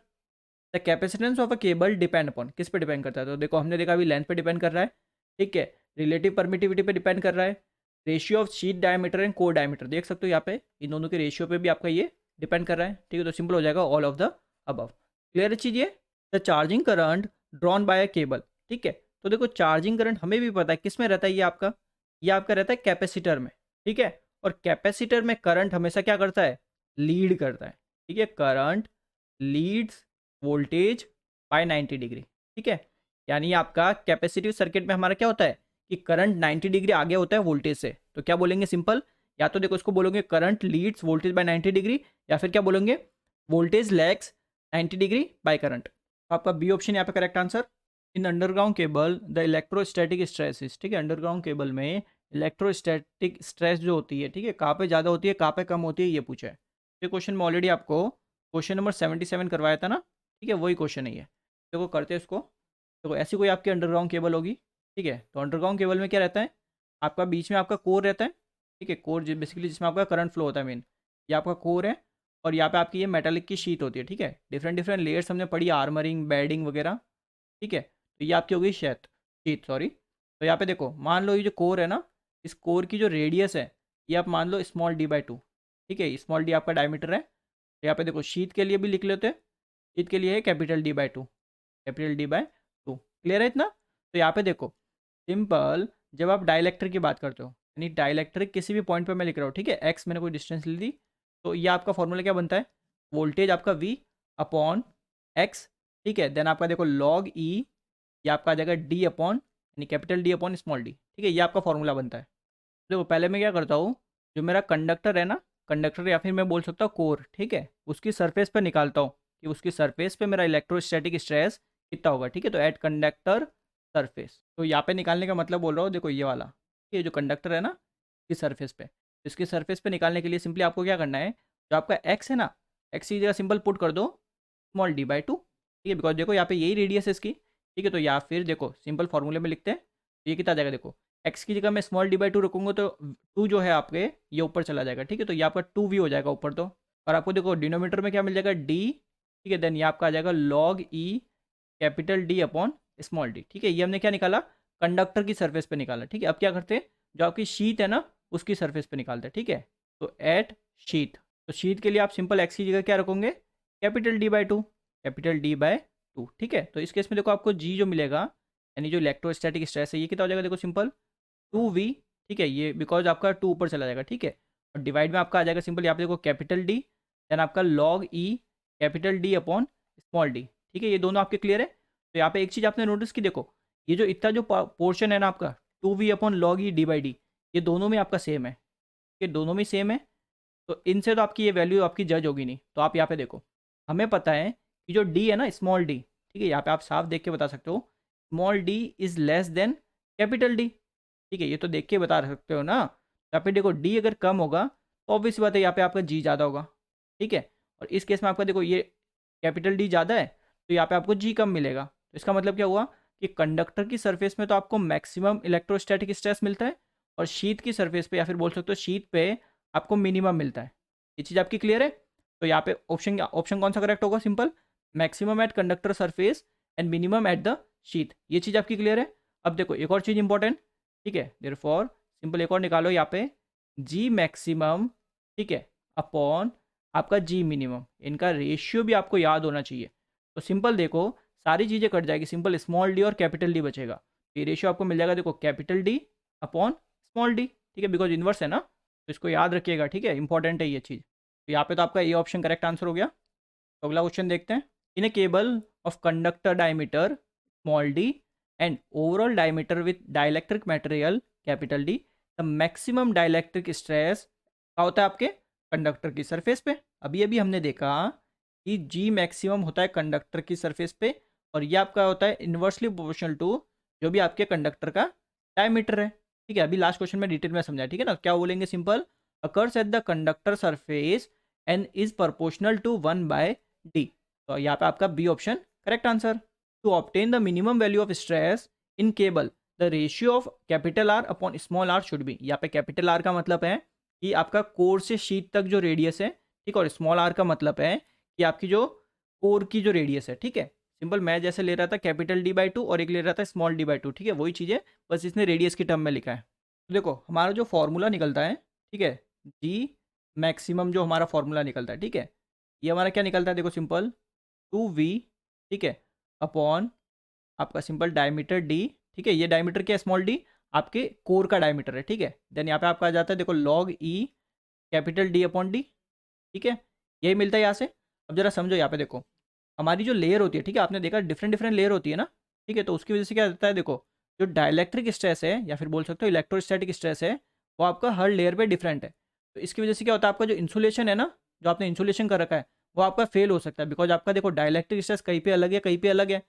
The capacitance of a cable depend upon, किस पे डिपेंड करता है, तो देखो हमने देखा अभी लेंथ पे डिपेंड कर रहा है, ठीक है, रिलेटिव परमिटिविटी पे डिपेंड कर रहा है, ratio of sheet diameter and core diameter देख सकते हो यहाँ पे, इन दोनों के रेशियो पे भी आपका ये डिपेंड कर रहा है, ठीक है। तो सिंपल हो जाएगा all of the above, clear चीज ये। The charging current drawn by a cable, ठीक है। तो देखो चार्जिंग करंट हमें भी पता है किस में रहता है, ये आपका रहता है कैपेसिटर में, ठीक है। और कैपेसिटर में करंट हमेशा क्या करता है, लीड करता है, ठीक है, current leads voltage by 90 degree, ठीक है। यानी आपका कैपेसिटिव सर्किट में हमारा क्या होता है कि करंट 90 डिग्री आगे होता है वोल्टेज से। तो क्या बोलेंगे सिंपल, या तो देखो इसको बोलोगे current leads voltage by 90 degree, या फिर क्या बोलेंगे voltage lags 90 degree by current. तो आपका बी ऑप्शन यहाँ पे correct answer. In underground cable the electrostatic stress, ठीक है, अंडरग्राउंड केबल में इलेक्ट्रोस्टैटिक स्ट्रेस जो होती है, ठीक है, कहाँ पे ज़्यादा होती है कहाँ पे कम होती है ये पूछा है। ये क्वेश्चन में ऑलरेडी आपको क्वेश्चन नंबर 77 करवाया था ना, ठीक है, वही क्वेश्चन है ये। देखो करते हैं इसको। देखो ऐसी कोई आपकी अंडरग्राउंड केबल होगी, ठीक है। तो अंडरग्राउंड केबल में क्या रहता है, आपका बीच में आपका कोर रहता है, ठीक है, कोर बेसिकली जिसमें आपका करंट फ्लो होता है मेन, ये आपका कोर है। और यहाँ पे आपकी ये मेटालिक की शीट होती है, ठीक है। डिफरेंट डिफरेंट लेयर्स हमने पढ़ी, आर्मरिंग, बेडिंग वगैरह, ठीक है। तो ये आपकी हो गई शीट, सॉरी। तो यहाँ पे देखो, मान लो ये जो कोर है ना, इस कोर की जो रेडियस है ये आप मान लो स्मॉल d/2, ठीक है। स्मॉल डी आपका डायमीटर है। तो यहाँ पे देखो शीट के लिए भी लिख लेते हैं, शीट के लिए है capital D/2, capital D/2, clear है इतना। तो यहाँ पे देखो सिंपल, जब आप डाइलेक्ट्रिक की बात करते हो, यानी डाइलेक्ट्रिक किसी भी पॉइंट पे मैं लिख रहा हूँ, ठीक है, एक्स मैंने कोई डिस्टेंस ले ली, तो ये आपका फॉर्मूला क्या बनता है, वोल्टेज आपका V अपॉन एक्स, ठीक है। देन आपका देखो लॉग ई, ये आपका आ जाएगा D अपॉन, यानी capital D upon small D, ठीक है। ये आपका फॉर्मूला बनता है। देखो पहले मैं क्या करता हूँ, जो मेरा कंडक्टर है ना, कंडक्टर या फिर मैं बोल सकता हूँ कोर, ठीक है, उसकी सरफेस पे निकालता हूँ कि उसकी सरफेस पे मेरा इलेक्ट्रोस्टैटिक स्ट्रेस कितना होगा, ठीक है। तो एट कंडक्टर सरफेस, तो यहाँ पे निकालने का मतलब बोल रहा हूँ, देखो ये वाला, ये जो कंडक्टर है ना, इस सरफेस पे, इसकी सरफेस पे निकालने के लिए सिंपली आपको क्या करना है, जो आपका एक्स है ना, एक्स की जगह सिंपल पुट कर दो स्मॉल d/2, ठीक है, बिकॉज देखो यहाँ पे यही रेडियस है इसकी, ठीक है। तो या फिर देखो सिंपल फॉर्मूले में लिखते हैं, ये कितना आ जाएगा, देखो एक्स की जगह मैं स्मॉल d/2 रखूंगा तो 2 जो है आपके ये ऊपर चला जाएगा, ठीक है। तो ये आपका 2v हो जाएगा ऊपर, तो और आपको देखो डिनोमीटर में क्या मिल जाएगा, d, ठीक है। देन ये आपका आ जाएगा log e capital D upon small D, ठीक है। ये हमने क्या निकाला, कंडक्टर की सरफेस पे निकाला, ठीक है। अब क्या करते हैं, जो आपकी शीट है ना उसकी सरफेस पे निकालते हैं, ठीक है। तो एट शीट, तो शीट के लिए आप सिंपल एक्स की जगह क्या रखोगे, कैपिटल D/2, कैपिटल D/2, ठीक है। तो इस केस में देखो आपको जी जो मिलेगा, यानी जो इलेक्ट्रोस्टैटिक स्ट्रेस है, ये कितना हो जाएगा, देखो सिंपल 2v, ठीक है। ये बिकॉज आपका 2 ऊपर चला जाएगा, ठीक है। और डिवाइड में आपका आ जाएगा सिंपल, यहाँ पे देखो कैपिटल D, देन आपका log e capital D upon small D, ठीक है। ये दोनों आपके क्लियर है। तो यहाँ पे एक चीज़ आपने नोटिस की, देखो ये जो इतना जो पोर्शन है ना आपका 2v अपॉन लॉग ई d/d, ये दोनों में आपका सेम है, ये दोनों में सेम है। तो इनसे तो आपकी ये वैल्यू आपकी जज होगी नहीं। तो आप यहाँ पे देखो, हमें पता है कि जो d है ना स्मॉल d, ठीक है, यहाँ पे आप साफ देख के बता सकते हो, small d is less than capital D, ठीक है। ये तो देख के बता सकते हो ना। यहाँ पे देखो d अगर कम होगा तो ऑब्वियस बात है यहाँ पे आपका g ज़्यादा होगा, ठीक है। और इस केस में आपका देखो ये कैपिटल D ज़्यादा है, तो यहाँ पे आपको g कम मिलेगा। तो इसका मतलब क्या हुआ कि कंडक्टर की सरफेस में तो आपको मैक्सिमम इलेक्ट्रोस्टैटिक स्ट्रेस मिलता है, और शीट की सरफेस पे या फिर बोल सकते हो शीट पे आपको मिनिमम मिलता है। ये चीज़ आपकी क्लियर है। तो यहाँ पे ऑप्शन ऑप्शन कौन सा करेक्ट होगा, simple maximum at conductor surface and minimum at the sheath. ये चीज़ आपकी क्लियर है। अब देखो एक और चीज़ इंपॉर्टेंट, ठीक है, देयरफॉर सिंपल एक और निकालो यहाँ पे, जी मैक्सिमम, ठीक है, अपॉन आपका जी मिनिमम, इनका रेशियो भी आपको याद होना चाहिए। तो सिंपल देखो सारी चीज़ें कट जाएगी, सिंपल स्मॉल डी और कैपिटल डी बचेगा। ये रेशियो आपको मिल जाएगा, देखो capital D upon small D, ठीक है, बिकॉज इन्वर्स है ना, तो इसको याद रखिएगा, ठीक है, इंपॉर्टेंट है ये चीज़। तो यहाँ पे तो आपका ये ऑप्शन करेक्ट आंसर हो गया। तो अगला क्वेश्चन देखते हैं, in a cable of conductor diameter small D and overall diameter with dielectric material capital D, the maximum dielectric stress क्या होता है आपके कंडक्टर की सरफेस पे। अभी अभी हमने देखा कि जी मैक्सिमम होता है कंडक्टर की सरफेस पे, और ये आपका होता है इन्वर्सली प्रोपोर्शनल टू जो भी आपके कंडक्टर का डायमीटर है, ठीक है। अभी लास्ट क्वेश्चन में डिटेल में समझाया, ठीक है ना। क्या बोलेंगे, simple occurs at the conductor surface and is proportional to 1/d। तो यहाँ पे आपका B option correct answer. To obtain the minimum value of stress in cable the ratio of capital R upon small R should be. यहाँ पे capital R का मतलब है कि आपका कोर से शीट तक जो रेडियस है, ठीक है, और स्मॉल आर का मतलब है कि आपकी जो कोर की जो रेडियस है, ठीक है। सिंपल मैं जैसे ले रहा था कैपिटल D/2 और एक ले रहा था स्मॉल d/2, ठीक है, वही चीज़ है, बस इसने रेडियस की टर्म में लिखा है। तो देखो हमारा जो फॉर्मूला निकलता है, ठीक है, जी मैक्सिमम जो हमारा फॉर्मूला निकलता है, ठीक है, ये हमारा क्या निकलता है, देखो सिंपल 2v, ठीक है, अपॉन आपका सिंपल डायमीटर d, ठीक है। ये डायमीटर क्या है, स्मॉल d, आपके कोर का डायमीटर है, ठीक है। देन यहाँ पे आपका आ जाता है देखो log e capital D upon D, ठीक है, यही मिलता है यहाँ से। अब जरा समझो, यहाँ पे देखो हमारी जो लेयर होती है, ठीक है, आपने देखा डिफरेंट डिफरेंट लेयर होती है ना, ठीक है। तो उसकी वजह से क्या होता है, देखो जो डाइलेक्ट्रिक स्ट्रेस है या फिर बोल सकते हो इलेक्ट्रोस्टैटिक स्ट्रेस है, वो आपका हर लेयर पे डिफरेंट है। तो इसकी वजह से क्या होता है, आपका जो इंसुलेशन है ना, जो आपने इंसुलेशन कर रखा है, वो आपका फेल हो सकता है, बिकॉज आपका देखो डाइलेक्ट्रिक स्ट्रेस कहीं पे अलग है, कहीं पे अलग है,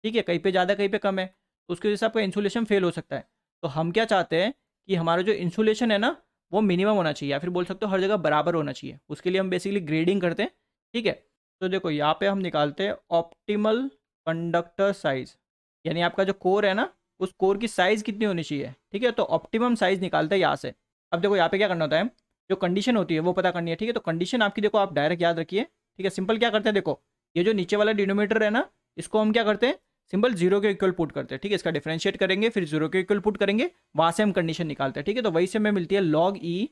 ठीक है, कहीं पे ज़्यादा कहीं पे कम है, तो उसकी वजह से आपका इंसुलेशन फेल हो सकता है। तो हम क्या चाहते हैं कि हमारा जो इंसुलेशन है ना वो मिनिमम होना चाहिए, या फिर बोल सकते हो हर जगह बराबर होना चाहिए। उसके लिए हम बेसिकली ग्रेडिंग करते हैं, ठीक है। तो देखो यहाँ पे हम निकालते हैं ऑप्टिमल कंडक्टर साइज, यानी आपका जो कोर है ना उस कोर की साइज़ कितनी होनी चाहिए, ठीक है। तो ऑप्टिमम साइज़ निकालते हैं यहाँ से। अब देखो यहाँ पे क्या करना होता है, जो कंडीशन होती है वो पता करनी है, ठीक है। तो कंडीशन आपकी देखो आप डायरेक्ट याद रखिए, ठीक है। सिंपल क्या करते हैं, देखो ये जो नीचे वाला डिनोमिनेटर है ना, इसको हम क्या करते हैं, सिंपल जीरो के इक्वल पुट करते हैं, ठीक है। इसका डिफरेंशिएट करेंगे, फिर जीरो के इक्वल पुट करेंगे, वहां से हम कंडीशन निकालते हैं, ठीक है। तो वही से हमें मिलती है log e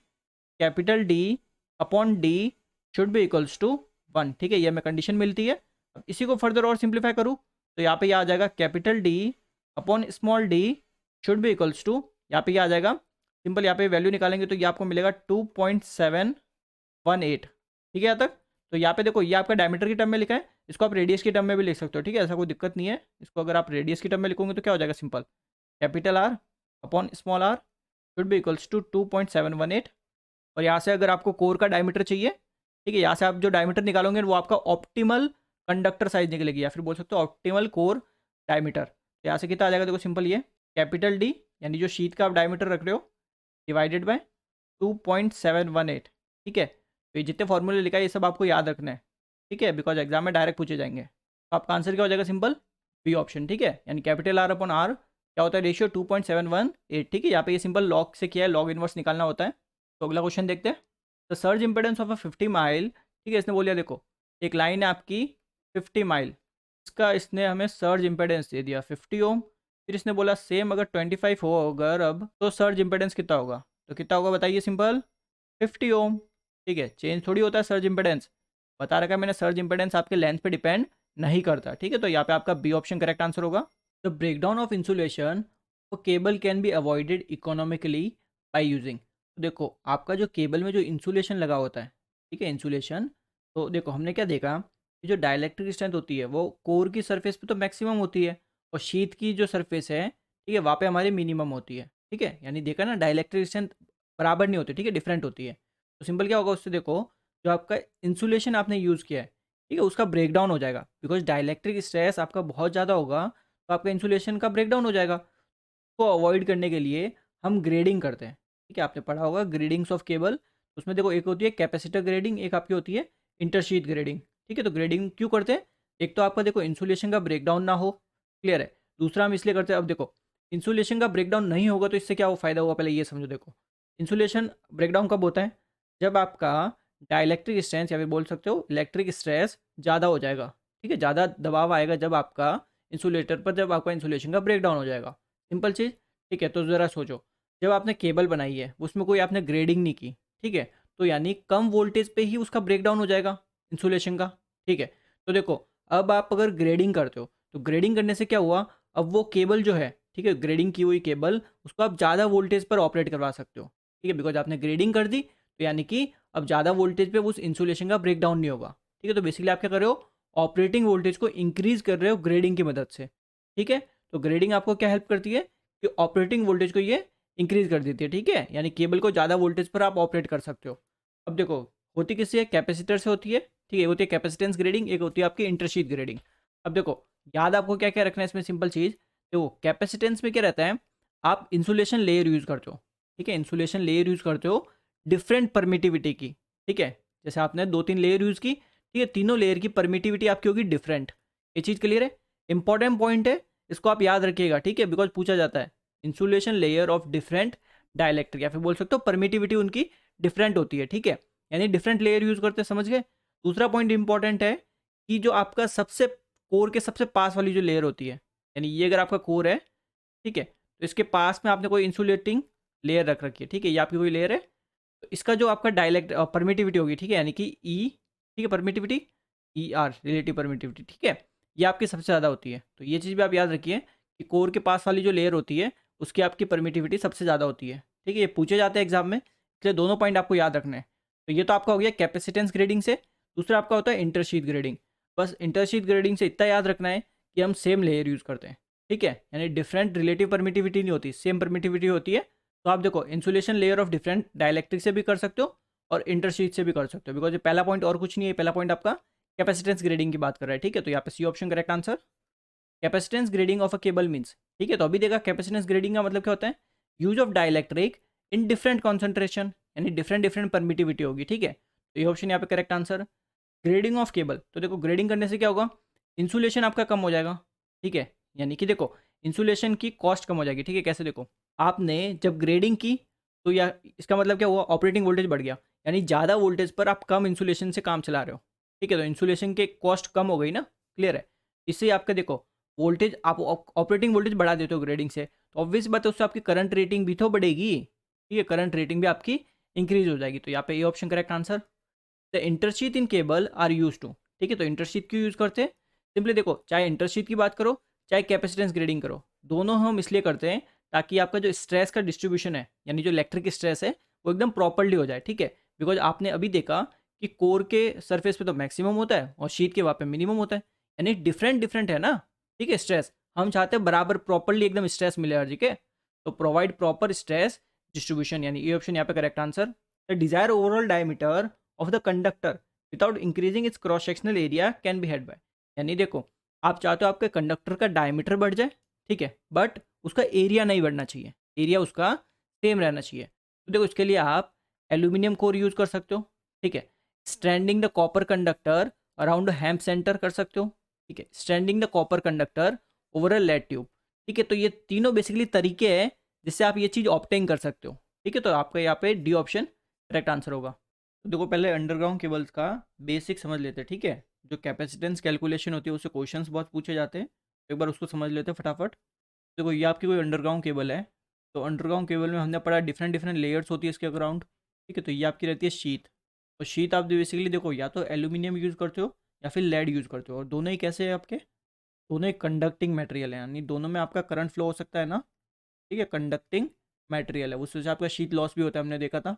capital D upon D should be equals to 1, ठीक है। ये हमें कंडीशन मिलती है। अब इसी को फर्दर और सिंप्लीफाई करूँ तो यहाँ पे ये आ जाएगा capital D upon small D should be equals to, यहाँ पे ये आ जाएगा सिंपल, यहाँ पे वैल्यू निकालेंगे तो ये आपको मिलेगा 2.718, ठीक है यहाँ तक। तो यहाँ पे देखो ये आपका डायमीटर की टर्म में लिखा है, इसको आप रेडियस की टर्म में भी लिख सकते हो, ठीक है, ऐसा कोई दिक्कत नहीं है। इसको अगर आप रेडियस की टर्म में लिखोगे तो क्या हो जाएगा, simple capital R upon small R should be equals to 2.718। और यहाँ से अगर आपको कोर का डायमीटर चाहिए, ठीक है, यहाँ से आप जो डायमीटर निकालोगे वो आपका ऑप्टिमल कंडक्टर साइज निकलेगी, या फिर बोल सकते हो ऑप्टिमल कोर डायमीटर। तो यहाँ से कितना आ जाएगा, देखो सिंपल ये कैपिटल डी यानी जो शीट का आप डायमीटर रख रहे हो डिवाइडेड बाय 2.718, ठीक है। तो ये जितने फॉर्मूले लिखा है ये सब आपको याद रखना है, ठीक है, बिकॉज एग्जाम में डायरेक्ट पूछे जाएंगे। तो आपका आंसर क्या हो जाएगा, सिंपल बी ऑप्शन, ठीक है। यानी कैपिटल आर अपॉन आर क्या होता है, रेशियो 2.718, ठीक है। यहाँ पे ये सिंपल लॉग से किया है, लॉग इनवर्स निकालना होता है। तो अगला क्वेश्चन देखते हैं। The surge impedance of a 50 mile, ठीक है, इसने बोल दिया देखो एक लाइन है आपकी 50 माइल, इसका इसने हमें सर्ज इंपेडेंस दे दिया 50 ओम। फिर इसने बोला सेम अगर 25 हो अगर अब तो सर्ज इंपेडेंस कितना होगा, तो कितना होगा बताइए, सिंपल 50 ओम, ठीक है। चेंज थोड़ी होता है सर्ज इंपेडेंस, बता रखा है मैंने, सर्ज इंपेडेंस आपके लेंथ पे डिपेंड नहीं करता, ठीक है। तो यहाँ पे आपका बी ऑप्शन करेक्ट आंसर होगा। The breakdown of insulation cable can be avoided economically by using. तो देखो आपका जो केबल में जो इंसुलेशन लगा होता है, ठीक है, इंसुलेशन, तो देखो हमने क्या देखा कि जो डाइलेक्ट्रिक स्ट्रेंथ होती है वो कोर की सरफेस पे तो मैक्सिमम होती है, और शीट की जो सरफेस है, ठीक है, वहाँ पे हमारी मिनिमम होती है, ठीक है। यानी देखा ना, डाइलेक्ट्रिक स्ट्रेंथ बराबर नहीं होती, ठीक है, डिफरेंट होती है। तो सिंपल क्या होगा उससे, देखो जो आपका इंसुलेशन आपने यूज़ किया है, ठीक है, उसका ब्रेकडाउन हो जाएगा, बिकॉज डाइलेक्ट्रिक स्ट्रेस आपका बहुत ज़्यादा होगा तो आपका इंसुलेशन का ब्रेकडाउन हो जाएगा। को अवॉइड करने के लिए हम ग्रेडिंग करते हैं, ठीक है, आपने पढ़ा होगा ग्रेडिंग्स ऑफ केबल। उसमें देखो एक होती है कैपेसिटर ग्रेडिंग, एक आपकी होती है इंटरशीथ ग्रेडिंग, ठीक है। तो ग्रेडिंग क्यों करते हैं, एक तो आपका देखो इंसुलेशन का ब्रेकडाउन ना हो, क्लियर है। दूसरा हम इसलिए करते हैं, अब देखो इंसुलेशन का ब्रेकडाउन नहीं होगा तो इससे क्या वो फ़ायदा होगा, पहले ये समझो। देखो इंसुलेशन ब्रेकडाउन कब होता है, जब आपका डाइलेक्ट्रिक स्ट्रेंथ या फिर बोल सकते हो इलेक्ट्रिक स्ट्रेस ज़्यादा हो जाएगा, ठीक है, ज़्यादा दबाव आएगा जब आपका इंसुलेटर पर, जब आपका इंसुलेशन का ब्रेकडाउन हो जाएगा, सिंपल चीज़, ठीक है। तो ज़रा सोचो, जब आपने केबल बनाई है उसमें कोई आपने ग्रेडिंग नहीं की, ठीक है, तो यानी कम वोल्टेज पे ही उसका ब्रेकडाउन हो जाएगा इंसुलेशन का, ठीक है। तो देखो अब आप अगर ग्रेडिंग करते हो तो ग्रेडिंग करने से क्या हुआ, अब वो केबल जो है, ठीक है, ग्रेडिंग की हुई केबल उसको आप ज़्यादा वोल्टेज पर ऑपरेट करवा सकते हो, ठीक है, बिकॉज आपने ग्रेडिंग कर दी, तो यानी कि अब ज़्यादा वोल्टेज पे उस इंसुलेशन का ब्रेकडाउन नहीं होगा, ठीक है। तो बेसिकली आप क्या कर रहे हो, ऑपरेटिंग वोल्टेज को इंक्रीज कर रहे हो ग्रेडिंग की मदद से, ठीक है। तो ग्रेडिंग आपको क्या हेल्प करती है कि ऑपरेटिंग वोल्टेज को ये इंक्रीज कर देती है, ठीक है, यानी केबल को ज़्यादा वोल्टेज पर आप ऑपरेट कर सकते हो। अब देखो होती किससे है, कैपेसिटर से होती है, ठीक है, होती है कैपेसिटेंस ग्रेडिंग, एक होती है आपकी इंटरशीथ ग्रेडिंग। अब देखो याद आपको क्या क्या रखना है इसमें, सिंपल चीज़, देखो कैपेसिटेंस में क्या रहता है, आप इंसुलेशन लेयर यूज़ करते हो, ठीक है, इंसुलेशन लेयर यूज़ करते हो डिफरेंट परमिटिविटी की, ठीक है, जैसे आपने 2-3 लेयर यूज़ की, ठीक है, तीनों लेयर की परमिटिविटी आपकी होगी डिफरेंट। ये चीज़ क्लियर है, इंपॉर्टेंट पॉइंट है, इसको आप याद रखिएगा, ठीक है, बिकॉज पूछा जाता है insulation layer of different dielectric, या फिर बोल सकते हो परमिटिविटी उनकी डिफरेंट होती है, ठीक है, यानी डिफरेंट लेयर यूज़ करते हैं, समझ गए। दूसरा पॉइंट इंपॉर्टेंट है कि जो आपका सबसे कोर के सबसे पास वाली जो लेयर होती है, यानी ये अगर आपका कोर है, ठीक है, तो इसके पास में आपने कोई इंसुलेटिंग लेयर रख रखी है, ठीक है, ये आपकी कोई लेयर है, तो इसका जो आपका डायलेक्ट परमिटिविटी होगी, ठीक है, यानी कि ई, ठीक है, permittivity E R relative permittivity, ठीक है, ये आपकी सबसे ज़्यादा होती है। तो ये चीज़ भी आप याद रखिए कि कोर के पास वाली जो लेयर होती है उसकी आपकी परमिटिविटी सबसे ज़्यादा होती है, ठीक है, ये पूछे जाते हैं एग्जाम में, इसलिए दोनों पॉइंट आपको याद रखने हैं। तो ये तो आपका हो गया कैपेसिटेंस ग्रेडिंग से। दूसरा आपका होता है इंटरशीथ ग्रेडिंग। बस इंटरशीथ ग्रेडिंग से इतना याद रखना है कि हम सेम लेयर यूज़ करते हैं, ठीक है, यानी डिफरेंट रिलेटिव परमिटिविटी नहीं होती, सेम परमिटिविटी होती है। तो आप देखो insulation layer of different dielectric से भी कर सकते हो और इंटरशीथ से भी कर सकते हो, बिकॉज ये पहला पॉइंट और कुछ नहीं है, पहला पॉइंट आपका कैपेसिटेंस ग्रेडिंग की बात कर रहा है, ठीक है। तो यहाँ पे C option correct answer, capacitance grading of a cable means, ठीक है। तो अभी देखा कैपेसिटेंस ग्रेडिंग का मतलब क्या होता है, use of dielectric in different concentration, यानी डिफरेंट डिफरेंट परमिटिविटी होगी, ठीक है। तो ये ऑप्शन यहाँ पे correct answer. Grading of cable, तो देखो ग्रेडिंग करने से क्या होगा, इंसुलेशन आपका कम हो जाएगा, ठीक है, यानी कि देखो इंसुलेशन की कॉस्ट कम हो जाएगी, ठीक है। कैसे, देखो आपने जब ग्रेडिंग की तो या इसका मतलब क्या हुआ, ऑपरेटिंग वोल्टेज बढ़ गया, यानी ज़्यादा वोल्टेज पर आप कम इंसुलेशन से काम चला रहे हो। ठीक है, तो इंसुलेशन के कॉस्ट कम हो गई ना, क्लियर है। इससे आपका देखो वोल्टेज, आप ऑपरेटिंग वोल्टेज बढ़ा देते हो ग्रेडिंग से, तो ऑब्वियस बात है उससे आपकी करंट रेटिंग भी तो बढ़ेगी। ठीक है, करंट रेटिंग भी आपकी इंक्रीज हो जाएगी। तो यहाँ पे ये option correct answer. The intersheath in cable are use to, ठीक है, तो इंटरशीथ क्यों यूज़ करते हैं, सिंपली देखो, चाहे इंटरशीथ की बात करो चाहे कैपेसिटेंस ग्रेडिंग करो, दोनों हम इसलिए करते हैं ताकि आपका जो स्ट्रेस का डिस्ट्रीब्यूशन है, यानी जो इलेक्ट्रिक स्ट्रेस है, वो एकदम प्रॉपरली हो जाए। ठीक है, बिकॉज आपने अभी देखा कि कोर के सरफेस पे तो मैक्सिमम होता है और शीट के वहाँ पे मिनिमम होता है, यानी डिफरेंट डिफरेंट है ना। ठीक है, स्ट्रेस हम चाहते हैं बराबर प्रॉपरली एकदम स्ट्रेस मिले हर जगह, तो प्रोवाइड प्रॉपर स्ट्रेस डिस्ट्रीब्यूशन, यानी ये ऑप्शन यहाँ पे correct answer. The desire overall diameter of the conductor without increasing its cross sectional area can be had by, यानी देखो आप चाहते हो आपके कंडक्टर का डायमीटर बढ़ जाए, ठीक है, बट उसका एरिया नहीं बढ़ना चाहिए, एरिया उसका सेम रहना चाहिए। तो देखो इसके लिए आप एल्यूमिनियम कोर यूज़ कर सकते हो। ठीक है, stranding the copper conductor around hemp centre कर सकते हो। ठीक है, stranding the copper conductor over a lead tube. ठीक है, तो ये तीनों बेसिकली तरीके हैं जिससे आप ये चीज़ ऑप्टेन कर सकते हो। ठीक है, तो आपका यहाँ पे डी ऑप्शन करेक्ट आंसर होगा। तो देखो पहले अंडरग्राउंड केबल्स का बेसिक समझ लेते हैं। ठीक है, जो कैपेसिटेंस कैलकुलेशन होती है उससे क्वेश्चंस बहुत पूछे जाते हैं, तो एक बार उसको समझ लेते हैं फटाफट। देखो ये आपकी कोई अंडरग्राउंड केबल है, तो अंडरग्राउंड केबल में हमने पढ़ा डिफरेंट डिफरेंट लेयर्स होती है इसके अराउंड। ठीक है, तो ये आपकी रहती है शीट, और शीट आप बेसिकली देखो या तो एल्यूमिनियम यूज़ करते हो या फिर लेड यूज़ करते हो, और दोनों ही कैसे है आपके, दोनों ही कंडक्टिंग मटेरियल है, यानी दोनों में आपका करंट फ्लो हो सकता है ना। ठीक है, कंडक्टिंग मटेरियल है, उससे आपका शीट लॉस भी होता है, हमने देखा था।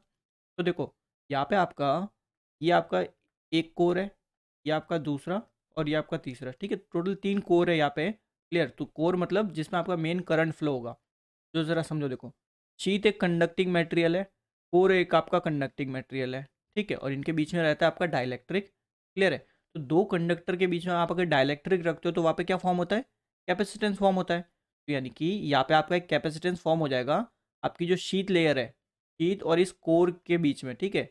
तो देखो यहाँ पे आपका, ये आपका एक कोर है, ये आपका दूसरा, और ये आपका तीसरा। ठीक है, टोटल 3 कोर है यहाँ पे, क्लियर। तो कोर मतलब जिसमें आपका मेन करंट फ्लो होगा, जो ज़रा समझो। देखो शीट एक कंडक्टिंग मटेरियल है, कोर एक आपका कंडक्टिंग मटेरियल है। ठीक है, और इनके बीच में रहता है आपका डाइलेक्ट्रिक, क्लियर है। तो दो कंडक्टर के बीच में आप अगर डाइलेक्ट्रिक रखते हो तो वहाँ पे क्या फॉर्म होता है, कैपेसिटेंस फॉर्म होता है। तो यानी कि यहाँ पे आपका एक कैपेसिटेंस फॉर्म हो जाएगा आपकी जो शीट लेयर है, शीट और इस कोर के बीच में। ठीक है,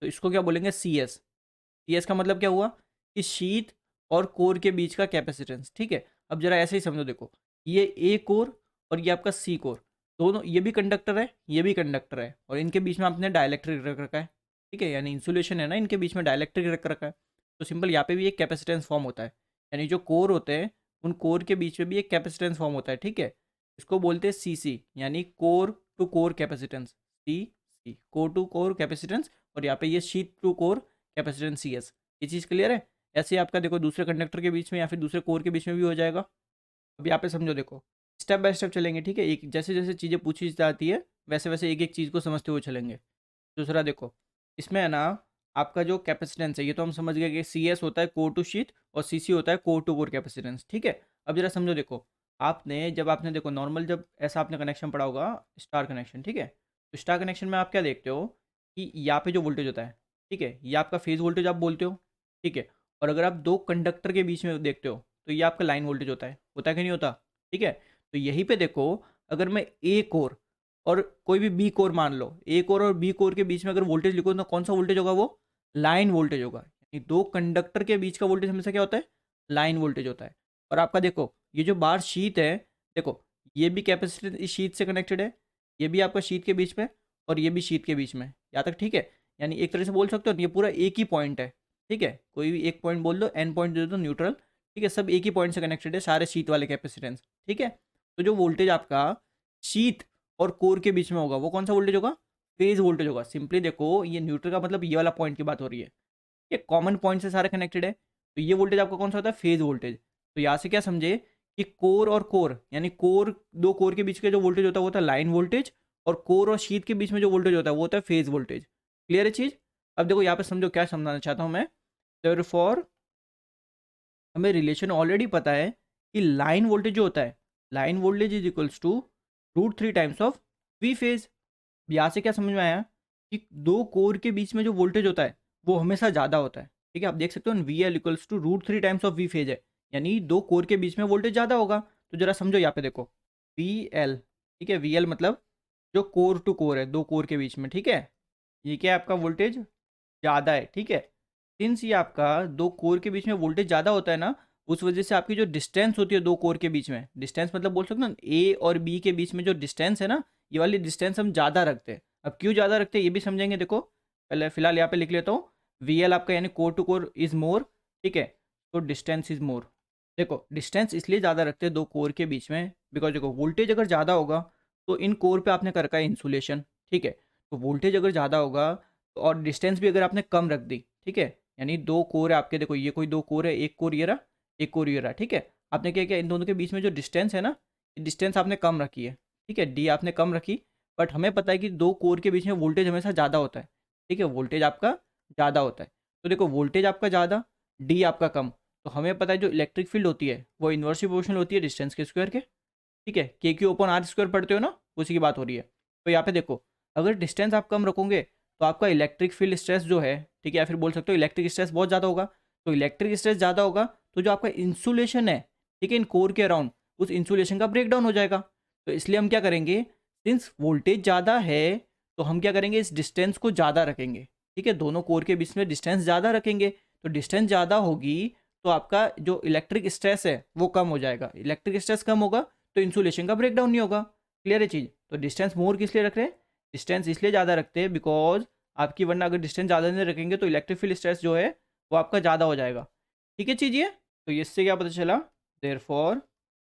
तो इसको क्या बोलेंगे, सी एस। सी एस का मतलब क्या हुआ कि शीट और कोर के बीच का कैपेसिटेंस। ठीक है, अब जरा ऐसे ही समझो, देखो ये ए कोर और ये आपका सी कोर, दोनों ये भी कंडक्टर है ये भी कंडक्टर है, और इनके बीच में आपने डाइलेक्ट्रिक रख रखा है। ठीक है, यानी इंसुलेशन है ना, इनके बीच में डाइलेक्ट्रिक रख रखा है। तो सिंपल यहाँ पे भी एक कैपेसिटेंस फॉर्म होता है, यानी जो कोर होते हैं उन कोर के बीच में भी एक कैपेसिटेंस फॉर्म होता है। ठीक है, इसको बोलते हैं सी सी, यानी core to core capacitance, C C, core to core capacitance. और यहाँ पे ये sheath to core capacitance C S. ये चीज़ क्लियर है। ऐसे ही आपका देखो दूसरे कंडक्टर के बीच में या फिर दूसरे कोर के बीच में भी हो जाएगा। अब यहाँ पे समझो, देखो स्टेप बाय स्टेप चलेंगे। ठीक है, एक जैसे जैसे चीज़ें पूछी जाती है वैसे वैसे एक एक चीज़ को समझते हुए चलेंगे। दूसरा देखो, इसमें है ना आपका जो कैपेसिटेंस है, ये तो हम समझ गए कि सी एस होता है कोर टू शीट और सी सी होता है कोर टू कोर कैपेसिटेंस। ठीक है, अब जरा समझो, देखो आपने जब आपने देखो नॉर्मल जब ऐसा आपने कनेक्शन पढ़ा होगा, स्टार कनेक्शन। ठीक है, तो स्टार कनेक्शन में आप क्या देखते हो कि यहाँ पे जो वोल्टेज होता है, ठीक है, ये आपका फेज वोल्टेज आप बोलते हो। ठीक है, और अगर आप दो कंडक्टर के बीच में देखते हो तो ये आपका लाइन वोल्टेज होता है कि नहीं होता। ठीक है, तो यहीं पे देखो, अगर मैं ए कोर और कोई भी बी कोर मान लो, ए कोर और बी कोर के बीच में अगर वोल्टेज लिखो तो कौन सा वोल्टेज होगा, वो लाइन वोल्टेज होगा। यानी दो कंडक्टर के बीच का वोल्टेज हमेशा क्या होता है, लाइन वोल्टेज होता है। और आपका देखो ये जो बाहर शीट है, देखो ये भी कैपेसिटर इस शीट से कनेक्टेड है, ये भी आपका शीट के बीच में और ये भी शीट के बीच में, यहाँ तक ठीक है। यानी एक तरह से बोल सकते हो ये पूरा एक ही पॉइंट है। ठीक है, कोई भी एक पॉइंट बोल दो, एन पॉइंट दे दो न्यूट्रल। ठीक है, सब एक ही पॉइंट से कनेक्टेड है, सारे शीट वाले कैपेसिटेंस। ठीक है, तो जो वोल्टेज आपका शीट और कोर के बीच में होगा वो कौन सा वोल्टेज होगा, फेज वोल्टेज होगा। सिंपली देखो ये न्यूट्रल का मतलब ये वाला पॉइंट की बात हो रही है, ये कॉमन पॉइंट से सारे कनेक्टेड है, तो ये वोल्टेज आपका कौन सा होता है, फेज वोल्टेज। तो यहाँ से क्या समझे कि कोर और कोर, यानी कोर दो कोर के बीच का जो वोल्टेज होता है वो होता है लाइन वोल्टेज, और कोर और शीट के बीच में जो वोल्टेज होता है वो होता है फेज वोल्टेज। क्लियर है चीज़। अब देखो यहाँ पे समझो क्या समझाना चाहता हूँ मैं। देयरफॉर हमें रिलेशन ऑलरेडी पता है कि लाइन वोल्टेज जो होता है, line voltage is equals to √3 times of V phase. यहाँ से क्या समझ में आया कि दो कोर के बीच में जो वोल्टेज होता है वो हमेशा ज़्यादा होता है। ठीक है, आप देख सकते हो V L equals to √3 times of V phase है, यानी दो कोर के बीच में वोल्टेज ज़्यादा होगा। तो जरा समझो यहाँ पे देखो वी एल। ठीक है, वी एल मतलब जो कोर टू कोर है, दो कोर के बीच में। ठीक है, ये क्या है आपका वोल्टेज ज़्यादा है। ठीक है, सिंस ये आपका दो कोर के बीच में वोल्टेज ज़्यादा होता है ना, उस वजह से आपकी जो डिस्टेंस होती है दो कोर के बीच में, डिस्टेंस मतलब बोल सकते हो ना ए और बी के बीच में जो डिस्टेंस है ना, ये वाली डिस्टेंस हम ज़्यादा रखते हैं। अब क्यों ज़्यादा रखते हैं ये भी समझेंगे। देखो पहले फिलहाल यहाँ पे लिख लेता हूँ, वी एल आपका यानी core to core is more, ठीक है, तो डिस्टेंस इज़ मोर। देखो डिस्टेंस इसलिए ज़्यादा रखते हैं दो कोर के बीच में, बिकॉज देखो वोल्टेज अगर ज़्यादा होगा तो इन कोर पे आपने कर रखा है इंसुलेशन, ठीक है, तो वोल्टेज अगर ज़्यादा होगा तो और डिस्टेंस भी अगर आपने कम रख दी, ठीक है, यानी दो कोर है आपके, देखो ये कोई दो कोर है, एक कोर ये रहा, एक कोर ये रहा, ठीक है, आपने क्या किया इन दोनों के बीच में जो डिस्टेंस है ना, डिस्टेंस आपने कम रखी है, ठीक है, डी आपने कम रखी, बट हमें पता है कि दो कोर के बीच में वोल्टेज हमेशा ज़्यादा होता है, ठीक है, वोल्टेज आपका ज़्यादा होता है, तो देखो वोल्टेज आपका ज़्यादा, डी आपका कम, तो हमें पता है जो इलेक्ट्रिक फील्ड होती है वो इन्वर्सली प्रोपोर्शनल होती है डिस्टेंस के स्क्वायर के, ठीक है, के क्यू ओपन आर स्क्वायर पढ़ते हो ना, उसी की बात हो रही है। तो यहाँ पे देखो अगर डिस्टेंस आप कम रखोगे तो आपका इलेक्ट्रिक फील्ड स्ट्रेस जो है, ठीक है, या फिर बोल सकते हो इलेक्ट्रिक स्ट्रेस बहुत ज़्यादा होगा, तो इलेक्ट्रिक स्ट्रेस ज़्यादा होगा तो जो आपका इंसुलेशन है, ठीक है, इन कोर के अराउंड उस इंसुलेशन का ब्रेक डाउन हो जाएगा। तो इसलिए हम क्या करेंगे, सिंस वोल्टेज ज़्यादा है तो हम क्या करेंगे इस डिस्टेंस को ज़्यादा रखेंगे, ठीक है, दोनों कोर के बीच में डिस्टेंस ज़्यादा रखेंगे, तो डिस्टेंस ज़्यादा होगी तो आपका जो इलेक्ट्रिक स्ट्रेस है वो कम हो जाएगा, इलेक्ट्रिक स्ट्रेस कम होगा तो इंसुलेशन का ब्रेक डाउन नहीं होगा। क्लियर है चीज़। तो डिस्टेंस मोर किस लिए रख रहे हैं, डिस्टेंस इसलिए ज़्यादा रखते हैं बिकॉज आपकी, वरना अगर डिस्टेंस ज़्यादा नहीं रखेंगे तो इलेक्ट्रिक फील्ड स्ट्रेस जो है वो आपका ज़्यादा हो जाएगा। ठीक है चीज़ ये, तो इससे क्या पता चला, देयरफॉर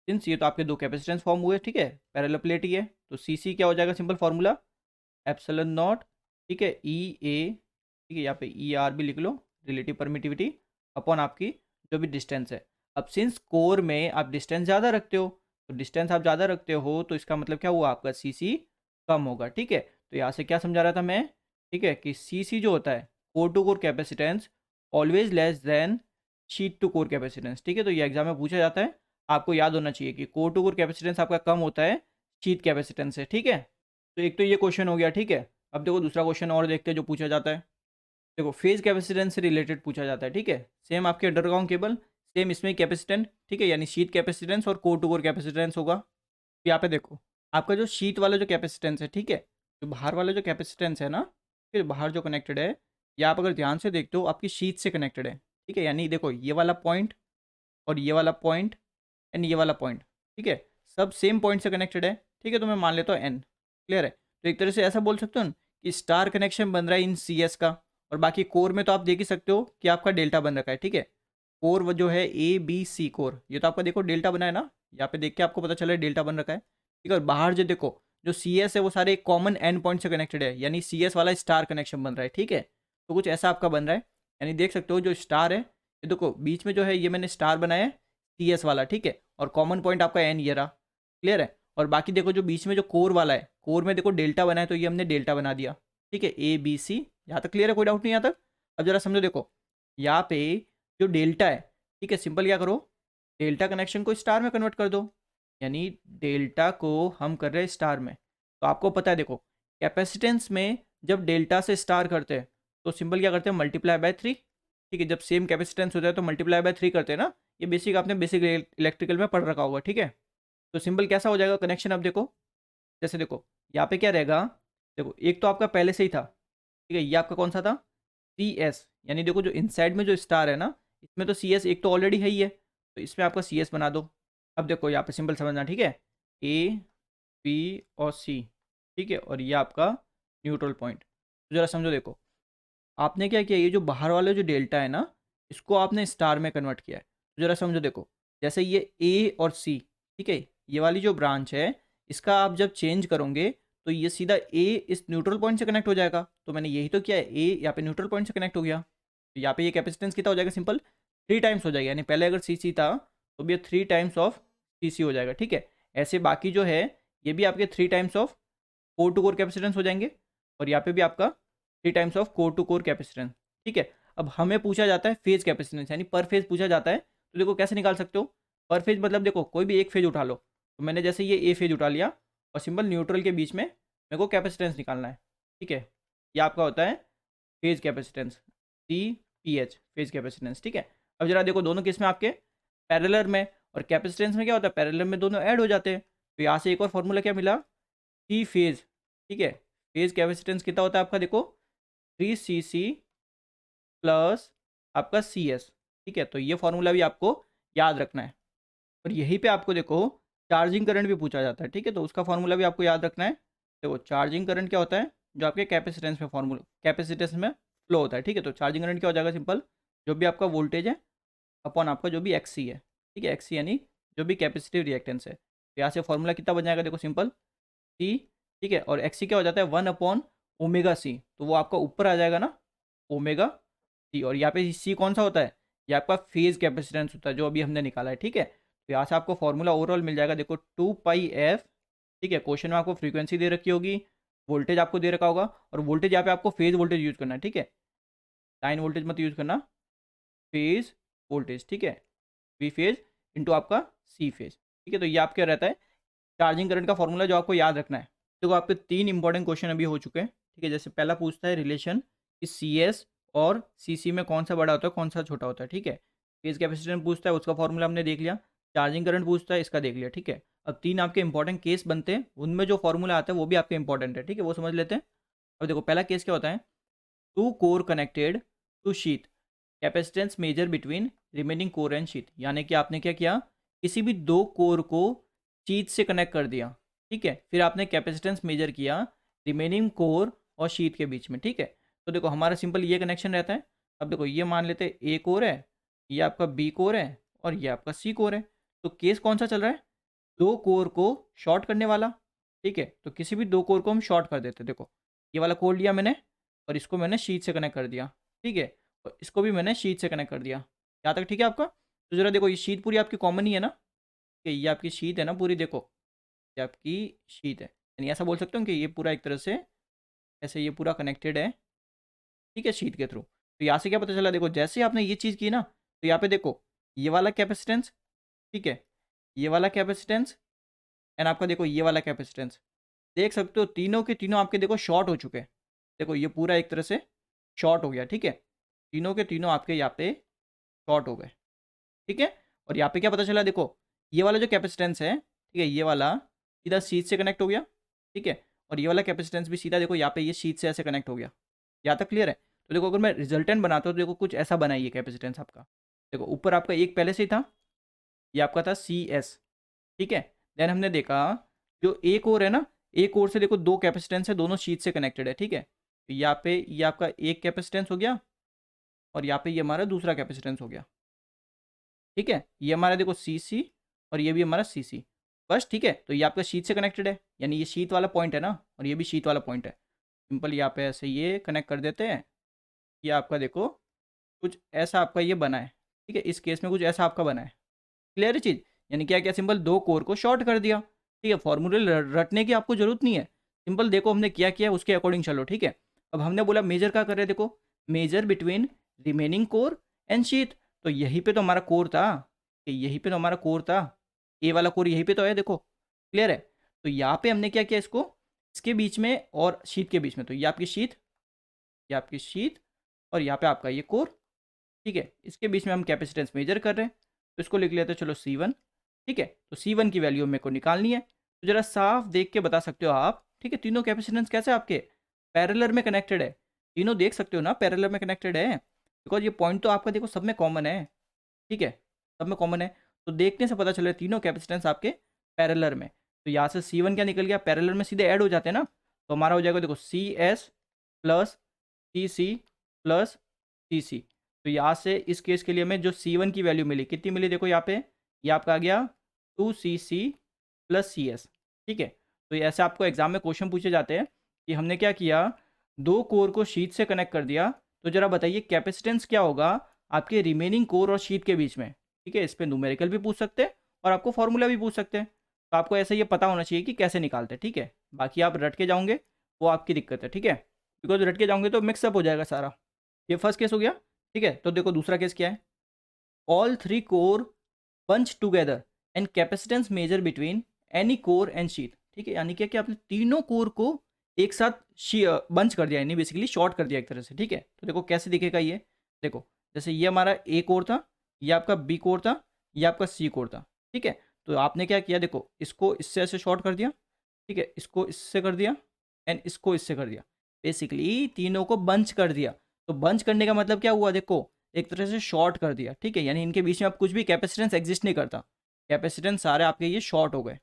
सिंस ये तो आपके दो कैपेसिटेंस फॉर्म हुए, ठीक है, पैरेलल प्लेट ही है, तो सी सी क्या हो जाएगा, सिंपल फार्मूला एप्सिलॉन नॉट, ठीक है, ई ए, ठीक है, यहाँ पे ई आर भी लिख लो, रिलेटिव परमिटिविटी अपॉन आपकी जो भी डिस्टेंस है। अब सिंस कोर में आप डिस्टेंस ज़्यादा रखते हो, तो डिस्टेंस आप ज़्यादा रखते हो तो इसका मतलब क्या हुआ, आपका सी सी कम होगा, ठीक है। तो यहाँ से क्या समझा रहा था मैं, ठीक है, कि सी सी जो होता है core to core capacitance always less than sheath to core capacitance, ठीक है, तो ये एग्जाम में पूछा जाता है, आपको याद होना चाहिए कि कोर टू कोर कैपेसिटेंस आपका कम होता है शीट कैपेसिटेंस से, ठीक है। तो एक तो ये क्वेश्चन हो गया, ठीक है। अब देखो दूसरा क्वेश्चन और देखते हैं जो पूछा जाता है। देखो फेज कैपेसिटेंस से रिलेटेड पूछा जाता है, ठीक है, सेम आपके अंडरग्राउंड केबल, सेम इसमें कैपेसिटेंस, ठीक है, यानी शीट कैपेसिटेंस और कोर टू कोर कैपेसिटेंस होगा। तो यहाँ पे देखो आपका जो शीट वाला जो कैपेसिटेंस है, ठीक है, जो बाहर वाला जो कैपेसिटेंस है ना, फिर बाहर जो कनेक्टेड है, या आप अगर ध्यान से देखते हो आपकी शीट से कनेक्टेड है, ठीक है, यानी देखो ये वाला पॉइंट और ये वाला पॉइंट एंड ये वाला पॉइंट, ठीक है, सब सेम पॉइंट से कनेक्टेड है, ठीक है, तो मैं मान लेता हूँ एन। क्लियर है। तो एक तरह से ऐसा बोल सकते हो ना कि स्टार कनेक्शन बन रहा है इन सी एस का, और बाकी कोर में तो आप देख ही सकते हो कि आपका डेल्टा बन रखा है, ठीक है, कोर वो जो है ए बी सी कोर, ये तो आपका देखो डेल्टा बना है ना, यहाँ पे देख के आपको पता चला है डेल्टा बन रखा है, ठीक है, और बाहर जो देखो जो सी एस है वो सारे एक कॉमन एंड पॉइंट से कनेक्टेड है, यानी सी एस वाला स्टार कनेक्शन बन रहा है, ठीक है, तो कुछ ऐसा आपका बन रहा है, यानी देख सकते हो जो स्टार है, ये देखो बीच में जो है ये मैंने स्टार बनाया है सी एस वाला, ठीक है, और कॉमन पॉइंट आपका एन ये रहा। क्लियर है। और बाकी देखो जो बीच में जो कोर वाला है, कोर में देखो डेल्टा बना है तो ये हमने डेल्टा बना दिया, ठीक है, ए बी सी, यहाँ तक क्लियर है, कोई डाउट नहीं यहाँ तक। अब जरा समझो, देखो यहाँ पे जो डेल्टा है, ठीक है, सिंपल क्या करो, डेल्टा कनेक्शन को स्टार में कन्वर्ट कर दो, यानी डेल्टा को हम कर रहे हैं स्टार में, तो आपको पता है देखो कैपेसिटेंस में जब डेल्टा से स्टार करते हैं तो सिंपल क्या करते हैं, मल्टीप्लाई बाय 3, ठीक है, जब सेम कैपेसिटेंस होता है तो मल्टीप्लाई बाय 3 करते हैं ना, ये बेसिक आपने बेसिक इलेक्ट्रिकल में पढ़ रखा होगा, ठीक है। तो सिंपल कैसा हो जाएगा कनेक्शन, अब देखो जैसे देखो यहाँ पे क्या रहेगा, देखो एक तो आपका पहले से ही था, ठीक है, ये आपका कौन सा था, सी एस, यानी देखो जो इनसाइड में जो स्टार है ना, इसमें तो सी एस एक तो ऑलरेडी है ही है, तो इसमें आपका सी एस बना दो। अब देखो यहाँ पे सिंपल समझना, ठीक है, ए बी और सी, ठीक है, और ये आपका न्यूट्रल पॉइंट। तो जरा समझो, देखो आपने क्या किया, ये जो बाहर वाला जो डेल्टा है ना, इसको आपने स्टार में कन्वर्ट किया है। तो जरा समझो, देखो जैसे ये ए और सी, ठीक है, ये वाली जो ब्रांच है इसका आप जब चेंज करोगे तो ये सीधा ए इस न्यूट्रल पॉइंट से कनेक्ट हो जाएगा, तो मैंने यही तो किया है, ए यहाँ पे न्यूट्रल पॉइंट से कनेक्ट हो गया, तो यहाँ पे ये कैपेसिटेंस कितना हो जाएगा, सिंपल 3 टाइम्स हो जाएगा, यानी पहले अगर सी सी था तो भी 3 टाइम्स ऑफ सी सी हो जाएगा, ठीक है। ऐसे बाकी जो है ये भी आपके 3 times of core to core capacitance हो जाएंगे, और यहाँ पे भी आपका 3 times of core to core capacitance, ठीक है। अब हमें पूछा जाता है फेज कैपेसिटेंस, यानी पर फेज पूछा जाता है, तो देखो कैसे निकाल सकते हो, पर फेज मतलब देखो कोई भी एक फेज उठा लो, तो मैंने जैसे ये ए फेज उठा लिया और सिंपल न्यूट्रल के बीच में मेरे को कैपेसिटेंस निकालना है, ठीक है, ये आपका होता है phase capacitance, C P H phase capacitance, ठीक है। अब जरा देखो दोनों केस में आपके पैरेलल में, और कैपेसिटेंस में क्या होता है, पैरेलल में दोनों ऐड हो जाते हैं, तो यहाँ से एक और फॉर्मूला क्या मिला, सी फेज, ठीक है, फेज कैपेसिटेंस कितना होता है आपका, देखो 3 cc प्लस आपका सी एस, ठीक है, तो ये फॉर्मूला भी आपको याद रखना है। और यहीं पे आपको देखो चार्जिंग करंट भी पूछा जाता है, ठीक है, तो उसका फॉर्मूला भी आपको याद रखना है। देखो चार्जिंग करंट क्या होता है, जो आपके कैपेसिटेंस में फॉर्मूला कैपेसिटेंस में फ्लो होता है, ठीक है। तो चार्जिंग करंट क्या हो जाएगा, सिंपल, जो भी आपका वोल्टेज है अपॉन आपका जो भी एक्सी है, ठीक है। एक्सी यानी जो भी कैपेसिटिव रिएक्टेंस है। तो यहाँ से फॉर्मूला कितना बन जाएगा, देखो सिंपल, सी, ठीक है। और एक्सी क्या हो जाता है, 1/ओमेगा सी, तो वो आपका ऊपर आ जाएगा ना, ओमेगा सी। और यहाँ पे सी कौन सा होता है, ये आपका फेज कैपेसिटेंस होता है, जो अभी हमने निकाला है, ठीक है। तो यहाँ से आपको फॉर्मूला ओवरऑल मिल जाएगा, देखो 2πf, ठीक है। क्वेश्चन में आपको फ्रीक्वेंसी दे रखी होगी, वोल्टेज आपको दे रखा होगा, और वोल्टेज यहाँ पे आपको फेज वोल्टेज यूज करना है, ठीक है। लाइन वोल्टेज मत यूज करना, फेज वोल्टेज, ठीक है। वी फेज इंटू आपका सी फेज, ठीक है। तो ये आपका रहता है चार्जिंग करंट का फॉर्मूला, जो आपको याद रखना है। देखो आपके 3 इंपॉर्टेंट क्वेश्चन अभी हो चुके हैं, ठीक है। जैसे पहला पूछता है रिलेशन कि सी एस और सी सी में कौन सा बड़ा होता है, कौन सा छोटा होता है, ठीक है। फेज कैपेसिटेंस पूछता है, उसका फॉर्मूला हमने देख लिया। चार्जिंग करंट पूछता है, इसका देख लिया, ठीक है। अब 3 आपके इंपॉर्टेंट केस बनते हैं, उनमें जो फॉर्मूला आता है वो भी आपके इंपॉर्टेंट है, ठीक है। वो समझ लेते हैं। अब देखो पहला केस क्या होता है, two core connected to sheath, capacitance measure between remaining core and sheath. यानी कि आपने क्या किया, किसी भी 2 कोर को शीट से कनेक्ट कर दिया, ठीक है। फिर आपने कैपेसिटेंस मेजर किया रिमेनिंग कोर और शीट के बीच में, ठीक है। तो देखो हमारा सिंपल ये कनेक्शन रहता है। अब देखो ये मान लेते हैं ए कोर है, ये आपका बी कोर है, और ये आपका सी कोर है। तो केस कौन सा चल रहा है, 2 कोर को शॉर्ट करने वाला, ठीक है। तो किसी भी 2 कोर को हम शॉर्ट कर देते हैं। देखो ये वाला कोर लिया मैंने, और इसको मैंने शीट से कनेक्ट कर दिया, ठीक है। और इसको भी मैंने शीट से कनेक्ट कर दिया, यहाँ तक ठीक है आपका। तो जरा देखो ये शीट पूरी आपकी कॉमन ही है ना, कि ये आपकी शीट है ना पूरी, देखो ये आपकी शीट है। यानी ऐसा बोल सकते हो कि ये पूरा एक तरह से ऐसे ये पूरा कनेक्टेड है, ठीक है, शीट के थ्रू। तो यहाँ से क्या पता चला, देखो जैसे ही आपने ये चीज़ की ना, तो यहाँ पे देखो ये वाला कैपेसिटेंस, ठीक है, ये वाला कैपेसिटेंस, एंड आपका देखो ये वाला कैपेसिटेंस, देख सकते हो तीनों के तीनों आपके देखो शॉर्ट हो चुके हैं। देखो ये पूरा एक तरह से शॉर्ट हो गया, ठीक है। तीनों के तीनों आपके यहाँ पे शॉर्ट हो गए, ठीक है। और यहाँ पे क्या पता चला, देखो ये वाला जो कैपेसिटेंस है, ठीक है, ये वाला सीधा शीट से कनेक्ट हो गया, ठीक है। और ये वाला कैपेसिटेंस भी सीधा देखो यहाँ पे ये शीट से ऐसे कनेक्ट हो गया। यहाँ तक क्लियर है। तो देखो अगर मैं रिजल्टेंट बनाता हूँ तो देखो कुछ ऐसा बना, ये कैपेसिटेंस आपका, देखो ऊपर आपका एक पहले से ही था, ये आपका था सी एस, ठीक है। देन हमने देखा जो एक और है ना, एक और से देखो 2 कैपेसिटेंस है, दोनों शीट से कनेक्टेड है, ठीक है। तो यहाँ पे ये आपका एक कैपेसिटेंस हो गया, और यहाँ पे ये हमारा दूसरा कैपेसिटेंस हो गया, ठीक है। ये हमारा देखो सी सी, और ये भी हमारा सी सी, बस, ठीक है। तो ये आपका शीट से कनेक्टेड है, यानी ये शीट वाला पॉइंट है ना, और ये भी शीट वाला पॉइंट है। सिंपल यहाँ पे ऐसे ये कनेक्ट कर देते हैं। ये आपका देखो कुछ ऐसा आपका ये बना है, ठीक है। इस केस में कुछ ऐसा आपका बना है, क्लियर है चीज़। यानी क्या क्या, सिंपल 2 कोर को शॉर्ट कर दिया, ठीक है। फॉर्मूले रटने की आपको जरूरत नहीं है, सिंपल देखो हमने क्या किया उसके अकॉर्डिंग चलो, ठीक है। अब हमने बोला मेजर क्या कर रहे हैं, देखो measure between remaining core and sheath. तो यहीं पे तो हमारा कोर था, कि यहीं पे तो हमारा कोर था, ए वाला कोर यहीं पे तो है, देखो क्लियर है। तो यहाँ पे हमने क्या किया, इसको इसके बीच में और शीट के बीच में, तो ये आपकी शीट, ये आपकी शीट, और यहाँ पे आपका ये कोर, ठीक है। इसके बीच में हम कैपेसिटेंस मेजर कर रहे हैं, तो इसको लिख लेते हैं चलो C1, ठीक है। तो C1 की वैल्यू मेरे को निकालनी है। तो जरा साफ देख के बता सकते हो आप, ठीक है, तीनों कैपेसिटेंस कैसे आपके पैरेलल में कनेक्टेड है, तीनों देख सकते हो ना पैरेलल में कनेक्टेड है, बिकॉज ये पॉइंट तो आपका देखो सब में कॉमन है, ठीक है, सब में कॉमन है। तो देखने से पता चल रहा है तीनों कैपेसिटेंस आपके पैरेलल में। तो यहाँ से C1 क्या निकल गया, पैरेलल में सीधे ऐड हो जाते हैं ना, तो हमारा हो जाएगा देखो CS plus CC plus CC। तो यहाँ से इस केस के लिए हमें जो C1 की वैल्यू मिली, कितनी मिली, देखो यहाँ पे ये आपका आ गया 2CC प्लस CS, ठीक है। तो ऐसे आपको एग्जाम में क्वेश्चन पूछे जाते हैं कि हमने क्या किया, 2 कोर को शीट से कनेक्ट कर दिया, तो जरा बताइए कैपेसिटेंस क्या होगा आपके रिमेनिंग कोर और शीट के बीच में, ठीक है। इस पर न्यूमेरिकल भी पूछ सकते हैं, और आपको फॉर्मूला भी पूछ सकते हैं। तो आपको ऐसे ये पता होना चाहिए कि कैसे निकालते हैं, ठीक है। बाकी आप रट के जाओगे वो आपकी दिक्कत है, ठीक है, बिकॉज रट के जाओगे तो मिक्सअप हो जाएगा सारा। ये फर्स्ट केस हो गया, ठीक है। तो देखो दूसरा केस क्या है, all 3 core bunch together and capacitance measure between any core and sheath, ठीक है। यानी क्या कि आपने तीनों कोर को एक साथ बंच कर दिया, यानी बेसिकली शॉर्ट कर दिया एक तरह से, ठीक है। तो देखो कैसे दिखेगा ये, देखो जैसे ये हमारा ए कोर था, ये आपका बी कोर था, ये आपका सी कोर था, ठीक है। तो आपने क्या किया, देखो इसको इससे ऐसे शॉर्ट कर दिया, ठीक है, इसको इससे कर दिया, एंड इसको इससे कर दिया, बेसिकली तीनों को बंच कर दिया। तो बंच करने का मतलब क्या हुआ, देखो एक तरह से शॉर्ट कर दिया, ठीक है। यानी इनके बीच में अब कुछ भी कैपेसिटेंस एग्जिस्ट नहीं करता, कैपेसिटेंस सारे आपके ये शॉर्ट हो गए,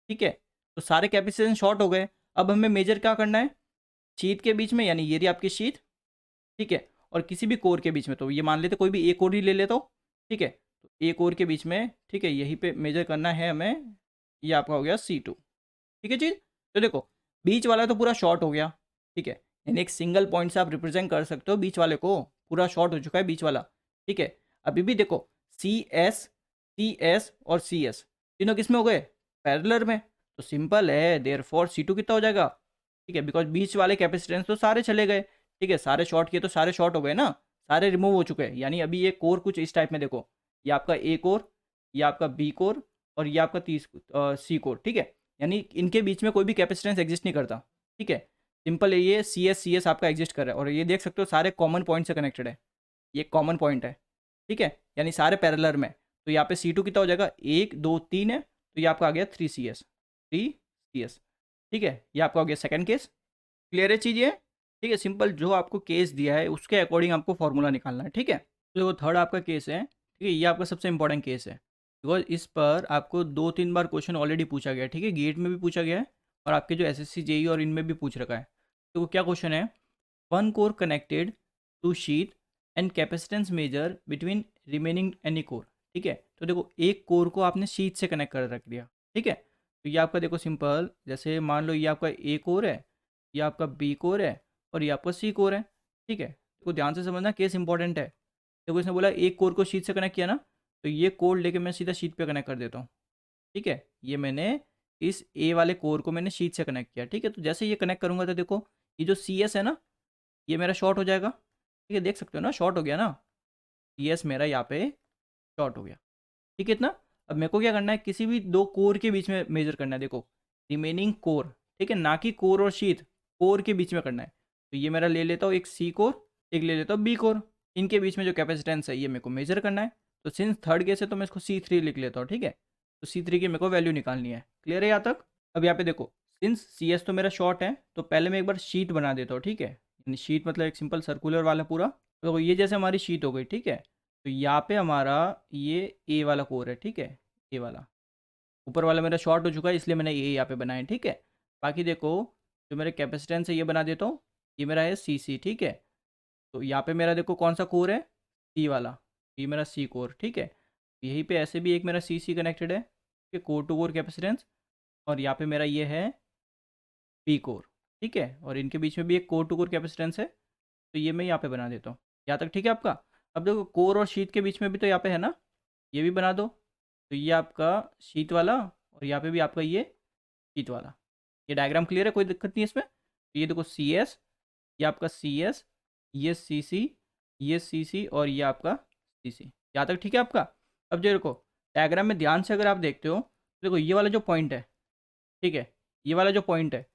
ठीक है। तो सारे कैपेसिटेंस शॉर्ट हो गए। अब हमें मेजर क्या करना है, शीट के बीच में, यानी ये रही आपकी शीट, ठीक है, और किसी भी कोर के बीच में, तो ये मान लेते कोई भी एक कोर ही ले लेता हूँ, ठीक है, तो एक कोर के बीच में, ठीक है, यहीं पे मेजर करना है हमें, ये आपका हो गया C2, ठीक है चीज। तो देखो बीच वाला तो पूरा शॉर्ट हो गया, ठीक है, यानी एक सिंगल पॉइंट से आप रिप्रेजेंट कर सकते हो बीच वाले को, पूरा शॉर्ट हो चुका है बीच वाला, ठीक है। अभी भी देखो CS और CS तीनों किस में हो गए, पैरेलल में, तो सिंपल है, देयरफॉर C2 कितना हो जाएगा, ठीक है, बिकॉज बीच वाले कैपेसिटेंस तो सारे चले गए, ठीक है, सारे शॉर्ट किए तो सारे शॉर्ट हो गए ना, सारे रिमूव हो चुके हैं, यानी अभी ये कोर कुछ इस टाइप में देखो, ये आपका A कोर, ये आपका B कोर, और ये आपका C कोर, ठीक है, यानी इनके बीच में कोई भी कैपेसिटेंस एग्जिस्ट नहीं करता, ठीक है, सिंपल है, ये CS आपका एग्जिस्ट कर रहा है, और ये देख सकते हो सारे कॉमन पॉइंट से कनेक्टेड है, ये कॉमन पॉइंट है, ठीक है, यानी सारे पैरेलल में, तो यहाँ पे C2 कितना हो जाएगा, 1 2 3 है, तो ये आपका आ गया 3CS, ठीक है, ये आपका हो गया सेकंड केस। क्लियर है चीज़ ये, ठीक है, सिंपल जो आपको केस दिया है उसके अकॉर्डिंग आपको फॉर्मूला निकालना है, ठीक है। तो वो थर्ड आपका केस है, ठीक है, ये आपका सबसे इंपॉर्टेंट केस है, बिकॉज इस पर आपको 2 3 बार क्वेश्चन ऑलरेडी पूछा गया है, ठीक है, गेट में भी पूछा गया है, और आपके जो SSC JEE और इनमें भी पूछ रखा है। तो वो क्या क्वेश्चन है, one core connected to sheath and capacitance measure between remaining any core, ठीक है, तो देखो एक कोर को आपने शीट से कनेक्ट कर रख दिया, ठीक है, तो ये आपका देखो सिंपल, जैसे मान लो ये आपका A कोर है, ये आपका B कोर है, और ये आपका C कोर है, ठीक है, तो ध्यान से समझना केस इंपॉर्टेंट है। देखो इसने बोला एक कोर को शीट से कनेक्ट किया ना, तो ये कोड लेके मैं सीधा शीट पे कनेक्ट कर देता हूँ, ठीक है, ये मैंने इस A वाले कोर को मैंने शीट से कनेक्ट किया, ठीक है, तो जैसे ये कनेक्ट करूँगा तो देखो ये जो CS है ना, ये मेरा शॉर्ट हो जाएगा, ठीक है, देख सकते हो ना शॉर्ट हो गया ना, CS मेरा यहाँ पे शॉर्ट हो गया, ठीक है इतना। अब मेरे को क्या करना है, किसी भी दो कोर के बीच में मेजर करना है, देखो रिमेनिंग कोर, ठीक है, ना कि कोर और शीट, कोर के बीच में करना है, तो ये मेरा ले लेता हूँ एक C कोर, एक ले लेता हूँ B कोर, इनके बीच में जो कैपेसिटेंस है ये मेरे को मेजर करना है, तो सिंस थर्ड केस है तो मैं इसको C3 लिख लेता हूँ, ठीक है, तो C3 की मेरे को वैल्यू निकालनी है। क्लियर है यहाँ तक। अब यहाँ पे देखो सिंस CS तो मेरा शॉर्ट है, तो पहले मैं एक बार शीट बना देता हूँ, ठीक है, यानी शीट मतलब एक सिंपल सर्कुलर वाला पूरा, तो ये जैसे हमारी शीट हो गई, ठीक है, तो यहाँ पे हमारा ये A वाला कोर है, ठीक है, A वाला, ऊपर वाला मेरा शॉर्ट हो चुका है इसलिए मैंने ये यहाँ पे बनाया, ठीक है। बाकी देखो जो मेरे कैपेसिटेंस है ये बना देता हूँ, ये मेरा है CC, ठीक है, तो यहाँ पे मेरा देखो कौन सा कोर है, C वाला, ये मेरा C कोर, ठीक है, यहीं पे ऐसे भी एक मेरा CC कनेक्टेड है, ठीक है, कोर टू कोर कैपेसिटेंस, और यहाँ पे मेरा ये है P कोर, ठीक है, और इनके बीच में भी एक कोर टू कोर कैपेसिटेंस है, तो ये मैं यहाँ पे बना देता हूँ, यहाँ तक ठीक है आपका। अब देखो कोर और शीट के बीच में भी तो यहाँ पे है ना, ये भी बना दो, तो ये आपका शीट वाला, और यहाँ पे भी आपका ये शीट वाला, ये डायग्राम क्लियर है, कोई दिक्कत नहीं है इसमें। तो ये देखो CS, ये आपका CS, ये CC, ये CC, और ये आपका CC, यहाँ तक ठीक है आपका। अब जो देखो डायग्राम में ध्यान से अगर आप देखते हो तो देखो ये वाला जो पॉइंट है, ठीक है, ये वाला जो पॉइंट है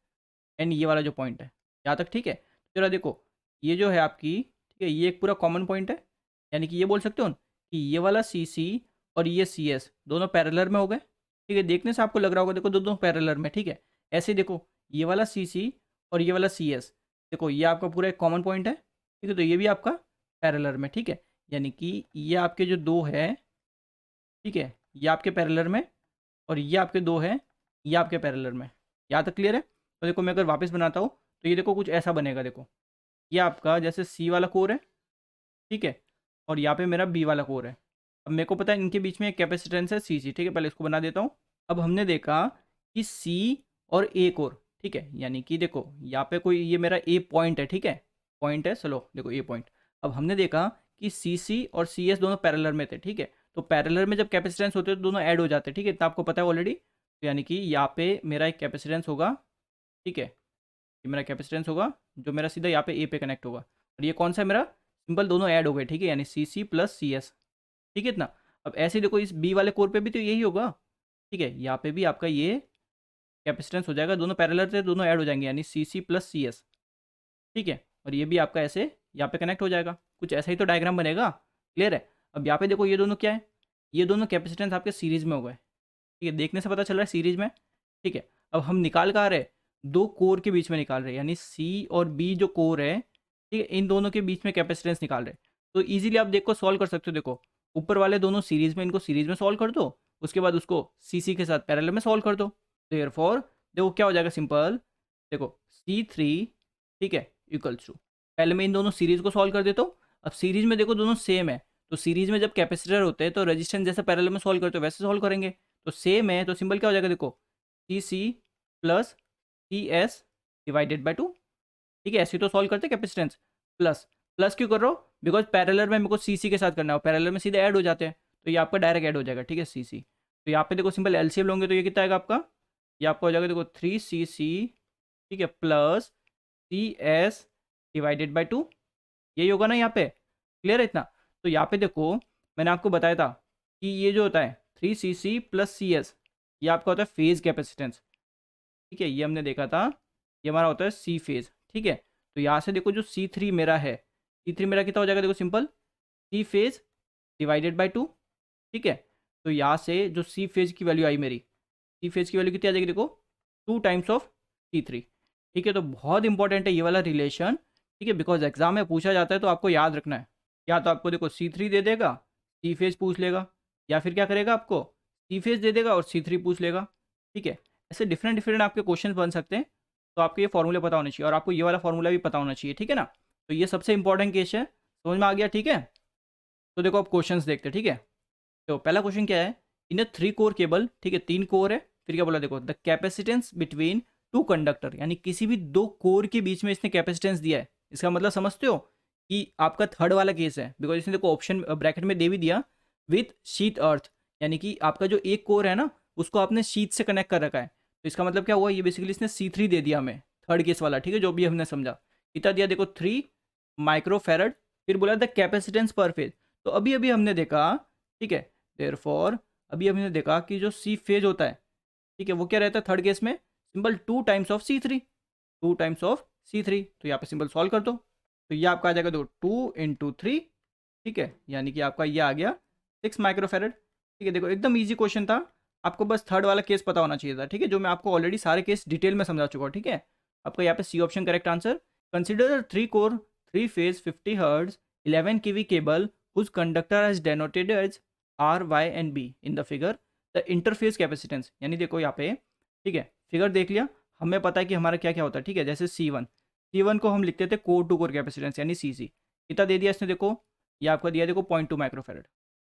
एंड ये वाला जो पॉइंट है, यहाँ तक ठीक है। चलो देखो ये जो है आपकी, ठीक है, ये एक पूरा कॉमन पॉइंट है, यानी कि ये बोल सकते हो न कि ये वाला CC और ये CS दोनों पैरेलल में हो गए, ठीक है, देखने से आपको लग रहा होगा देखो दोनों पैरेलल में, ठीक है, ऐसे ही देखो ये वाला CC और ये वाला CS, देखो ये आपका पूरा एक कॉमन पॉइंट है, ठीक है, तो ये भी आपका पैरेलल में, ठीक है, यानी कि ये आपके जो दो है, ठीक है, ये आपके पैरेलल में, और ये आपके दो है, ये आपके पैरेलल में, यहाँ तक क्लियर है। तो देखो मैं अगर वापस बनाता हूँ तो ये देखो कुछ ऐसा बनेगा, देखो ये आपका जैसे C वाला कोर है, ठीक है, और यहाँ पे मेरा B वाला कोर है। अब मेरे को पता है इनके बीच में एक कैपेसिटेंस है CC, ठीक है, पहले इसको बना देता हूँ। अब हमने देखा कि C और A कोर, ठीक है, यानी कि देखो यहाँ पे कोई ये मेरा A पॉइंट है, ठीक है, पॉइंट है, चलो देखो A पॉइंट। अब हमने देखा कि CC और CS दोनों पैरेलल में थे, ठीक है, तो पैरेलल में जब कैपेसिटेंस होते हैं तो दोनों ऐड हो जाते हैं, ठीक है, इतना आपको पता है ऑलरेडी। तो यानी कि यहाँ पे मेरा एक कैपेसिटेंस होगा, ठीक है, ये मेरा कैपेसिटेंस होगा जो मेरा सीधा यहाँ पे A पे कनेक्ट होगा, और ये कौन सा है मेरा, सिंपल दोनों ऐड हो गए, ठीक है, यानी CC प्लस CS, ठीक है इतना। अब ऐसे ही देखो इस B वाले कोर पे भी तो यही होगा, ठीक है, यहाँ पे भी आपका ये कैपेसिटेंस हो जाएगा, दोनों पैरेलल थे दोनों ऐड हो जाएंगे, यानी CC प्लस CS, ठीक है, और ये भी आपका ऐसे यहाँ पे कनेक्ट हो जाएगा, कुछ ऐसा ही तो डायग्राम बनेगा। क्लियर है। अब यहाँ पे देखो ये दोनों क्या है, ये दोनों कैपेसिटेंस आपके सीरीज में हो गए, ठीक है, देखने से पता चल रहा है सीरीज में, ठीक है। अब हम निकाल कहाँ रहे, दो कोर के बीच में निकाल रहे हैं, यानी C और B जो कोर है, ठीक है, इन दोनों के बीच में कैपेसिटेंस निकाल रहे हैं। तो इजीली आप देखो सॉल्व कर सकते हो, देखो ऊपर वाले दोनों सीरीज में, इनको सीरीज में सॉल्व कर दो, उसके बाद उसको CC के साथ पैरेलल में सॉल्व कर दो, देयरफॉर देखो क्या हो जाएगा सिंपल, देखो C3, ठीक है, इक्वल्स टू, पहले मैं इन दोनों सीरीज को सॉल्व कर देता हूँ। अब सीरीज में देखो दोनों सेम है, तो सीरीज में जब कैपेसिटर होते हैं तो रेजिस्टेंस जैसे पैरेलल में सॉल्व करते हो वैसे सॉल्व करेंगे, तो सेम है तो सिंबल क्या हो जाएगा देखो, C C plus C S divided by 2। ठीक है, ऐसे तो सॉल्व करते कैपेसिटेंस, प्लस प्लस क्यों कर रहा हूँ, बिकॉज पैरेलल में मेरे को सी सी के साथ करना है, पैरेलल में सीधे ऐड हो जाते हैं, तो ये आपका डायरेक्ट ऐड हो जाएगा। ठीक है, सी सी, तो यहाँ पे देखो सिंपल एलसीएम लोगे तो ये कितना आएगा आपका, ये आपका हो जाएगा देखो 3cc, ठीक है, plus C S divided by 2, यही होगा ना यहाँ पे, क्लियर है इतना। तो यहाँ पे देखो मैंने आपको बताया था कि ये जो होता है 3cc प्लस सी एस, ये आपका होता है फेज कैपेसिटेंस। ठीक है, ये हमने देखा था, ये हमारा होता है सी फेज। ठीक है, तो यहाँ से देखो जो C3 मेरा है, C3 मेरा कितना हो जाएगा देखो simple, C phase divided by 2। ठीक है, तो यहाँ से जो सी फेज की वैल्यू आई मेरी, सी फेज की वैल्यू कितनी आ जाएगी देखो, 2 टाइम्स ऑफ C3। ठीक है, तो बहुत इंपॉर्टेंट है ये वाला रिलेशन। ठीक है, बिकॉज एग्जाम में पूछा जाता है तो आपको याद रखना है, या तो आपको देखो C3 दे देगा, सी फेज पूछ लेगा, या फिर क्या करेगा आपको सी फेज दे देगा और C3 पूछ लेगा। ठीक है, ऐसे डिफरेंट डिफरेंट आपके क्वेश्चन बन सकते हैं, तो आपको ये फॉर्मूला पता होना चाहिए और आपको ये वाला फॉर्मूला भी पता होना चाहिए। ठीक है ना, तो ये सबसे इंपॉर्टेंट केस है, समझ में आ गया। ठीक है, तो देखो अब क्वेश्चंस देखते हैं। ठीक है, तो पहला क्वेश्चन क्या है, इन अ 3 कोर केबल, ठीक है 3 कोर है, फिर क्या बोला देखो, द कैपेसिटेंस बिटवीन 2 कंडक्टर, यानी किसी भी 2 कोर के बीच में इसने कैपेसिटेंस दिया है। इसका मतलब समझते हो कि आपका थर्ड वाला केस है, बिकॉज इसने देखो ऑप्शन ब्रैकेट में दे भी दिया विथ शीट अर्थ, यानी कि आपका जो एक कोर है ना उसको आपने शीट से कनेक्ट कर रखा है, तो इसका मतलब क्या हुआ, ये बेसिकली इसने C3 दे दिया हमें, थर्ड केस वाला। ठीक है, जो भी हमने समझा, कितना दिया देखो 3 माइक्रोफेरड, फिर बोला द कैपेसिटेंस पर फेज। तो अभी अभी हमने देखा, ठीक है, देयरफॉर अभी हमने देखा कि जो सी फेज होता है, ठीक है, वो क्या रहता है थर्ड केस में, simple 2 times of C3, 2 times of C3, तो यहाँ पे सिंपल सॉल्व कर दो, तो ये आपका आ जाएगा दो 2 × 3। ठीक है, यानी कि आपका ये आ गया 6 माइक्रोफेरड। ठीक है, देखो एकदम ईजी क्वेश्चन था, आपको बस थर्ड वाला केस पता होना चाहिए था। ठीक है, जो मैं आपको ऑलरेडी सारे केस डिटेल में समझा चुका हूँ। ठीक है, आपका यहाँ पे C option correct answer. Consider 3 core 3 phase 50 hertz 11 kV cable whose conductor is denoted as R, Y and B in the figure, the interface capacitance, यानी देखो यहाँ पे, ठीक है, फिगर देख लिया, हमें पता है कि हमारा क्या क्या होता है। ठीक है, जैसे C1 को हम लिखते थे कोर टू कोर कैपेसिटेंस यानी CC, कितना दे दिया इसने देखो, ये आपका दिया देखो 0.2 माइक्रोफेरड,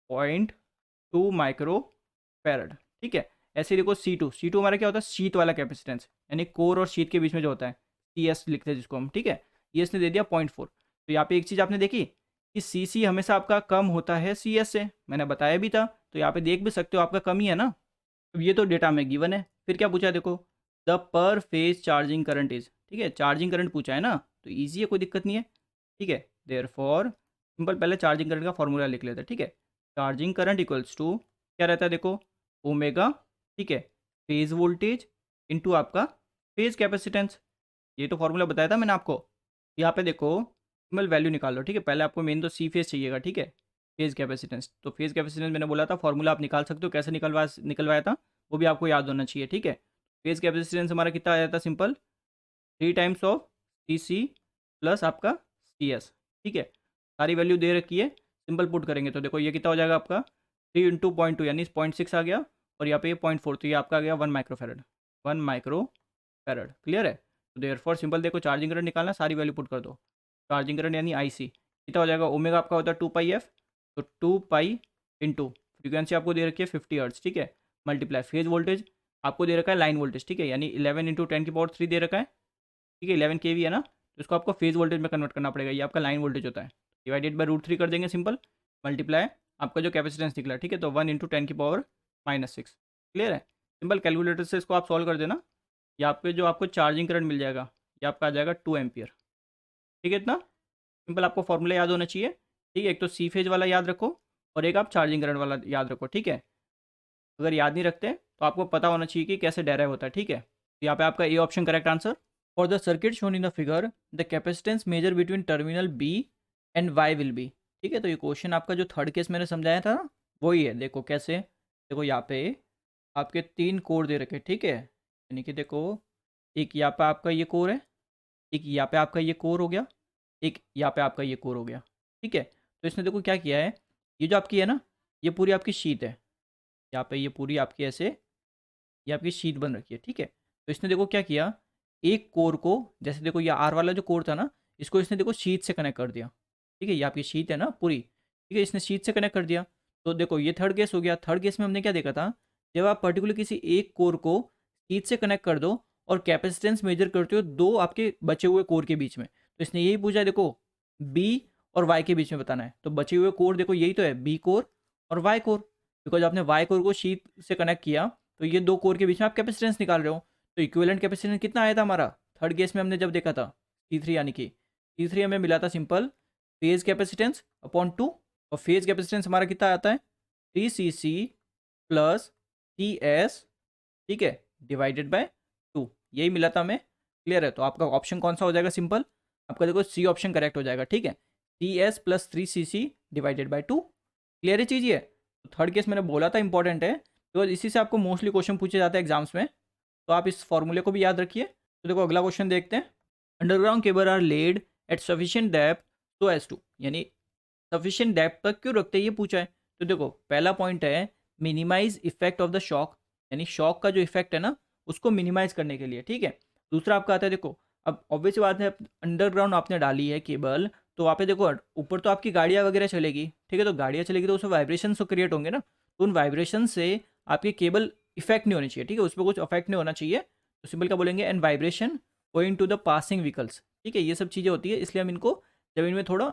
0.2 माइक्रोफेरड। ठीक है, ऐसे देखो C2 हमारा क्या होता है शीट वाला कैपेसिटेंस, यानी कोर और शीट के बीच में जो होता है CS लिखते हैं जिसको हम। ठीक है, ये इसने दे दिया 0.4। तो यहाँ पे एक चीज़ आपने देखी कि CC हमेशा आपका कम होता है CS से, मैंने बताया भी था, तो यहाँ पे देख भी सकते हो आपका कम ही है ना। अब ये तो डेटा में गिवन है, फिर क्या पूछा है देखो, द पर फेज चार्जिंग करंट इज, ठीक है, चार्जिंग करंट पूछा है ना, तो ईजी है, कोई दिक्कत नहीं है। ठीक है, देयरफॉर सिंपल पहले चार्जिंग करंट का फॉर्मूला लिख लेते हैं। ठीक है, चार्जिंग करंट इक्वल्स टू क्या रहता है देखो, ओमेगा, ठीक है, फेज वोल्टेज इनटू आपका फेज कैपेसिटेंस, ये तो फॉर्मूला बताया था मैंने आपको। यहाँ पे देखो सिंपल वैल्यू निकाल लो। ठीक है, पहले आपको मेन तो सी फेज चाहिएगा। ठीक है, फेज कैपेसिटेंस, तो फेज कैपेसिटेंस मैंने बोला था फॉर्मूला आप निकाल सकते हो, कैसे निकलवाया था वो भी आपको याद होना चाहिए। ठीक है, फेज कैपेसिटेंस हमारा कितना आया था simple 3 times of CC plus आपका CS। ठीक है, सारी वैल्यू दे रखी है, सिंपल पुट करेंगे तो देखो ये कितना हो जाएगा आपका 3 × 0.2 यानी 0.6 आ गया, और यहाँ पे ये 0.4, तो ये आपका आ गया 1 माइक्रोफेरड, 1 माइक्रोफेरड। क्लियर है, तो देयरफॉर सिंपल देखो चार्जिंग करंट निकालना, सारी वैल्यू पुट कर दो, चार्जिंग करंट यानी IC कितना हो जाएगा, ओमेगा आपका होता है 2πf, तो 2π इंटू फ्रीक्वेंसी आपको दे रखी है 50 हर्ट्ज। ठीक है, मल्टीप्लाई फेज वोल्टेज आपको दे रखा है लाइन वोल्टेज। ठीक है, यानी 11 × 10⁻³ दे रखा है। ठीक है, 11 kV है ना, तो इसको आपको फेज वोल्टेज में कन्वर्ट करना पड़ेगा, ये आपका लाइन वोल्टेज होता है, डिवाइडेड बाय √3 कर देंगे सिंपल, मल्टीप्लाई आपका जो कैपेसिटेंस निकला। ठीक है, तो 1 × 10⁻⁻6। क्लियर है, सिंपल कैलकुलेटर से इसको आप सॉल्व कर देना, या पे जो आपको चार्जिंग करंट मिल जाएगा ये आपका आ जाएगा 2 एम्पियर। ठीक है, इतना सिंपल आपको फॉर्मूला याद होना चाहिए। ठीक है, एक तो सी फेज वाला याद रखो और एक आप चार्जिंग करंट वाला याद रखो। ठीक है, अगर याद नहीं रखते तो आपको पता होना चाहिए कि कैसे डेराइव होता है। ठीक है, तो यहाँ पे आपका A option correct answer. For the circuit shown in the figure the capacitance measure between terminal B and Y will be. ठीक है, तो ये क्वेश्चन आपका जो थर्ड केस मैंने समझाया था ना वही है। देखो कैसे, देखो यहाँ पे आपके 3 कोर दे रखे। ठीक है, यानी कि देखो एक यहाँ पे आपका ये कोर है, एक यहाँ पे आपका ये कोर हो गया, एक यहाँ पे आपका ये कोर हो गया। ठीक है, तो इसने देखो क्या किया है, ये जो आपकी है ना ये पूरी आपकी शीट है, यहाँ पे ये पूरी आपकी ऐसे ये आपकी शीट बन रखी है। ठीक है, तो इसने देखो क्या किया, एक कोर को, जैसे देखो ये आर वाला जो कोर था ना, इसको इसने देखो शीट से कनेक्ट कर दिया, ठीक है, ये आपकी शीट है ना पूरी, ठीक है, इसने शीट से कनेक्ट कर दिया। तो देखो ये थर्ड केस हो गया। थर्ड केस में हमने क्या देखा था, जब आप पर्टिकुलर किसी एक कोर को शीट से कनेक्ट कर दो और कैपेसिटेंस मेजर करते हो दो आपके बचे हुए कोर के बीच में, तो इसने यही पूछा है, देखो बी और वाई के बीच में बताना है। तो बचे हुए कोर देखो यही तो है, बी कोर और वाई कोर, बिकॉज आपने वाई कोर को शीट से कनेक्ट किया, तो ये दो कोर के बीच में आप कैपेसिटेंस निकाल रहे हो। तो इक्विवेलेंट कैपेसिटेंस कितना आया था हमारा थर्ड केस में हमने जब देखा था, T3, यानी कि T3 हमें मिला था सिंपल फेज कैपेसिटेंस अपॉन 2, और फेज कैपेसिटेंस हमारा कितना आता है 3cc प्लस Ts, ठीक है, डिवाइडेड बाय 2, यही मिला था हमें। क्लियर है? तो आपका ऑप्शन कौन सा हो जाएगा, सिंपल आपका देखो सी ऑप्शन करेक्ट हो जाएगा, ठीक है, Ts plus 3cc divided by 2। Clear है चीज़ ये? तो थर्ड केस मैंने बोला था इंपॉर्टेंट है, तो इसी से आपको मोस्टली क्वेश्चन पूछे जाते हैं एग्जाम्स में, तो आप इस फॉर्मूले को भी याद रखिए। तो देखो अगला क्वेश्चन देखते हैं। Underground cable are laid at sufficient depth so as to, यानी सफिशिएंट डेप्थ तक क्यों रखते हैं ये पूछा है। तो देखो पहला पॉइंट है minimise effect of the shock, यानी शॉक का जो इफेक्ट है ना उसको मिनिमाइज करने के लिए, ठीक है। दूसरा आपका आता है, देखो अब ऑब्वियस बात है, अंडरग्राउंड आपने डाली है केबल, तो वहाँ पे देखो ऊपर तो आपकी गाड़ियाँ वगैरह चलेगी, ठीक है, तो गाड़ियाँ चलेगी तो उसमें वाइब्रेशन तो क्रिएट होंगे ना, तो उन वाइब्रेशन से आपकी केबल इफेक्ट नहीं होनी चाहिए, ठीक है, उस पर कुछ इफेक्ट नहीं होना चाहिए। तो सिंपल क्या बोलेंगे, and vibration going to the passing vehicles, ठीक है, ये सब चीज़ें होती है, इसलिए हम इनको जमीन में थोड़ा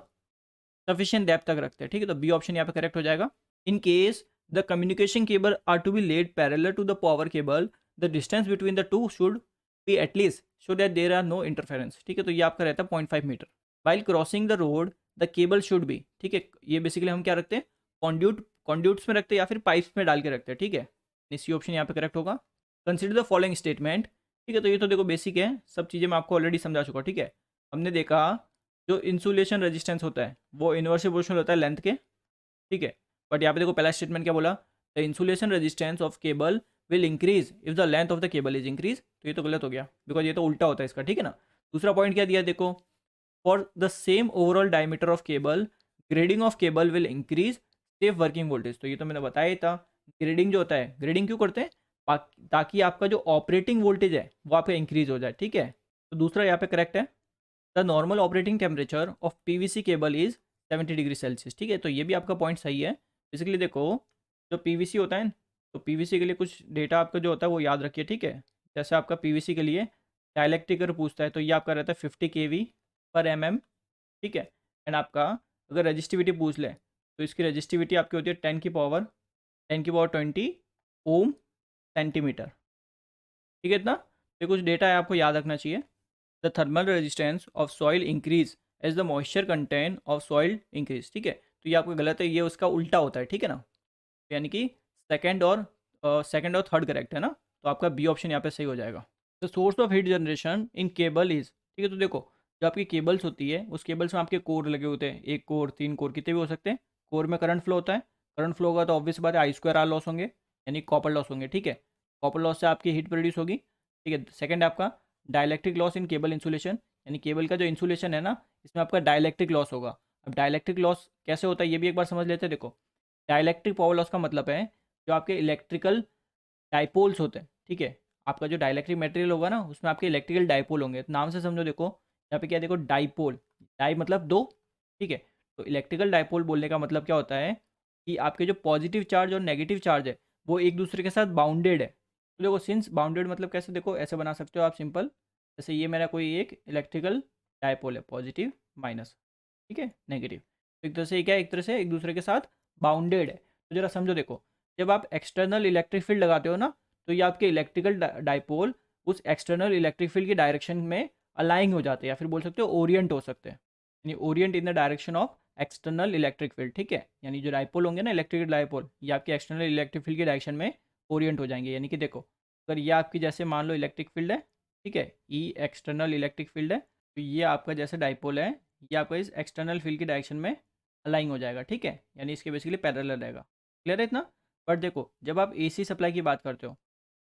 सफिशिएंट डेप्थ तक रखते हैं, ठीक है, तो बी ऑप्शन यहाँ पे करेक्ट हो जाएगा। In case the communication cable are to be laid parallel to the power cable, the distance between the two should be at least so that there are no interference, ठीक है, तो ये आपका रहता है 0.5 metre. While crossing the road the cable should be, ठीक है, ये बेसिकली हम क्या रखते हैं, कॉन्ड्यूट्स में रखते हैं या फिर पाइप्स में डाल के रखते हैं, ठीक है, सी ऑप्शन यहाँ पे करेक्ट होगा। कंसिडर द फॉलोइंग स्टेटमेंट, ठीक है, तो ये तो देखो बेसिक है, सब चीज़ें मैं आपको ऑलरेडी समझा चुका, ठीक है। हमने देखा जो इंसुलेशन रेजिस्टेंस होता है वो इन्वर्स प्रोपोर्शनल होता है लेंथ के, ठीक है, बट यहाँ पे देखो पहला स्टेटमेंट क्या बोला, the insulation resistance of cable will increase if the length of the cable is increase, तो ये तो गलत हो गया बिकॉज ये तो उल्टा होता है इसका, ठीक है ना। दूसरा पॉइंट क्या दिया देखो, for the same overall diameter of cable grading of cable will increase safe working voltage, तो ये तो मैंने बताया ही था। ग्रेडिंग जो होता है, ग्रेडिंग क्यों करते हैं, ताकि आपका जो ऑपरेटिंग वोल्टेज है वो आपका इंक्रीज हो जाए, ठीक है। तो दूसरा यहाँ पे करेक्ट है, the normal operating temperature of PVC cable is 70 degree Celsius, ठीक है, तो ये भी आपका पॉइंट सही है। बेसिकली देखो जो पीवीसी होता है, तो पीवीसी के लिए कुछ डेटा आपका जो होता है वो याद रखिए, ठीक है। जैसे आपका पीवीसी के लिए डाइलेक्ट्रिक अगर पूछता है तो ये आपका रहता है 50 kV पर mm, ठीक है। एंड आपका अगर रजिस्टिविटी पूछ ले तो इसकी रजिस्टिविटी आपकी होती है 10 की पावर 20 ओम सेंटीमीटर, ठीक है, इतना। तो कुछ डेटा है आपको याद रखना चाहिए। The thermal resistance of soil increase as the moisture content of soil increase, ठीक है, तो ये आपको गलत है, ये उसका उल्टा होता है, ठीक है ना, यानी कि सेकंड और थर्ड करेक्ट है ना, तो आपका बी ऑप्शन यहाँ पे सही हो जाएगा। The source of heat generation in cable is, ठीक है, तो देखो जो आपकी केबल्स होती है उस केबल्स में आपके कोर लगे होते हैं, एक कोर, तीन कोर, कितने भी हो सकते हैं। कोर में करंट फ्लो होता है, करंट फ्लो होगा तो ऑब्वियस बात है I2R लॉस होंगे, यानी कॉपर लॉस होंगे, ठीक है, कॉपर लॉस से आपकी हीट प्रोड्यूस होगी, ठीक है। सेकंड आपका dielectric loss in cable insulation, यानी केबल का जो इंसुलेशन है ना इसमें आपका डाइलेक्ट्रिक लॉस होगा। अब डाइलेक्ट्रिक लॉस कैसे होता है ये भी एक बार समझ लेते हैं। देखो डाइलेक्ट्रिक पावर लॉस का मतलब है जो आपके इलेक्ट्रिकल डाइपोल्स होते हैं, ठीक है, आपका जो डाइलेक्ट्रिक मटेरियल होगा ना उसमें आपके इलेक्ट्रिकल डाइपोल होंगे, तो नाम से समझो, देखो यहाँ पे क्या देखो डाइपोल, डाई मतलब दो, ठीक है, तो इलेक्ट्रिकल डाइपोल बोलने का मतलब क्या होता है कि आपके जो पॉजिटिव चार्ज और नेगेटिव चार्ज है वो एक दूसरे के साथ बाउंडेड है। तो देखो सिंस बाउंडेड मतलब कैसे, देखो ऐसे बना सकते हो आप सिंपल, जैसे ये मेरा कोई एक इलेक्ट्रिकल डाइपोल है, पॉजिटिव माइनस, ठीक है, नेगेटिव, तो एक तरह से क्या है, एक तरह से एक दूसरे के साथ बाउंडेड है। तो जरा समझो, देखो जब आप एक्सटर्नल इलेक्ट्रिक फील्ड लगाते हो ना तो ये आपके इलेक्ट्रिकल डाइपोल उस एक्सटर्नल इलेक्ट्रिक फील्ड की डायरेक्शन में अलाइन हो जाते हैं, या फिर बोल सकते हो ओरिएंट हो सकते हैं, यानी Orient in the direction of external electric field, ठीक है, यानी जो डाइपोल होंगे ना इलेक्ट्रिकल डाइपोल ये आपके एक्सटर्नल इलेक्ट्रिक फील्ड की डायरेक्शन में ओरिएंट हो जाएंगे। यानी कि देखो अगर ये आपकी जैसे मान लो इलेक्ट्रिक फील्ड है, ठीक है, ई एक्सटर्नल इलेक्ट्रिक फील्ड है, तो ये आपका जैसे डाइपोल है ये आपका इस एक्सटर्नल फील्ड की डायरेक्शन में अलाइन हो जाएगा, ठीक है, यानी इसके बेसिकली पैरेलल रहेगा। क्लियर है इतना। बट देखो जब आप एसी सप्लाई की बात करते हो,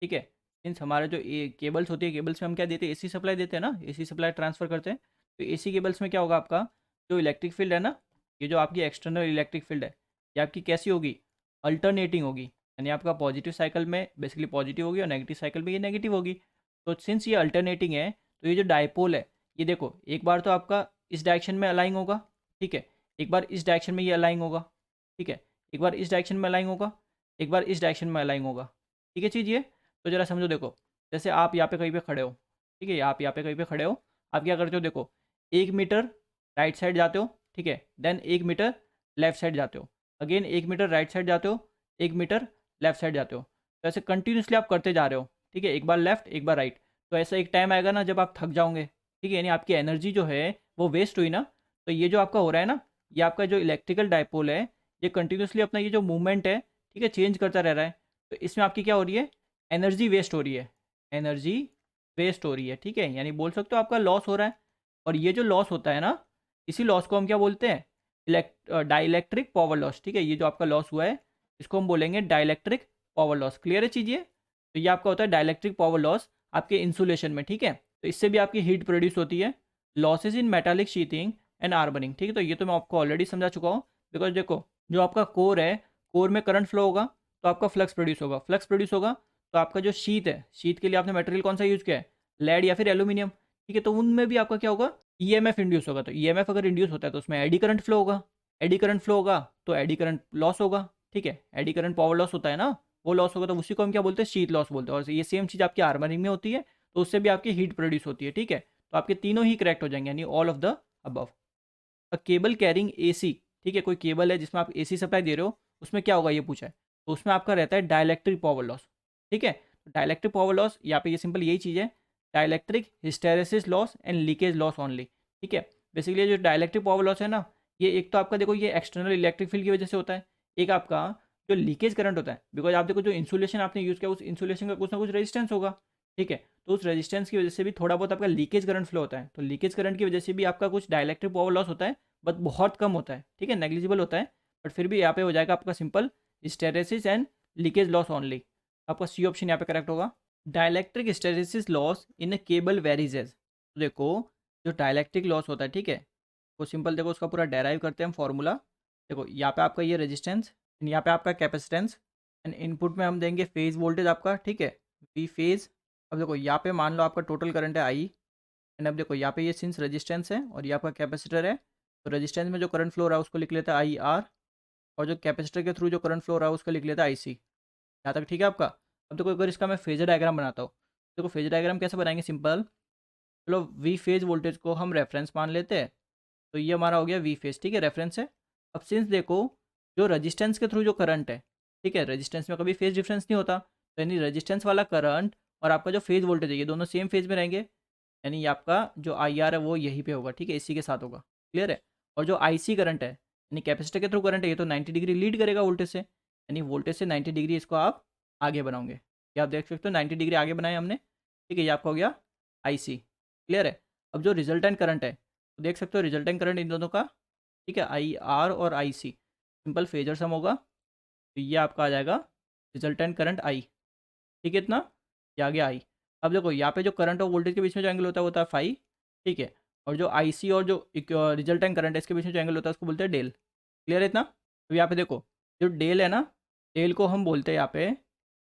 ठीक है, मीन्स हमारे जो केबल्स होती है, केबल्स में हम क्या देते हैं, एसी सप्लाई देते हैं ना, एसी सप्लाई ट्रांसफ़र करते हैं, तो एसी केबल्स में क्या होगा आपका जो इलेक्ट्रिक फील्ड है ना, ये जो आपकी एक्सटर्नल इलेक्ट्रिक फील्ड है ये आपकी कैसी होगी, अल्टरनेटिंग होगी, यानी आपका पॉजिटिव साइकिल में बेसिकली पॉजिटिव होगी और नेगेटिव साइकिल में ये नेगेटिव होगी। तो सिंस ये अल्टरनेटिंग है तो ये जो डायपोल है, ये देखो एक बार तो आपका इस डायरेक्शन में अलाइन होगा, ठीक है, एक बार इस डायरेक्शन में ये अलाइन होगा, ठीक है, एक बार इस डायरेक्शन में अलाइन होगा, एक बार इस डायरेक्शन में अलाइन होगा, ठीक है चीज़ ये। तो ज़रा समझो, देखो जैसे आप यहाँ पे कहीं पे खड़े हो, ठीक है, आप यहाँ पे कहीं पे खड़े हो, आप क्या करते हो, देखो 1 मीटर राइट साइड जाते हो, ठीक है, देन 1 मीटर लेफ्ट साइड जाते हो, अगेन 1 मीटर राइट साइड जाते हो, 1 मीटर लेफ्ट साइड जाते हो, तो ऐसे कंटिन्यूसली आप करते जा रहे हो, ठीक है, एक बार लेफ्ट एक बार राइट। तो ऐसा एक टाइम आएगा ना जब आप थक जाओगे, ठीक है, यानी आपकी एनर्जी जो है वो वेस्ट हुई ना। तो ये जो आपका हो रहा है ना, ये आपका जो इलेक्ट्रिकल डायपोल है, ये कंटिन्यूसली अपना ये जो मूवमेंट है, ठीक है, चेंज करता रह रहा है। तो इसमें आपकी क्या हो रही है, एनर्जी वेस्ट हो रही है, एनर्जी वेस्ट हो रही है, ठीक है, यानी बोल सकते हो आपका लॉस हो रहा है। और ये जो लॉस होता है ना, इसी लॉस को हम क्या बोलते हैं, डाइलेक्ट्रिक पावर लॉस, ठीक है, ये जो आपका लॉस हुआ है इसको हम बोलेंगे डाइलेक्ट्रिक पावर लॉस। क्लियर है चीज़ ये। तो ये आपका होता है डाइलेक्ट्रिक पावर लॉस आपके इंसुलेशन में, ठीक है, तो इससे भी आपकी हीट प्रोड्यूस होती है। Losses in metallic sheathing and armouring, ठीक है, तो ये तो मैं आपको ऑलरेडी समझा चुका हूँ। बिकॉज देखो जो आपका कोर है, कोर में करंट फ्लो होगा तो आपका फ्लक्स प्रोड्यूस होगा, फ्लक्स प्रोड्यूस होगा तो आपका जो शीट है, शीट के लिए आपने मटेरियल कौन सा यूज़ किया है, लेड या फिर एल्यूमिनियम, ठीक है, तो उनमें भी आपका क्या होगा, ईएमएफ इंड्यूस होगा। तो ईएमएफ अगर इंड्यूस होता है तो उसमें एडी करंट फ्लो होगा, एडी करंट फ्लो होगा तो एडी करंट लॉस होगा, ठीक है, एडी करंट पावर लॉस होता है ना, वो लॉस होगा, तो उसी को हम क्या बोलते हैं, शीट लॉस बोलते हैं। और ये सेम चीज़ आपकी आर्मरिंग में होती है, तो उससे भी आपकी हीट प्रोड्यूस होती है, ठीक है, तो आपके तीनों ही करेक्ट हो जाएंगे, यानी all of the above. A cable carrying AC, ठीक है, कोई केबल है जिसमें आप एसी सप्लाई दे रहे हो, उसमें क्या होगा ये पूछा है, तो उसमें आपका रहता है डाइलेक्ट्रिक पावर लॉस, ठीक है। तो डाइलेक्ट्रिक पावर लॉस यहाँ पे ये सिंपल यही चीज़ है, dielectric hysteresis loss and leakage loss only, ठीक है। बेसिकली जो डाइलेक्ट्रिक पावर लॉस है ना, ये एक तो आपका देखो ये एक्सटर्नल इलेक्ट्रिक फील्ड की वजह से होता है, एक आपका जो लीकेज करंट होता है, बिकॉज आप देखो जो इंसुलेशन आपने यूज़ किया उस इंसुलेशन का कुछ ना कुछ रेजिस्टेंस होगा, ठीक है, तो उस रेजिस्टेंस की वजह से भी थोड़ा बहुत आपका लीकेज करंट फ्लो होता है, तो लीकेज करंट की वजह से भी आपका कुछ डाइलेक्ट्रिक पावर लॉस होता है, बट बहुत कम होता है, ठीक है, नेग्लिजिबल होता है, बट फिर भी यहाँ पे हो जाएगा आपका simple hysteresis and leakage loss only. आपका सी ऑप्शन यहाँ पे करेक्ट होगा। Dielectric hysteresis loss in a cable varies as, तो देखो जो डाइलेक्ट्रिक लॉस होता है, ठीक है, वो सिंपल देखो उसका पूरा डेराइव करते हैं हम फॉर्मूला। देखो यहाँ पे आपका ये रेजिस्टेंस, यहाँ पे आपका कैपेसिटेंस, एंड इनपुट में हम देंगे फेज वोल्टेज आपका, ठीक है, वी फेज। अब देखो यहाँ पे मान लो आपका टोटल करंट है आई, एंड अब देखो यहाँ पे ये सिंस रेजिस्टेंस है और ये आपका कैपेसिटर है, तो रेजिस्टेंस में जो करंट फ्लो रहा है उसको लिख लेता है आई आर, और जो कैपेसिटर के थ्रू जो करंट फ्लो रहा है उसको लिख लेता है आई सी। यहाँ तक ठीक है आपका। अब देखो अगर इसका मैं फेजर डायग्राम बनाता हूँ, देखो फेजर डायग्राम कैसे बनाएंगे, सिंपल, चलो वी फेज वोल्टेज को हम रेफरेंस मान लेते हैं, तो ये हमारा हो गया वी फेज, ठीक है, रेफरेंस है। अब सिंस देखो जो रजिस्टेंस के थ्रू जो करंट है, ठीक है, रजिस्टेंस में कभी फेज डिफरेंस नहीं होता, तो यानी रजिस्टेंस वाला करंट और आपका जो फेज वोल्टेज है ये दोनों सेम फेज में रहेंगे, यानी ये आपका जो आई आर है वो यहीं पे होगा, ठीक है, इसी के साथ होगा। क्लियर है। और जो आई सी करंट है यानी कैपेसिटर के थ्रू करंट है, ये तो 90 डिग्री लीड करेगा वोल्टेज से, यानी वोल्टेज से 90 डिग्री इसको आप आगे बनाओगे, ये आप देख सकते हो 90 डिग्री आगे बनाए हमने, ठीक है, ये आपका हो गया आई सी। क्लियर है। अब जो रिजल्टेंट करंट है तो देख सकते हो रिजल्टेंट करंट इन दोनों का, ठीक है, आई आर और आई सी, सिंपल फेजर सम होगा, तो ये आपका आ जाएगा रिजल्टेंट करंट आई, ठीक है, इतना ये आ गया आई। अब देखो यहाँ पे जो करंट और वोल्टेज के बीच में जो एंगल होता है वो होता है फाई, ठीक है, और जो आई सी और जो रिजल्टेंट करंट है इसके बीच में जो एंगल होता है उसको बोलते हैं डेल। क्लियर है इतना। तो यहाँ पे देखो जो डेल है ना, डेल को हम बोलते हैं यहाँ पे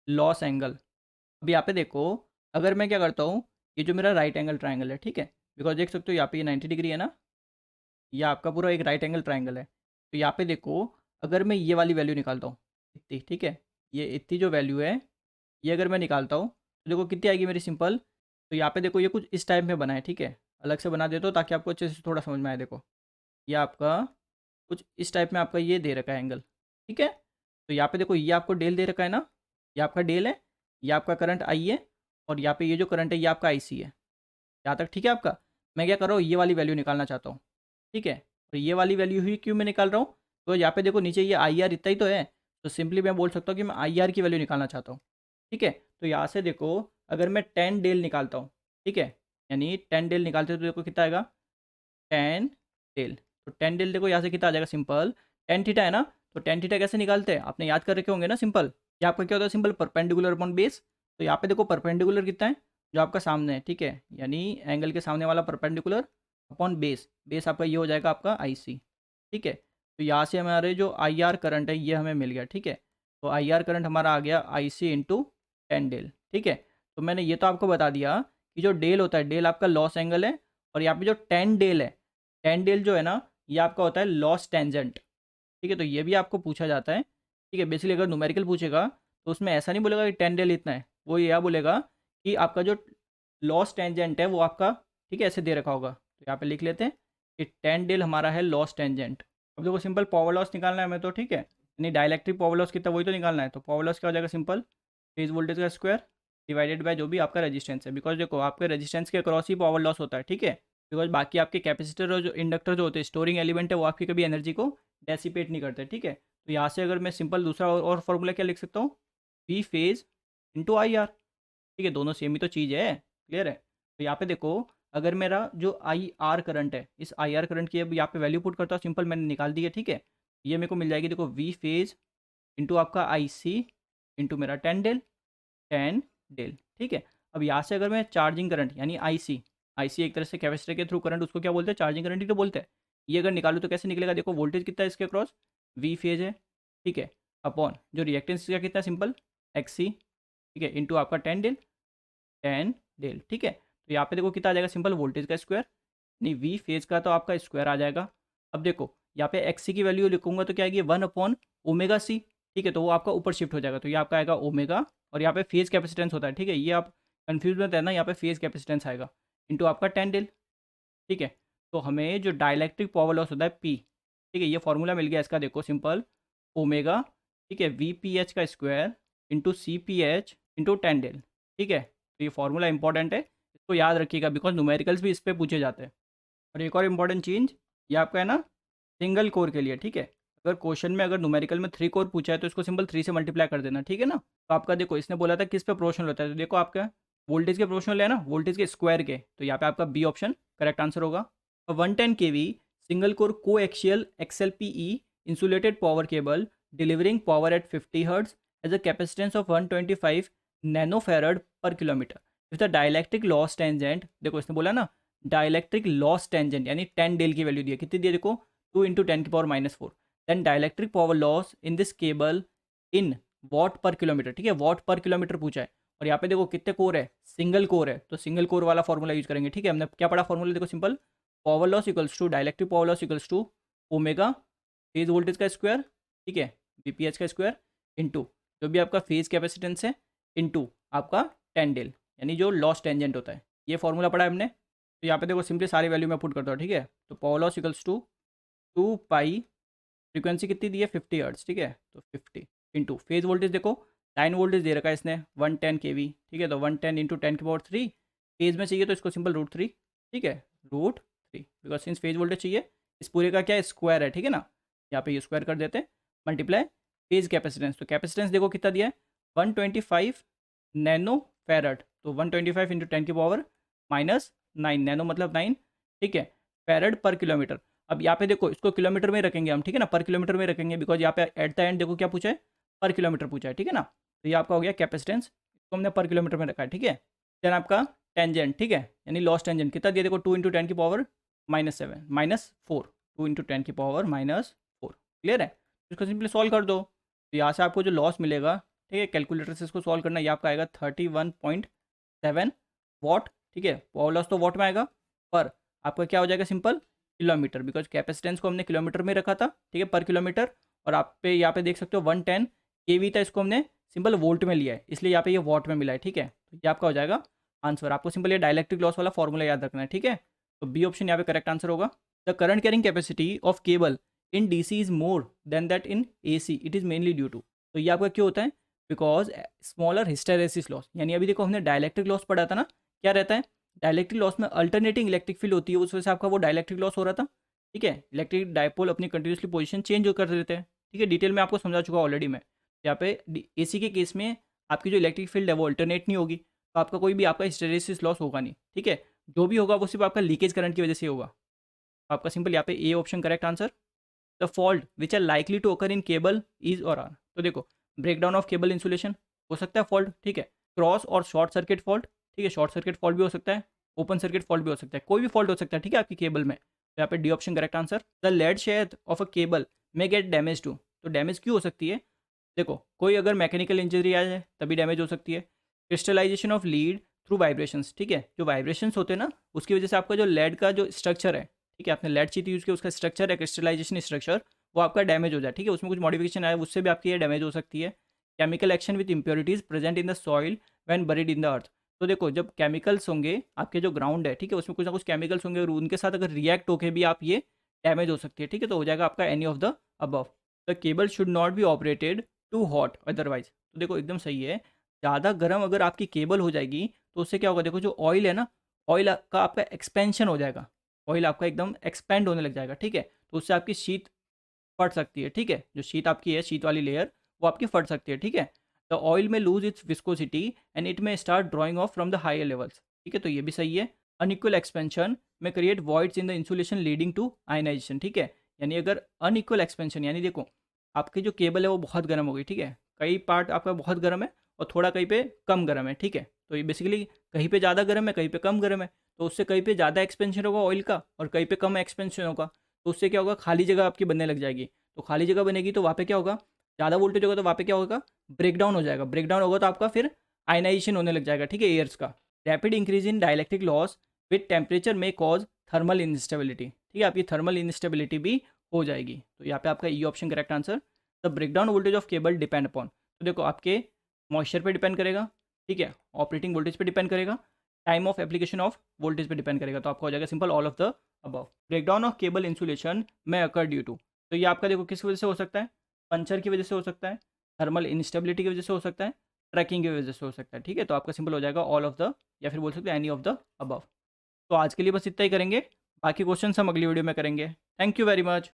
लॉस एंगल। अब यहाँ पे देखो अगर मैं क्या करता हूँ, ये जो मेरा राइट एंगल ट्राइंगल है, ठीक है, बिकॉज देख सकते हो यहाँ पे ये 90 डिग्री है ना, ये आपका पूरा एक राइट एंगल ट्राइंगल है, तो यहाँ पे देखो अगर मैं ये वाली वैल्यू निकालता हूँ इतनी, ठीक है, ये इतनी जो वैल्यू है ये अगर मैं निकालता हूँ तो देखो कितनी आएगी मेरी, सिंपल, तो यहाँ पे देखो ये कुछ इस टाइप में बना है, ठीक है, अलग से बना देता हूँ ताकि आपको अच्छे से थोड़ा समझ में आए। देखो ये आपका कुछ इस टाइप में आपका ये दे रखा है एंगल, ठीक है, तो यहाँ पे देखो ये आपको डेल दे रखा है ना, ये आपका डेल है, ये आपका करंट आई है, और यहाँ पे ये जो करंट है ये आपका आई सी है। यहाँ तक ठीक है आपका। मैं क्या कर रहा हूँ, ये वाली वैल्यू निकालना चाहता हूँ, ठीक है, और ये वाली वैल्यू ही क्यों मैं निकाल रहा हूँ, तो यहाँ पे देखो नीचे ये आई आर इतना ही तो है, तो सिंपली मैं बोल सकता हूँ कि मैं आई आर की वैल्यू निकालना चाहता हूँ, ठीक है। तो यहाँ से देखो अगर मैं 10 डेल निकालता हूँ, ठीक है, यानी 10 डेल निकालते हो तो देखो कितना आएगा 10 डेल, तो 10 डेल देखो यहाँ से कितना आ जाएगा, सिंपल 10 थीटा है ना, तो 10 थीटा कैसे निकालते हैं आपने याद कर रखे होंगे ना, सिंपल ये आपका क्या होता है, सिंपल परपेंडिकुलर अपॉन बेस। तो यहाँ पे देखो परपेंडिकुलर कितना है, जो आपका सामने है, ठीक है, यानी एंगल के सामने वाला परपेंडिकुलर अपॉन बेस, बेस आपका ये हो जाएगा आपका आई सी, ठीक है। तो यहाँ से हमारे जो आई आर करंट है ये हमें मिल गया, ठीक है, तो आई आर करंट हमारा आ गया आई सी इंटू 10 डेल, ठीक है। तो मैंने ये तो आपको बता दिया कि जो डेल होता है, डेल आपका लॉस एंगल है, और यहाँ पे जो टेन डेल है, टेन डेल जो है ना, ये आपका होता है लॉस टेंजेंट। ठीक है, तो ये भी आपको पूछा जाता है। ठीक है, बेसिकली अगर न्यूमेरिकल पूछेगा तो उसमें ऐसा नहीं बोलेगा कि टेन डेल इतना है, वो यह बोलेगा कि आपका जो लॉस टेंजेंट है वो आपका, ठीक है, ऐसे दे रखा होगा। तो यहाँ पे लिख लेते हैं कि टेन डेल हमारा है लॉस टेंजेंट। अब देखो सिंपल पावर लॉस निकालना है हमें तो, ठीक है, यानी डायलैक्ट्रिक पावर लॉस कितना वही तो निकालना है। तो पावर लॉस क्या हो जाएगा, सिंपल फेज वोल्टेज का स्क्वायर डिवाइडेड बाय जो भी आपका रेजिस्टेंस है, बिकॉज देखो आपके रेजिस्टेंस के अक्रॉस ही पावर लॉस होता है। ठीक है, बिकॉज बाकी आपके कैपेसिटर और जो इंडक्टर जो होते हैं, स्टोरिंग एलिमेंट है, वो आपकी कभी एनर्जी को डेसिपेट नहीं करते। ठीक है, तो यहाँ से अगर मैं सिंपल दूसरा और फॉर्मूला क्या लिख सकता हूँ, V phase into I R. ठीक है, दोनों सेम ही तो चीज़ है, क्लियर है। तो यहाँ पे देखो, अगर मेरा जो आई आर करंट है, इस आई आर करंट की अब यहाँ पे वैल्यू पुट करता हूँ, सिंपल मैंने निकाल दी है। ठीक है, ये मेरे को मिल जाएगी, देखो वी फेज इंटू आपका आई सी इंटू मेरा टेन डेल, टेन डेल। ठीक है, अब यहाँ से अगर मैं चार्जिंग करंट यानी आई सी एक तरह से कैपेसिटर के थ्रू करंट, उसको क्या बोलते हैं, चार्जिंग करंट ही तो बोलते हैं। ये अगर निकालूँ तो कैसे निकलेगा, देखो वोल्टेज कितना है इसके क्रॉस, वी फेज है। ठीक है, अपॉन जो रिएक्टेंस का कितना, सिंपल एक्स सी। ठीक है, इंटू आपका टेन डेल, टेन डेल। ठीक है, तो यहाँ पे देखो कितना आ जाएगा, सिंपल वोल्टेज का स्क्वायर, नहीं वी फेज का तो आपका स्क्वायर आ जाएगा। अब देखो यहाँ पे एक्स सी की वैल्यू लिखूंगा तो क्या आएगी, वन अपॉन ओमेगा सी। ठीक है, तो वो आपका ऊपर शिफ्ट हो जाएगा, तो ये आपका आएगा ओमेगा, और यहाँ पे फेज कैपेसिटेंस होता है। ठीक है, ये आप कन्फ्यूज मत रहना, यहाँ पे फेज कैपेसिटेंस आएगा इंटू आपका टेन डेल। ठीक है, तो हमें जो डायलैक्ट्रिक पावर लॉस होता है पी, ठीक है, ये फॉर्मूला मिल गया इसका, देखो सिंपल ओमेगा, ठीक है, वी पी एच का square into C P H into tan delta. ठीक है, तो ये फॉर्मूला इंपॉर्टेंट है, इसको याद रखिएगा, बिकॉज न्यूमेरिकल्स भी इस पर पूछे जाते हैं। और एक और इंपॉर्टेंट चीज़, ये आपका है ना सिंगल कोर के लिए। ठीक है, अगर क्वेश्चन में अगर न्यूमेरिकल में थ्री कोर पूछा है तो इसको सिंपल थ्री से मल्टीप्लाई कर देना। ठीक है ना, तो आपका देखो इसने बोला था किस पे प्रोपोर्शनल होता है, तो देखो आपका वोल्टेज के प्रोपोर्शनल है ना, वोल्टेज के स्क्वायर के, तो यहाँ पे आपका बी ऑप्शन करेक्ट आंसर होगा। 110 kV सिंगल कोर को axial XLPE insulated power cable delivering power at 50 Hz has a capacitance of 125 nanofarad per kilometer. If the dielectric loss tangent, देखो इसने बोला ना डायलैक्ट्रिक लॉस टेंजेंट यानी 10 del की value दी है, कितनी दी है, देखो 2 इंटू टेन की power -4, then dielectric power loss in this cable in watt per kilometre. ठीक है, वॉट पर किलोमीटर पूछा है, और यहाँ पे देखो कितने कोर है, सिंगल कोर है, तो सिंगल कोर वाला फॉर्मूला यूज करेंगे। ठीक है, हमने क्या पढ़ा फॉर्मूला, देखो simple power loss equals to dielectric power loss equals to omega phase voltage का स्क्वायर, ठीक है, बीपीएच का स्क्वायर इंटू जो भी आपका फेज कैपेसिटेंस है इंटू आपका टेन डेल यानी जो लॉस टेंजेंट होता है, ये फॉर्मूला पढ़ा है हमने। तो यहाँ पे देखो सिंपली सारी वैल्यू मैं पुट करता हूँ। ठीक है, तो power loss equals to 2 pi, frequency कितनी दी है 50 हर्ट्ज। ठीक है, तो 50 इंटू फेज वोल्टेज, देखो लाइन वोल्टेज दे रखा है इसने 110 kV। ठीक है, तो 110 इंटू 10⁻3, फेज में चाहिए तो इसको सिंपल √3। ठीक है, √3, बिकॉज सिंस फेज वोल्टेज चाहिए, इस पूरे का क्या स्क्वायर है। ठीक है ना, यहाँ पे ये स्क्वायर कर देते हैं, मल्टीप्लाई फेज कैपेसिटेंस, तो कैपेसिटेंस देखो कितना दिया है 125 नैनो फेरड, तो 125 इंटू 10⁻⁹ नैनो मतलब 9। ठीक है, फेरड पर किलोमीटर। अब यहाँ पे देखो इसको किलोमीटर में रखेंगे हम, ठीक है ना, पर किलोमीटर में रखेंगे, बिकॉज यहाँ पे एट द एंड देखो क्या पूछा है, पर किलोमीटर पूछा है। ठीक है ना, तो ये आपका हो गया कैपेसिटेंस, इसको हमने पर किलोमीटर में रखा है। ठीक है, देन आपका टेंजेंट, ठीक है, यानी लॉस टेंजेंट कितना दिया, देखो 2 इंटू 10⁻⁻⁷ -4, 2 इंटू 10⁻⁻⁴। क्लियर है, इसको सिंपली सॉल्व कर दो, तो यहाँ से आपको जो लॉस मिलेगा, ठीक है, कैलकुलेटर से इसको सॉल्व करना, ये आपका आएगा 31.7 वॉट। ठीक है, पावर लॉस तो वॉट में आएगा, पर आपका क्या हो जाएगा, सिंपल किलोमीटर, बिकॉज कैपेसिटेंस को हमने किलोमीटर में रखा था। ठीक है, पर किलोमीटर, और आप पे यहाँ पे देख सकते हो 110 kV था, इसको हमने सिंपल वोल्ट में लिया है, इसलिए यहाँ पे ये वॉट में मिला है। ठीक है, तो ये आपका हो जाएगा आंसर। आपको सिंपल ये डायलैक्ट्रिक लॉस वाला फॉर्मूला याद रखना है। ठीक है, तो बी ऑप्शन यहाँ पे करेक्ट आंसर होगा। The current carrying capacity of cable in DC is more than that in AC, it is mainly due to, तो ये आपका क्यों होता है, बिकॉज स्मॉलर हिस्टेरेसिस लॉस, यानी अभी देखो हमने डायलैक्ट्रिक लॉस पढ़ा था ना, क्या रहता है डायलैक्ट्रिक लॉस में, अल्टरनेटिंग इलेक्ट्रिक फील्ड होती है, उस वजह से आपका वो डायलैक्ट्रिक लॉस हो रहा था। ठीक है, इलेक्ट्रिक डायपोल अपनी कंटिन्यूसली पोजीशन चेंज कर देते हैं। ठीक है, डिटेल में आपको समझा चुका ऑलरेडी मैं। यहाँ पे एसी के केस में आपकी जो इलेक्ट्रिक फील्ड है वो अल्टरनेट नहीं होगी, तो आपका कोई भी आपका हिस्टेरेसिस लॉस होगा नहीं। ठीक है, जो भी होगा वो सिर्फ आपका लीकेज करंट की वजह से होगा। तो आपका सिंपल यहाँ पे A option correct answer. The fault which are likely to occur in cable is और आर, तो देखो ब्रेकडाउन ऑफ केबल इंसुलेशन हो सकता है फॉल्ट, ठीक है, क्रॉस और शॉर्ट सर्किट फॉल्ट, ठीक है, शॉर्ट सर्किट फॉल्ट भी हो सकता है, ओपन सर्किट फॉल्ट भी हो सकता है, कोई भी फॉल्ट हो सकता है। ठीक है, आपकी केबल में, तो यहाँ पे D option correct answer. The lead sheath of a cable may get damage to, तो डैमेज क्यों हो सकती है, देखो कोई अगर मैकेनिकल इंजरी आ जाए तभी डैमेज हो सकती है। Crystallisation of lead through vibrations, ठीक है। जो वाइब्रेशंस होते हैं ना, उसकी वजह से आपका जो लेड का जो स्ट्रक्चर है, ठीक है, आपने लेड शीट यूज़ किया, उसका स्ट्रक्चर है, क्रिस्टलाइजेशन स्ट्रक्चर, वो आपका डैमेज हो जाए, ठीक है, उसमें कुछ मॉडिफिकेशन आया, उससे भी आपकी ये डैमेज हो सकती है। Chemical action with impurities present in the soil when buried in the earth. तो देखो, जब केमिकल्स होंगे आपके जो ग्राउंड है, ठीक है, उसमें कुछ ना कुछ केमिकल्स होंगे और उनके साथ अगर रिएक्ट होके भी आप ये डैमेज हो सकती है, ठीक है, तो हो जाएगा आपका any of the above. The cable should not be operated too hot otherwise. तो देखो एकदम सही है, ज़्यादा गर्म अगर आपकी केबल हो जाएगी तो उससे क्या होगा, देखो जो ऑयल है ना, ऑयल का आपका एक्सपेंशन हो जाएगा, ऑयल आपका एकदम एक्सपेंड होने लग जाएगा, ठीक है, तो उससे आपकी शीट फट सकती है, ठीक है, जो शीट आपकी है, शीट वाली लेयर, वो आपकी फट सकती है, ठीक है। The oil may lose its viscosity and it may start drawing off from the higher levels, ठीक है, तो ये भी सही है। Unequal expansion may create voids in the insulation leading to ionisation, ठीक है, यानी अगर अनइक्वल एक्सपेंशन, यानी देखो आपकी जो केबल है वो बहुत गर्म हो गई, ठीक है, कई पार्ट आपका बहुत गर्म है और थोड़ा कहीं पे कम गर्म है, ठीक है, तो ये बेसिकली कहीं पे ज़्यादा गर्म है, कहीं पे कम गर्म है, तो उससे कहीं पे ज़्यादा एक्सपेंशन होगा ऑयल का और कहीं पे कम एक्सपेंशन होगा, तो उससे क्या होगा, खाली जगह आपकी बनने लग जाएगी, तो खाली जगह बनेगी तो वहाँ पे क्या होगा, ज़्यादा वोल्टेज होगा तो वहाँ पे क्या होगा, ब्रेक डाउन हो जाएगा, ब्रेक डाउन होगा तो आपका फिर आयनाइजेशन होने लग जाएगा, ठीक है, एयर्स का। Rapid increase in dielectric loss with temperature में कॉज थर्मल इंस्टेबिलिटी, ठीक है, आपकी थर्मल इंस्टेबिलिटी भी हो जाएगी, तो यहाँ पे आपका E option correct answer. The breakdown voltage of cable depend upon, तो देखो आपके मॉइस्चर पे डिपेंड करेगा, ठीक है, ऑपरेटिंग वोल्टेज पे डिपेंड करेगा, time of application of voltage पे डिपेंड करेगा, तो आपका हो जाएगा simple all of the above. Breakdown of cable insulation में अकर ड्यू टू, तो ये आपका देखो किस वजह से हो सकता है, पंचर की वजह से हो सकता है, थर्मल इंस्टेबिलिटी की वजह से हो सकता है, ट्रैकिंग की वजह से हो सकता है, ठीक है, तो आपका सिंपल हो जाएगा ऑल ऑफ द, या फिर बोल सकते हैं एनी ऑफ द अबव। तो आज के लिए बस इतना ही करेंगे, बाकी क्वेश्चन हम अगली वीडियो में करेंगे। Thank you very much.